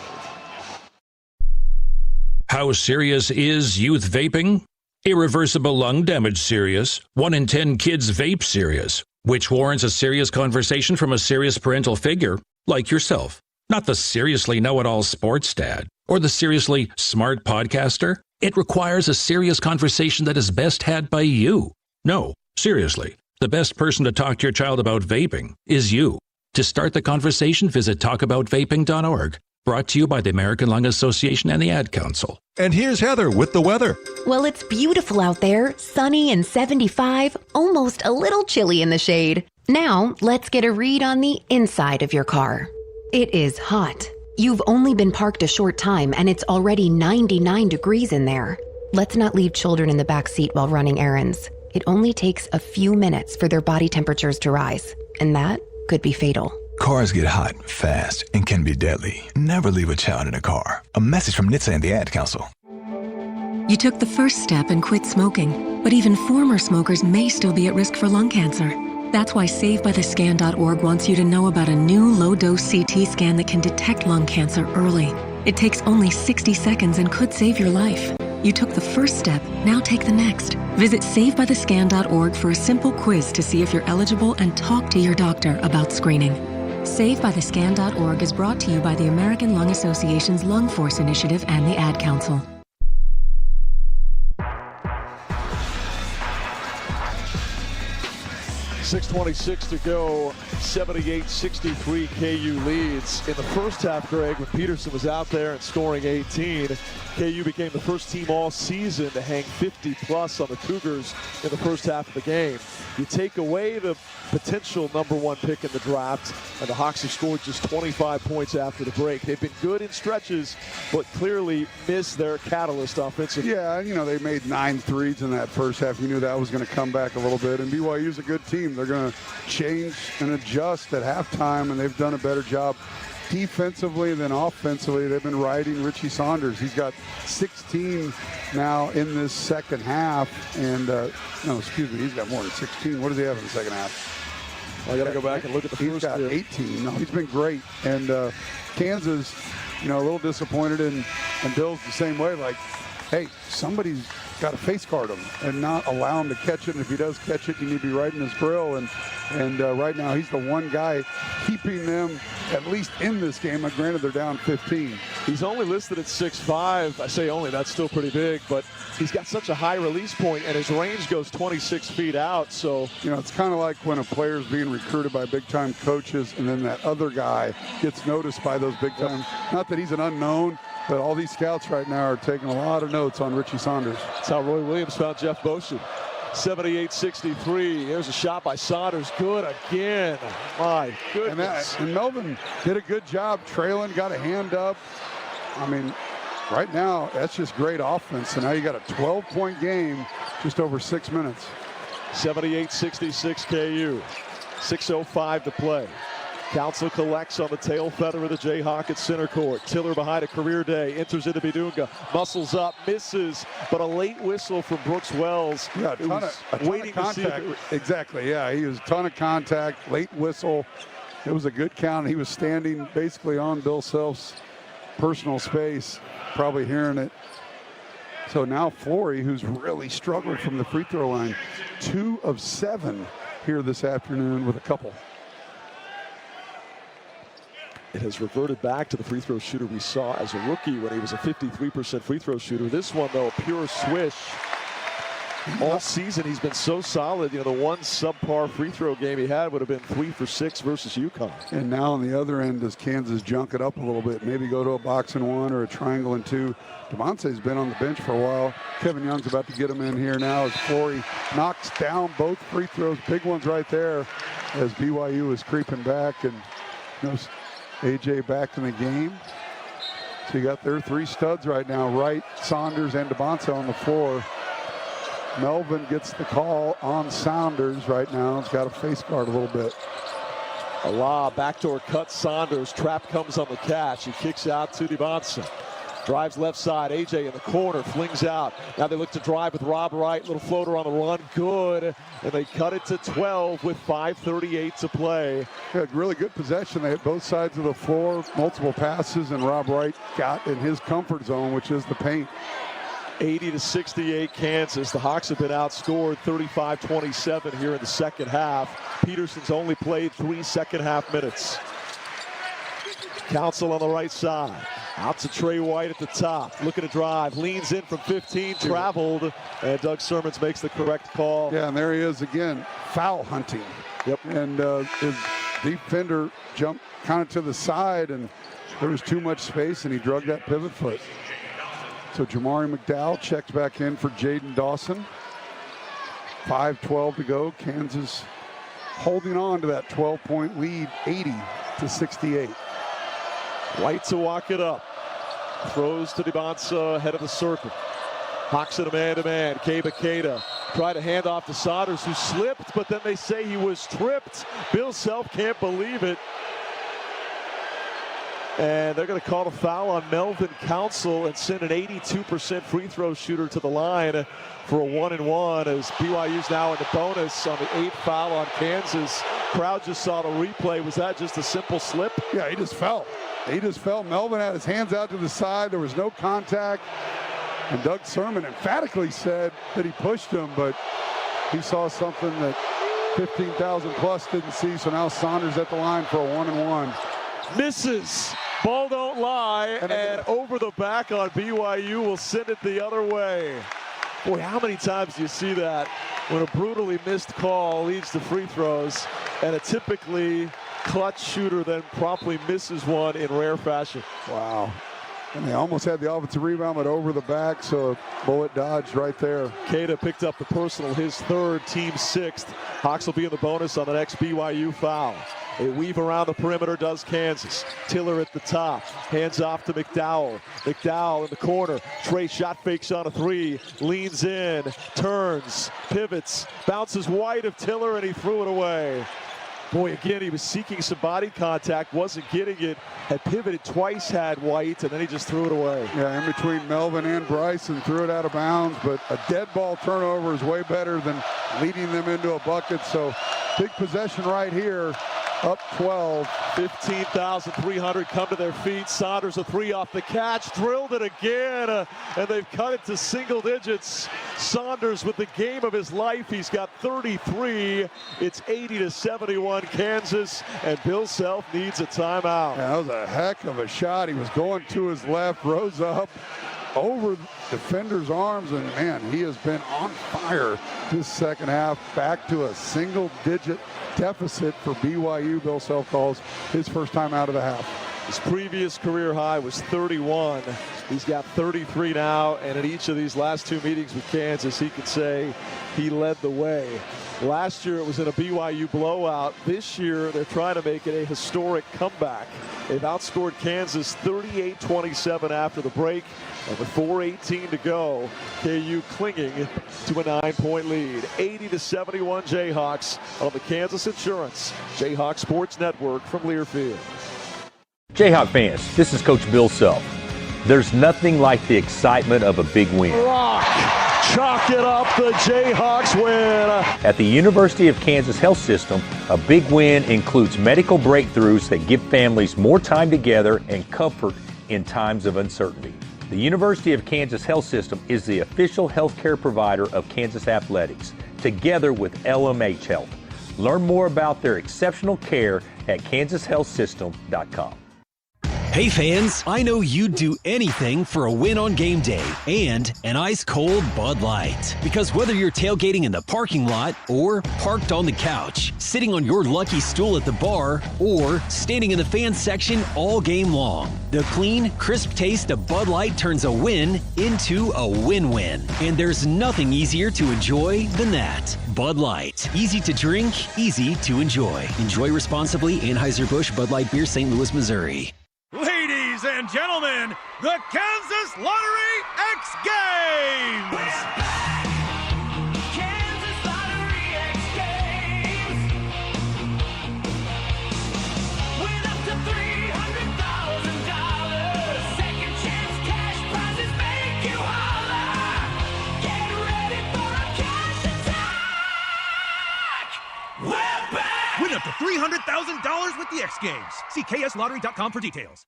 How serious is youth vaping? Irreversible lung damage serious. 1 in 10 kids vape serious, which warrants a serious conversation from a serious parental figure like yourself. Not the seriously know-it-all sports dad or the seriously smart podcaster. It requires a serious conversation that is best had by you. No, seriously, the best person to talk to your child about vaping is you. To start the conversation, visit talkaboutvaping.org. Brought to you by the American Lung Association and the Ad Council. And here's Heather with the weather. Well, it's beautiful out there, sunny and 75, almost a little chilly in the shade. Now, let's get a read on the inside of your car. It is hot. You've only been parked a short time and it's already 99 degrees in there. Let's not leave children in the back seat while running errands. It only takes a few minutes for their body temperatures to rise, and that could be fatal. Cars get hot, fast, and can be deadly. Never leave a child in a car. A message from NHTSA and the Ad Council. You took the first step and quit smoking, but even former smokers may still be at risk for lung cancer. That's why SaveByTheScan.org wants you to know about a new low-dose CT scan that can detect lung cancer early. It takes only 60 seconds and could save your life. You took the first step, now take the next. Visit SaveByTheScan.org for a simple quiz to see if you're eligible and talk to your doctor about screening. SaveByTheScan.org is brought to you by the American Lung Association's Lung Force Initiative and the Ad Council. .626 to go, 78-63 KU leads. In the first half, Greg, when Peterson was out there and scoring 18, KU became the first team all season to hang 50-plus on the Cougars in the first half of the game. You take away the potential #1 pick in the draft, and the Hawks have scored just 25 points after the break. They've been good in stretches, but clearly missed their catalyst offensively. Yeah, you know, they made 9 threes in that first half. You knew that was going to come back a little bit, and BYU's a good team. They're going to change and adjust at halftime, and they've done a better job defensively than offensively. They've been riding Richie Saunders. He's got 16 now in this second half, and he's got more than 16. What does he have in the second half? I got to go back and look at the first. He's got 18. No, he's been great. And Kansas, a little disappointed, and Bill's the same way. Like, hey, somebody's got to face guard him and not allow him to catch it. And if he does catch it, you need to be right in his grill. And right now, he's the one guy keeping them at least in this game. Granted, they're down 15. He's only listed at 6'5". I say only, that's still pretty big, but he's got such a high release point, and his range goes 26 feet out. So, it's kind of like when a player's being recruited by big-time coaches, and then that other guy gets noticed by those big-time. Not that he's an unknown, but all these scouts right now are taking a lot of notes on Richie Saunders. That's how Roy Williams found Jeff Boschen. 78-63. There's a shot by Saunders. Good again. My goodness. And Melvin did a good job trailing, got a hand up. I mean, right now, that's just great offense. And now you got a 12-point game, just over 6 minutes. 78-66 KU. 6:05 to play. Council collects on the tail feather of the Jayhawk at center court. Tiller behind a career day, enters into Bidunga, muscles up, misses, but a late whistle from Brooks Wells. Yeah, a ton of contact. Exactly, yeah, he was a ton of contact, late whistle. It was a good count. He was standing basically on Bill Self's personal space, probably hearing it. So now Flory, who's really struggled from the free throw line, 2 of 7 here this afternoon with a couple. It has reverted back to the free throw shooter we saw as a rookie when he was a 53% free throw shooter. This one, though, a pure swish. All season, he's been so solid. The one subpar free throw game he had would have been 3 for 6 versus UConn. And now on the other end, does Kansas junk it up a little bit? Maybe go to a box and 1 or a triangle and 2. DeMonte's been on the bench for a while. Kevin Young's about to get him in here now as Flory knocks down both free throws. Big ones right there as BYU is creeping back, and AJ back in the game. So you got their 3 studs right now, Wright, Saunders, and DeMonte on the floor. Melvin gets the call on Saunders right now. He's got a face guard a little bit. A lob, backdoor cut, Saunders. Trap comes on the catch. He kicks out to DeMonte. Drives left side, AJ in the corner, flings out. Now they look to drive with Rob Wright, little floater on the run, good. And they cut it to 12 with 5:38 to play. Yeah, really good possession. They hit both sides of the floor, multiple passes, and Rob Wright got in his comfort zone, which is the paint. 80-68 Kansas. The Hawks have been outscored 35-27 here in the second half. Peterson's only played 3 second half minutes. Council on the right side. Out to Trey White at the top. Looking to drive. Leans in from 15. Traveled. And Doug Sermons makes the correct call. Yeah, and there he is again. Foul hunting. Yep. And his defender jumped kind of to the side, and there was too much space, and he drug that pivot foot. So Jamari McDowell checks back in for Jaden Dawson. 5:12 to go. Kansas holding on to that 12-point lead, 80-68. White to walk it up. Throws to DeMonte, head of the circle. Hawks it a man-to-man. Keba Keita tried to hand off to Saunders, who slipped, but then they say he was tripped. Bill Self can't believe it. And they're going to call a foul on Melvin Council and send an 82% free throw shooter to the line for a 1-and-1 as BYU's now in the bonus on the 8th foul on Kansas. Crowd just saw the replay. Was that just a simple slip? Yeah, he just fell. He just fell. Melvin had his hands out to the side. There was no contact. And Doug Sermon emphatically said that he pushed him, but he saw something that 15,000 plus didn't see. So now Saunders at the line for a 1-and-1. Misses. Ball don't lie. And over the back on BYU will send it the other way. Boy, how many times do you see that when a brutally missed call leads to free throws and a typically clutch shooter then promptly misses one in rare fashion? Wow. And they almost had the offensive rebound, but over the back, so bullet dodged right there. Cada picked up the personal, his third, team sixth. Hawks will be in the bonus on the next BYU foul. They weave around the perimeter, does Kansas. Tiller at the top, hands off to McDowell. McDowell in the corner. Trey shot fakes on a three, leans in, turns, pivots, bounces wide of Tiller, and he threw it away. Boy, again, he was seeking some body contact, wasn't getting it, had pivoted twice, had White, and then he just threw it away. Yeah, in between Melvin and Bryson, threw it out of bounds, but a dead ball turnover is way better than leading them into a bucket, so big possession right here. Up 12. 15,300 come to their feet. Saunders a three off the catch, drilled it again, and they've cut it to single digits. Saunders with the game of his life. He's got 33. It's 80-71 Kansas, and Bill Self needs a timeout. Yeah, that was a heck of a shot. He was going to his left, rose up over defender's arms, and man, he has been on fire this second half. Back to a single-digit deficit for BYU. Bill Self calls his first time out of the half. His previous career high was 31. He's got 33 now, and in each of these last two meetings with Kansas, he could say he led the way. Last year it was in a BYU blowout. This year they're trying to make it a historic comeback. They've outscored Kansas 38-27 after the break, and with 4:18 to go, KU clinging to a 9-point lead. 80-71 Jayhawks on the Kansas Insurance Jayhawk Sports Network from Learfield. Jayhawk fans, this is Coach Bill Self. There's nothing like the excitement of a big win. Rock, chalk it up, the Jayhawks win. At the University of Kansas Health System, a big win includes medical breakthroughs that give families more time together and comfort in times of uncertainty. The University of Kansas Health System is the official healthcare provider of Kansas Athletics, together with LMH Health. Learn more about their exceptional care at kansashealthsystem.com. Hey fans, I know you'd do anything for a win on game day and an ice-cold Bud Light. Because whether you're tailgating in the parking lot or parked on the couch, sitting on your lucky stool at the bar, or standing in the fan section all game long, the clean, crisp taste of Bud Light turns a win into a win-win. And there's nothing easier to enjoy than that. Bud Light. Easy to drink, easy to enjoy. Enjoy responsibly. Anheuser-Busch Bud Light Beer, St. Louis, Missouri. Ladies and gentlemen, the Kansas Lottery X Games! Kansas Lottery X Games! Win up to $300,000. Second chance cash prizes make you holler. Get ready for a cash attack! We're back! Win up to $300,000 with the X Games. See kslottery.com for details.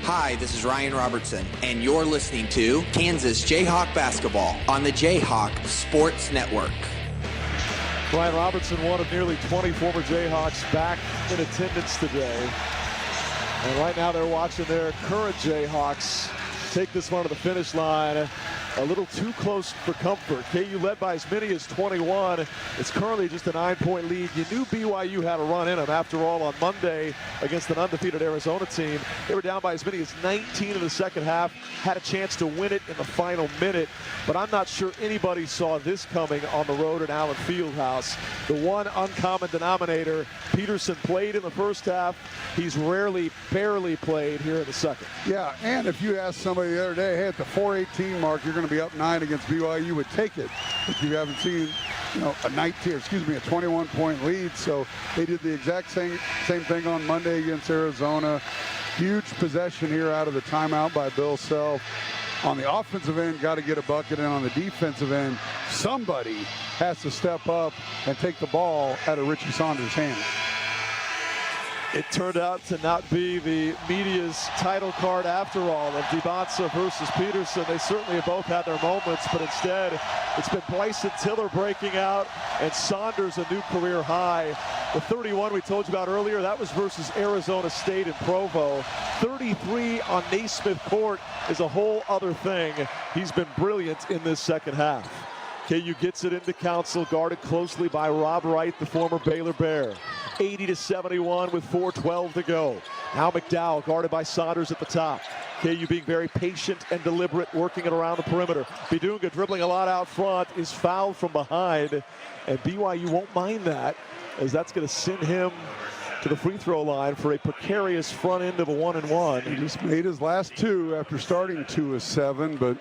Hi, this is Ryan Robertson, and you're listening to Kansas Jayhawk Basketball on the Jayhawk Sports Network. Ryan Robertson, one of nearly 20 former Jayhawks back in attendance today. And right now they're watching their current Jayhawks take this one to the finish line. A little too close for comfort. KU led by as many as 21. It's currently just a 9-point lead. You knew BYU had a run in them. After all, on Monday against an undefeated Arizona team, they were down by as many as 19 in the second half. Had a chance to win it in the final minute. But I'm not sure anybody saw this coming on the road at Allen Fieldhouse. The one uncommon denominator, Peterson played in the first half. He's barely played here in the second. Yeah, and if you asked somebody the other day, hey, at the 4:18 mark, you're going to be up 9 against BYU, you would take it. But you haven't seen, a 21-point lead. So they did the exact same thing on Monday against Arizona. Huge possession here out of the timeout by Bill Self. On the offensive end, got to get a bucket, and on the defensive end, somebody has to step up and take the ball out of Richie Saunders' hands. It turned out to not be the media's title card after all of DiBanza versus Peterson. They certainly have both had their moments, but instead it's been Bryson Tiller breaking out and Saunders a new career high. The 31 we told you about earlier, that was versus Arizona State in Provo. 33 on Naismith Court is a whole other thing. He's been brilliant in this second half. KU gets it into Council, guarded closely by Rob Wright, the former Baylor Bear. 80-71 with 4:12 to go. Now McDowell guarded by Saunders at the top. KU being very patient and deliberate, working it around the perimeter. Bidunga dribbling a lot out front, is fouled from behind, and BYU won't mind that, as that's going to send him to the free throw line for a precarious front end of a 1-and-1. He just made his last two after starting 2 of 7, but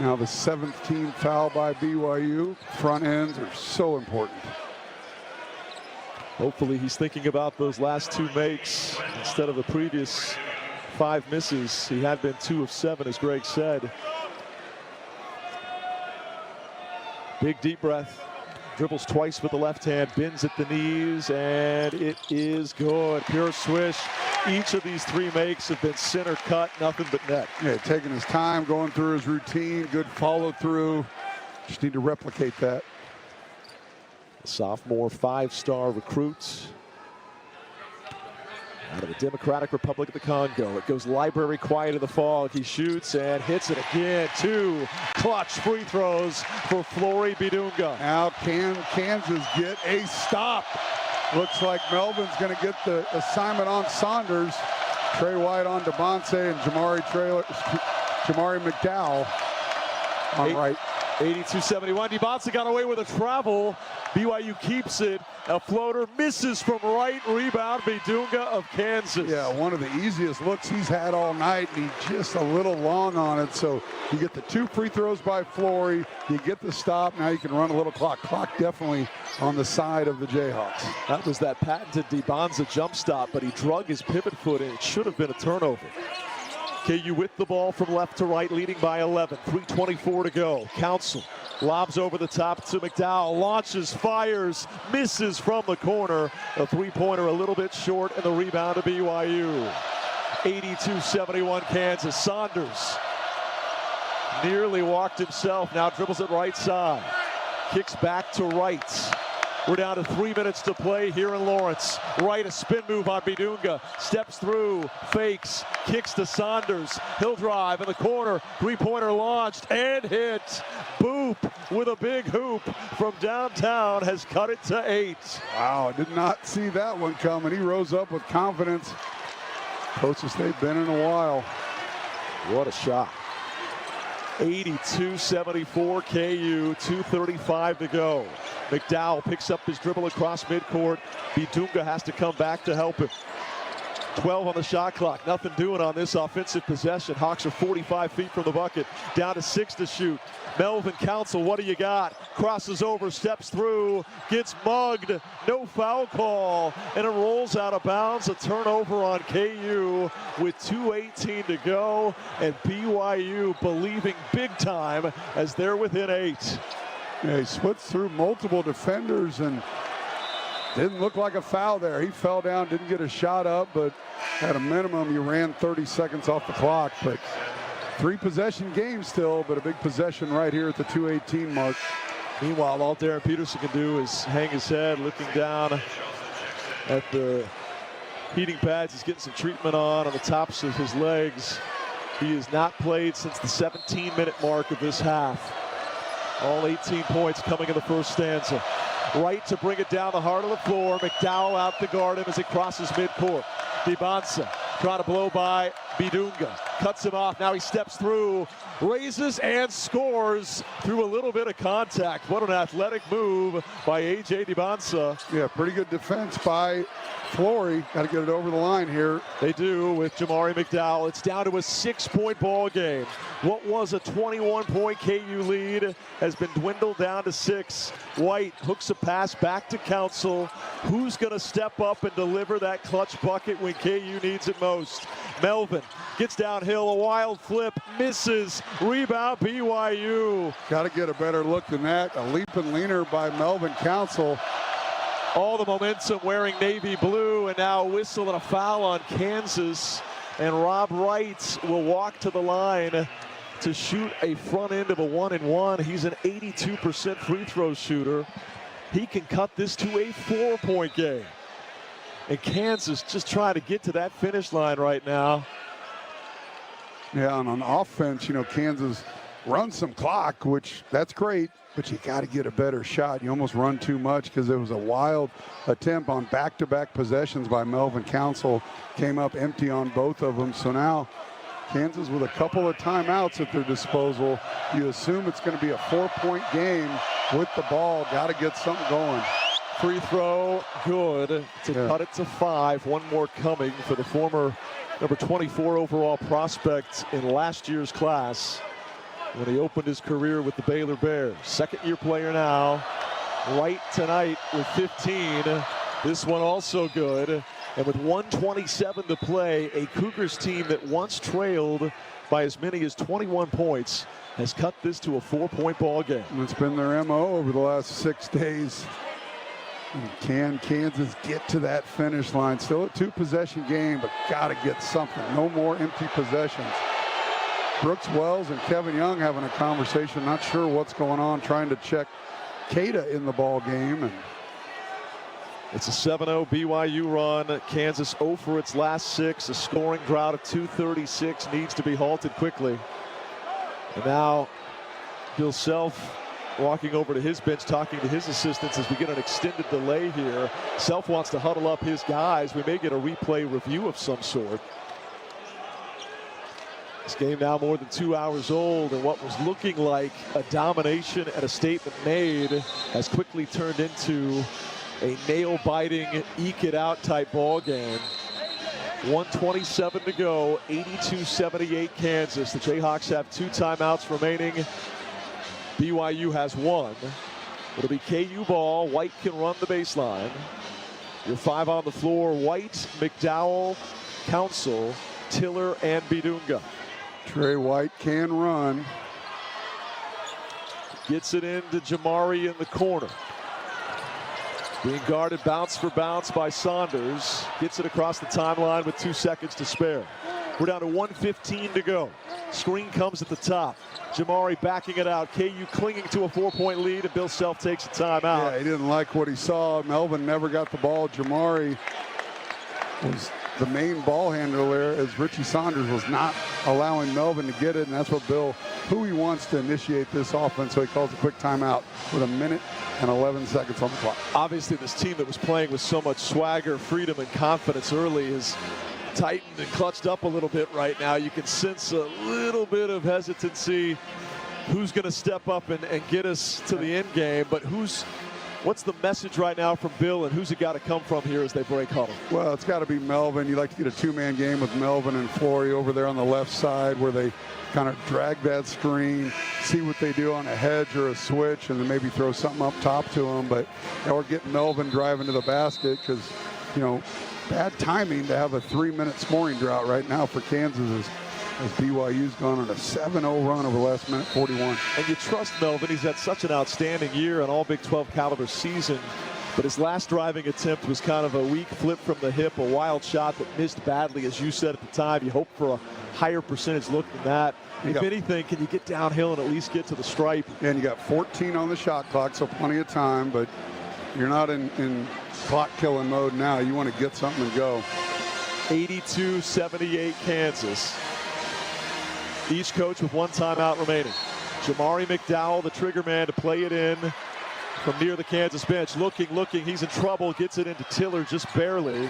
now the 7th team foul by BYU. Front ends are so important. Hopefully he's thinking about those last 2 makes instead of the previous 5 misses. He had been 2 of 7, as Greg said. Big deep breath. Dribbles twice with the left hand, bends at the knees, and it is good. Pure swish. Each of these 3 makes have been center cut, nothing but net. Yeah, taking his time, going through his routine, good follow through. Just need to replicate that. Sophomore 5-star recruits out of the Democratic Republic of the Congo. It goes library quiet in the fog. He shoots and hits it again. 2 clutch free throws for Flory Bidunga. Now can Kansas get a stop? Looks like Melvin's going to get the assignment on Saunders. Trey White on DiBanza and Jamari McDowell on right. 82-71. DiBanza got away with a travel. BYU keeps it. A floater misses from right. Rebound Bidunga of Kansas. Yeah, one of the easiest looks he's had all night, and he's just a little long on it. So you get the 2 free throws by Flory. You get the stop. Now you can run a little clock. Clock definitely on the side of the Jayhawks. That was that patented DiBanza jump stop, but he drug his pivot foot, and it should have been a turnover. KU with the ball from left to right, leading by 11. 3:24 to go. Council lobs over the top to McDowell. Launches, fires, misses from the corner. A 3-pointer a little bit short, and the rebound to BYU. 82-71 Kansas. Saunders nearly walked himself. Now dribbles it right side. Kicks back to right. We're down to 3 minutes to play here in Lawrence. Right, a spin move on Bidunga. Steps through, fakes, kicks to Saunders. He'll drive in the corner. 3-pointer launched and hit. Boop with a big hoop from downtown has cut it to 8. Wow, did not see that one coming. He rose up with confidence. Closest they've been in a while. What a shot. 82-74 KU, 2:35 to go. McDowell picks up his dribble across midcourt. Bidunga has to come back to help him. 12 on the shot clock. Nothing doing on this offensive possession. Hawks are 45 feet from the bucket. Down to 6 to shoot. Melvin Council, what do you got? Crosses over, steps through, gets mugged. No foul call, and it rolls out of bounds. A turnover on KU with 2:18 to go, and BYU believing big time as they're within 8. Yeah, he splits through multiple defenders and didn't look like a foul there. He fell down, didn't get a shot up, but at a minimum, you ran 30 seconds off the clock. But 3-possession game still, but a big possession right here at the 2:18 mark. Meanwhile, all Darren Peterson can do is hang his head, looking down at the heating pads. He's getting some treatment on the tops of his legs. He has not played since the 17-minute mark of this half. All 18 points coming in the first stanza. Right to bring it down the heart of the floor. McDowell out to guard him as it crosses midcourt. DiBanza trying to blow by Bidunga. Cuts him off. Now he steps through, raises and scores through a little bit of contact. What an athletic move by A.J. DiBanza. Yeah, pretty good defense by Flory. Got to get it over the line here. They do with Jamari McDowell. It's down to a 6-point ball game. What was a 21-point KU lead has been dwindled down to 6. White hooks a pass back to Council. Who's going to step up and deliver that clutch bucket when KU needs it most? Melvin gets downhill, a wild flip, misses, rebound BYU. Got to get a better look than that. A leap and leaner by Melvin Council. All the momentum wearing navy blue, and now a whistle and a foul on Kansas. And Rob Wright will walk to the line to shoot a front end of a 1-and-1. He's an 82% free throw shooter. He can cut this to a 4-point game. And Kansas just trying to get to that finish line right now. Yeah, and on offense, you know, Kansas runs some clock, which that's great, but you got to get a better shot. You almost run too much because it was a wild attempt on back-to-back possessions by Melvin Council. Came up empty on both of them. So now Kansas with a couple of timeouts at their disposal. You assume it's going to be a 4-point game with the ball. Got to get something going. Free throw, good to cut it to 5. One more coming for the former number 24 overall prospect in last year's class when he opened his career with the Baylor Bears. Second-year player now. Wright tonight with 15. This one also good. And with 1:27 to play, a Cougars team that once trailed by as many as 21 points has cut this to a 4-point ball game. And it's been their MO over the last 6 days. And can Kansas get to that finish line? Still a 2-possession game, but got to get something. No more empty possessions. Brooks Wells and Kevin Young having a conversation. Not sure what's going on, trying to check Cada in the ball game. And it's a 7-0 BYU run. Kansas 0 for its last 6. A scoring drought of 236 needs to be halted quickly. And now Bill Self walking over to his bench, talking to his assistants as we get an extended delay here. Self wants to huddle up his guys. We may get a replay review of some sort. This game now more than 2 hours old, and what was looking like a domination and a statement made has quickly turned into a nail-biting, eke-it-out type ball game. 1:27 to go, 82-78 Kansas. The Jayhawks have 2 timeouts remaining. BYU has 1. It'll be KU ball. White can run the baseline. Your 5 on the floor: White, McDowell, Council, Tiller, and Bidunga. Trey White can run. Gets it into Jamari in the corner. Being guarded bounce for bounce by Saunders. Gets it across the timeline with 2 seconds to spare. We're down to 1:15 to go. Screen comes at the top. Jamari backing it out. KU clinging to a 4-point lead, and Bill Self takes a timeout. Yeah, he didn't like what he saw. Melvin never got the ball. Jamari was the main ball handler there, as Richie Saunders was not allowing Melvin to get it, and that's what Bill, who he wants to initiate this offense, so he calls a quick timeout with 1 minute and 11 seconds on the clock. Obviously, this team that was playing with so much swagger, freedom, and confidence early is tightened and clutched up a little bit right now. You can sense a little bit of hesitancy. Who's going to step up and get us to the end game? But what's the message right now from Bill, and who's it got to come from here as they break huddle? Well, it's got to be Melvin. You like to get a 2-man game with Melvin and Flory over there on the left side, where they kind of drag that screen, see what they do on a hedge or a switch, and then maybe throw something up top to them. But or get Melvin driving to the basket, because, you know, bad timing to have a 3-minute scoring drought right now for Kansas as BYU's gone on a 7-0 run over the last minute 41. And you trust Melvin. He's had such an outstanding year, an all Big 12 caliber season. But his last driving attempt was kind of a weak flip from the hip, a wild shot that missed badly, as you said at the time. You hope for a higher percentage look than that. If anything, can you get downhill and at least get to the stripe? And you got 14 on the shot clock, so plenty of time, but you're not in clock killing mode now. You want to get something and go. 82-78 Kansas. Each coach with 1 timeout remaining. Jamari McDowell, the trigger man, to play it in from near the Kansas bench. Looking, he's in trouble. Gets it into Tiller just barely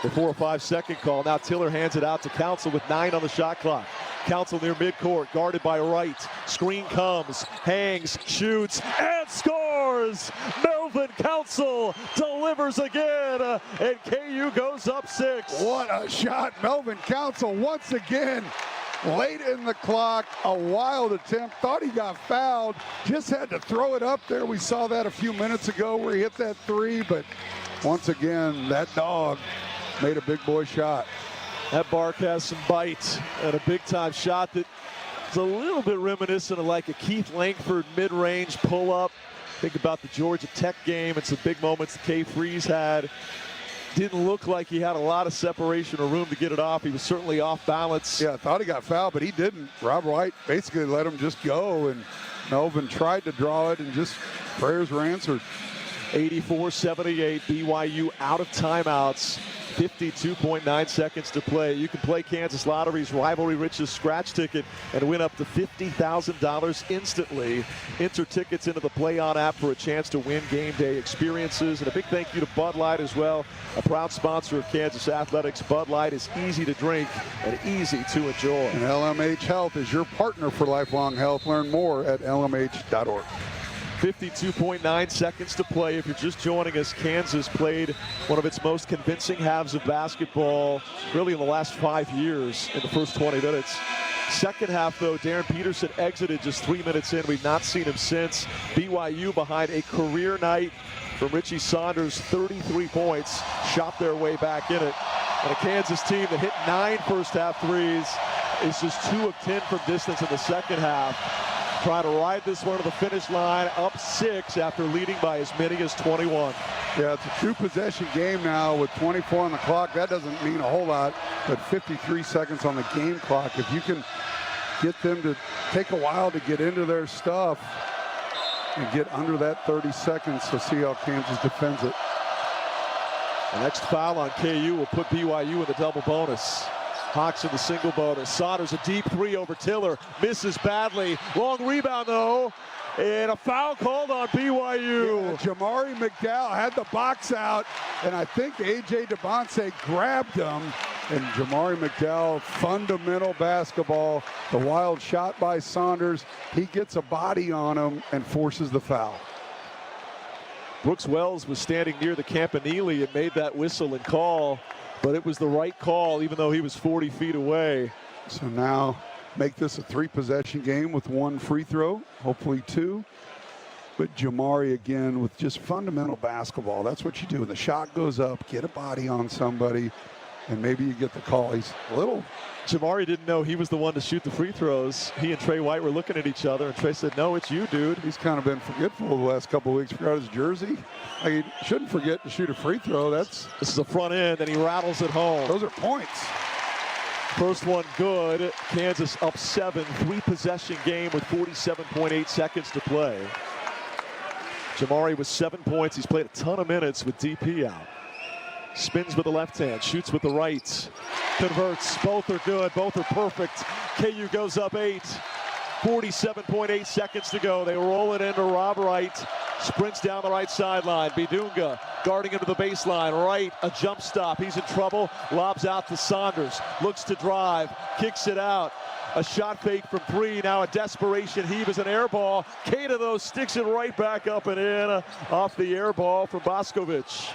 before a 5-second call. Now Tiller hands it out to Council with 9 on the shot clock. Council near midcourt, guarded by Wright. Screen comes, hangs, shoots, and scores! Melvin Council delivers again, and KU goes up 6. What a shot. Melvin Council once again. Late in the clock, a wild attempt. Thought he got fouled. Just had to throw it up there. We saw that a few minutes ago where he hit that 3, but once again, that dog made a big boy shot. That bark has some bite, and a big-time shot that is a little bit reminiscent of like a Keith Langford mid-range pull-up Think about the Georgia Tech game and some big moments K. Freeze had. Didn't look like he had a lot of separation or room to get it off. He was certainly off balance. Yeah, I thought he got fouled, but he didn't. Rob White basically let him just go, and Melvin tried to draw it, and just prayers were answered. 84-78, BYU out of timeouts. 52.9 seconds to play. You can play Kansas Lottery's Rivalry Riches scratch ticket and win up to $50,000 instantly. Enter tickets into the Play On app for a chance to win game day experiences. And a big thank you to Bud Light as well, a proud sponsor of Kansas Athletics. Bud Light is easy to drink and easy to enjoy. And LMH Health is your partner for lifelong health. Learn more at lmh.org. 52.9 seconds to play. If you're just joining us, Kansas played one of its most convincing halves of basketball really in the last 5 years in the first 20 minutes. Second half, though, Darren Peterson exited just 3 minutes in. We've not seen him since. BYU behind a career night from Richie Saunders, 33 points, shot their way back in it. And a Kansas team that hit 9 first-half threes is just 2 of 10 from distance in the second half. Trying to ride this one to the finish line, up 6 after leading by as many as 21. Yeah, it's a 2-possession game now with 24 on the clock. That doesn't mean a whole lot, but 53 seconds on the game clock. If you can get them to take a while to get into their stuff and get under that 30 seconds, so see how Kansas defends it. The next foul on KU will put BYU in the double bonus. Hawks in the single bonus. Saunders a deep 3 over Tiller. Misses badly. Long rebound, though. And a foul called on BYU. Yeah, Jamari McDowell had the box out, and I think A.J. DeBonce grabbed him. And Jamari McDowell, fundamental basketball. The wild shot by Saunders. He gets a body on him and forces the foul. Brooks Wells was standing near the Campanile and made that whistle and call. But it was the right call, even though he was 40 feet away. So now make this a 3-possession game with 1 free throw, hopefully 2. But Jamari, again, with just fundamental basketball. That's what you do. When the shot goes up, get a body on somebody, and maybe you get the call. He's a little... Jamari didn't know he was the one to shoot the free throws. He and Trey White were looking at each other, and Trey said, "No, it's you, dude." He's kind of been forgetful the last couple of weeks. Forgot his jersey. He shouldn't forget to shoot a free throw. This is a front end, and he rattles it home. Those are points. First one good. Kansas up 7. 3-possession game with 47.8 seconds to play. Jamari with 7 points. He's played a ton of minutes with DP out. Spins with the left hand, shoots with the right, converts. Both are good, both are perfect. KU goes up 8. 47.8 seconds to go. They roll it into Rob Wright. Sprints down the right sideline. Bidunga guarding into the baseline. Wright, a jump stop. He's in trouble. Lobs out to Saunders. Looks to drive. Kicks it out. A shot fake from 3. Now a desperation heave is an air ball. Keita, though, sticks it right back up and in off the air ball from Boscovich.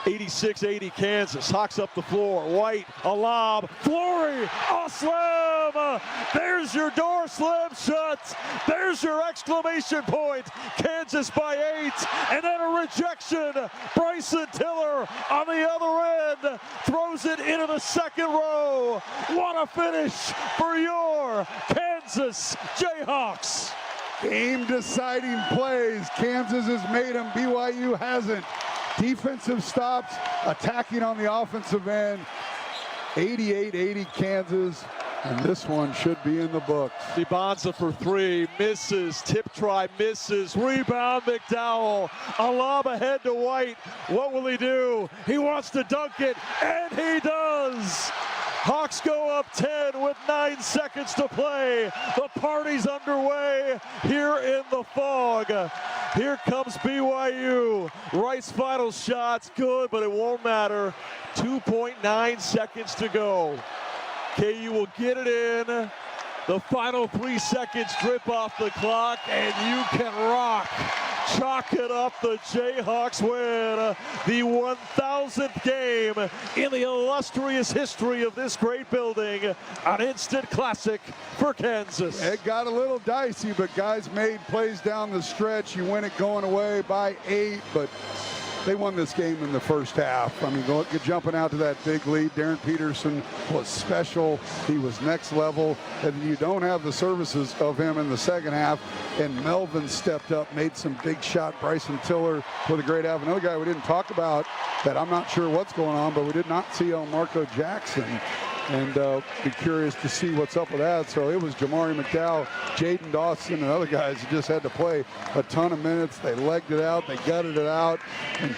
86-80 Kansas. Hawks up the floor. White, a lob. Flory, a slam. There's your door slam shut. There's your exclamation point. Kansas by 8. And then a rejection. Bryson Tiller on the other end throws it into the second row. What a finish for your Kansas Jayhawks. Game-deciding plays. Kansas has made them. BYU hasn't. Defensive stops, attacking on the offensive end. 88-80 Kansas, and this one should be in the books. DeBonza for 3, misses, tip try, misses, rebound McDowell. A lob ahead to White. What will he do? He wants to dunk it, and he does. Hawks go up 10 with 9 seconds to play. The party's underway here in the fog. Here comes BYU. Wright's final shot's good, but it won't matter. 2.9 seconds to go. KU will get it in. The final 3 seconds drip off the clock, and you can rock. Chalk it up, the Jayhawks win the 1,000th game in the illustrious history of this great building. An instant classic for Kansas. It got a little dicey, but guys made plays down the stretch. You win it going away by 8, but they won this game in the first half. I mean, jumping out to that big lead. Darren Peterson was special. He was next level. And you don't have the services of him in the second half. And Melvin stepped up, made some big shot. Bryson Tiller with a great half. Another guy we didn't talk about that I'm not sure what's going on, but we did not see on Marco Jackson. And be curious to see what's up with that. So it was Jamari McDowell, Jaden Dawson, and other guys who just had to play a ton of minutes. They legged it out. They gutted it out. And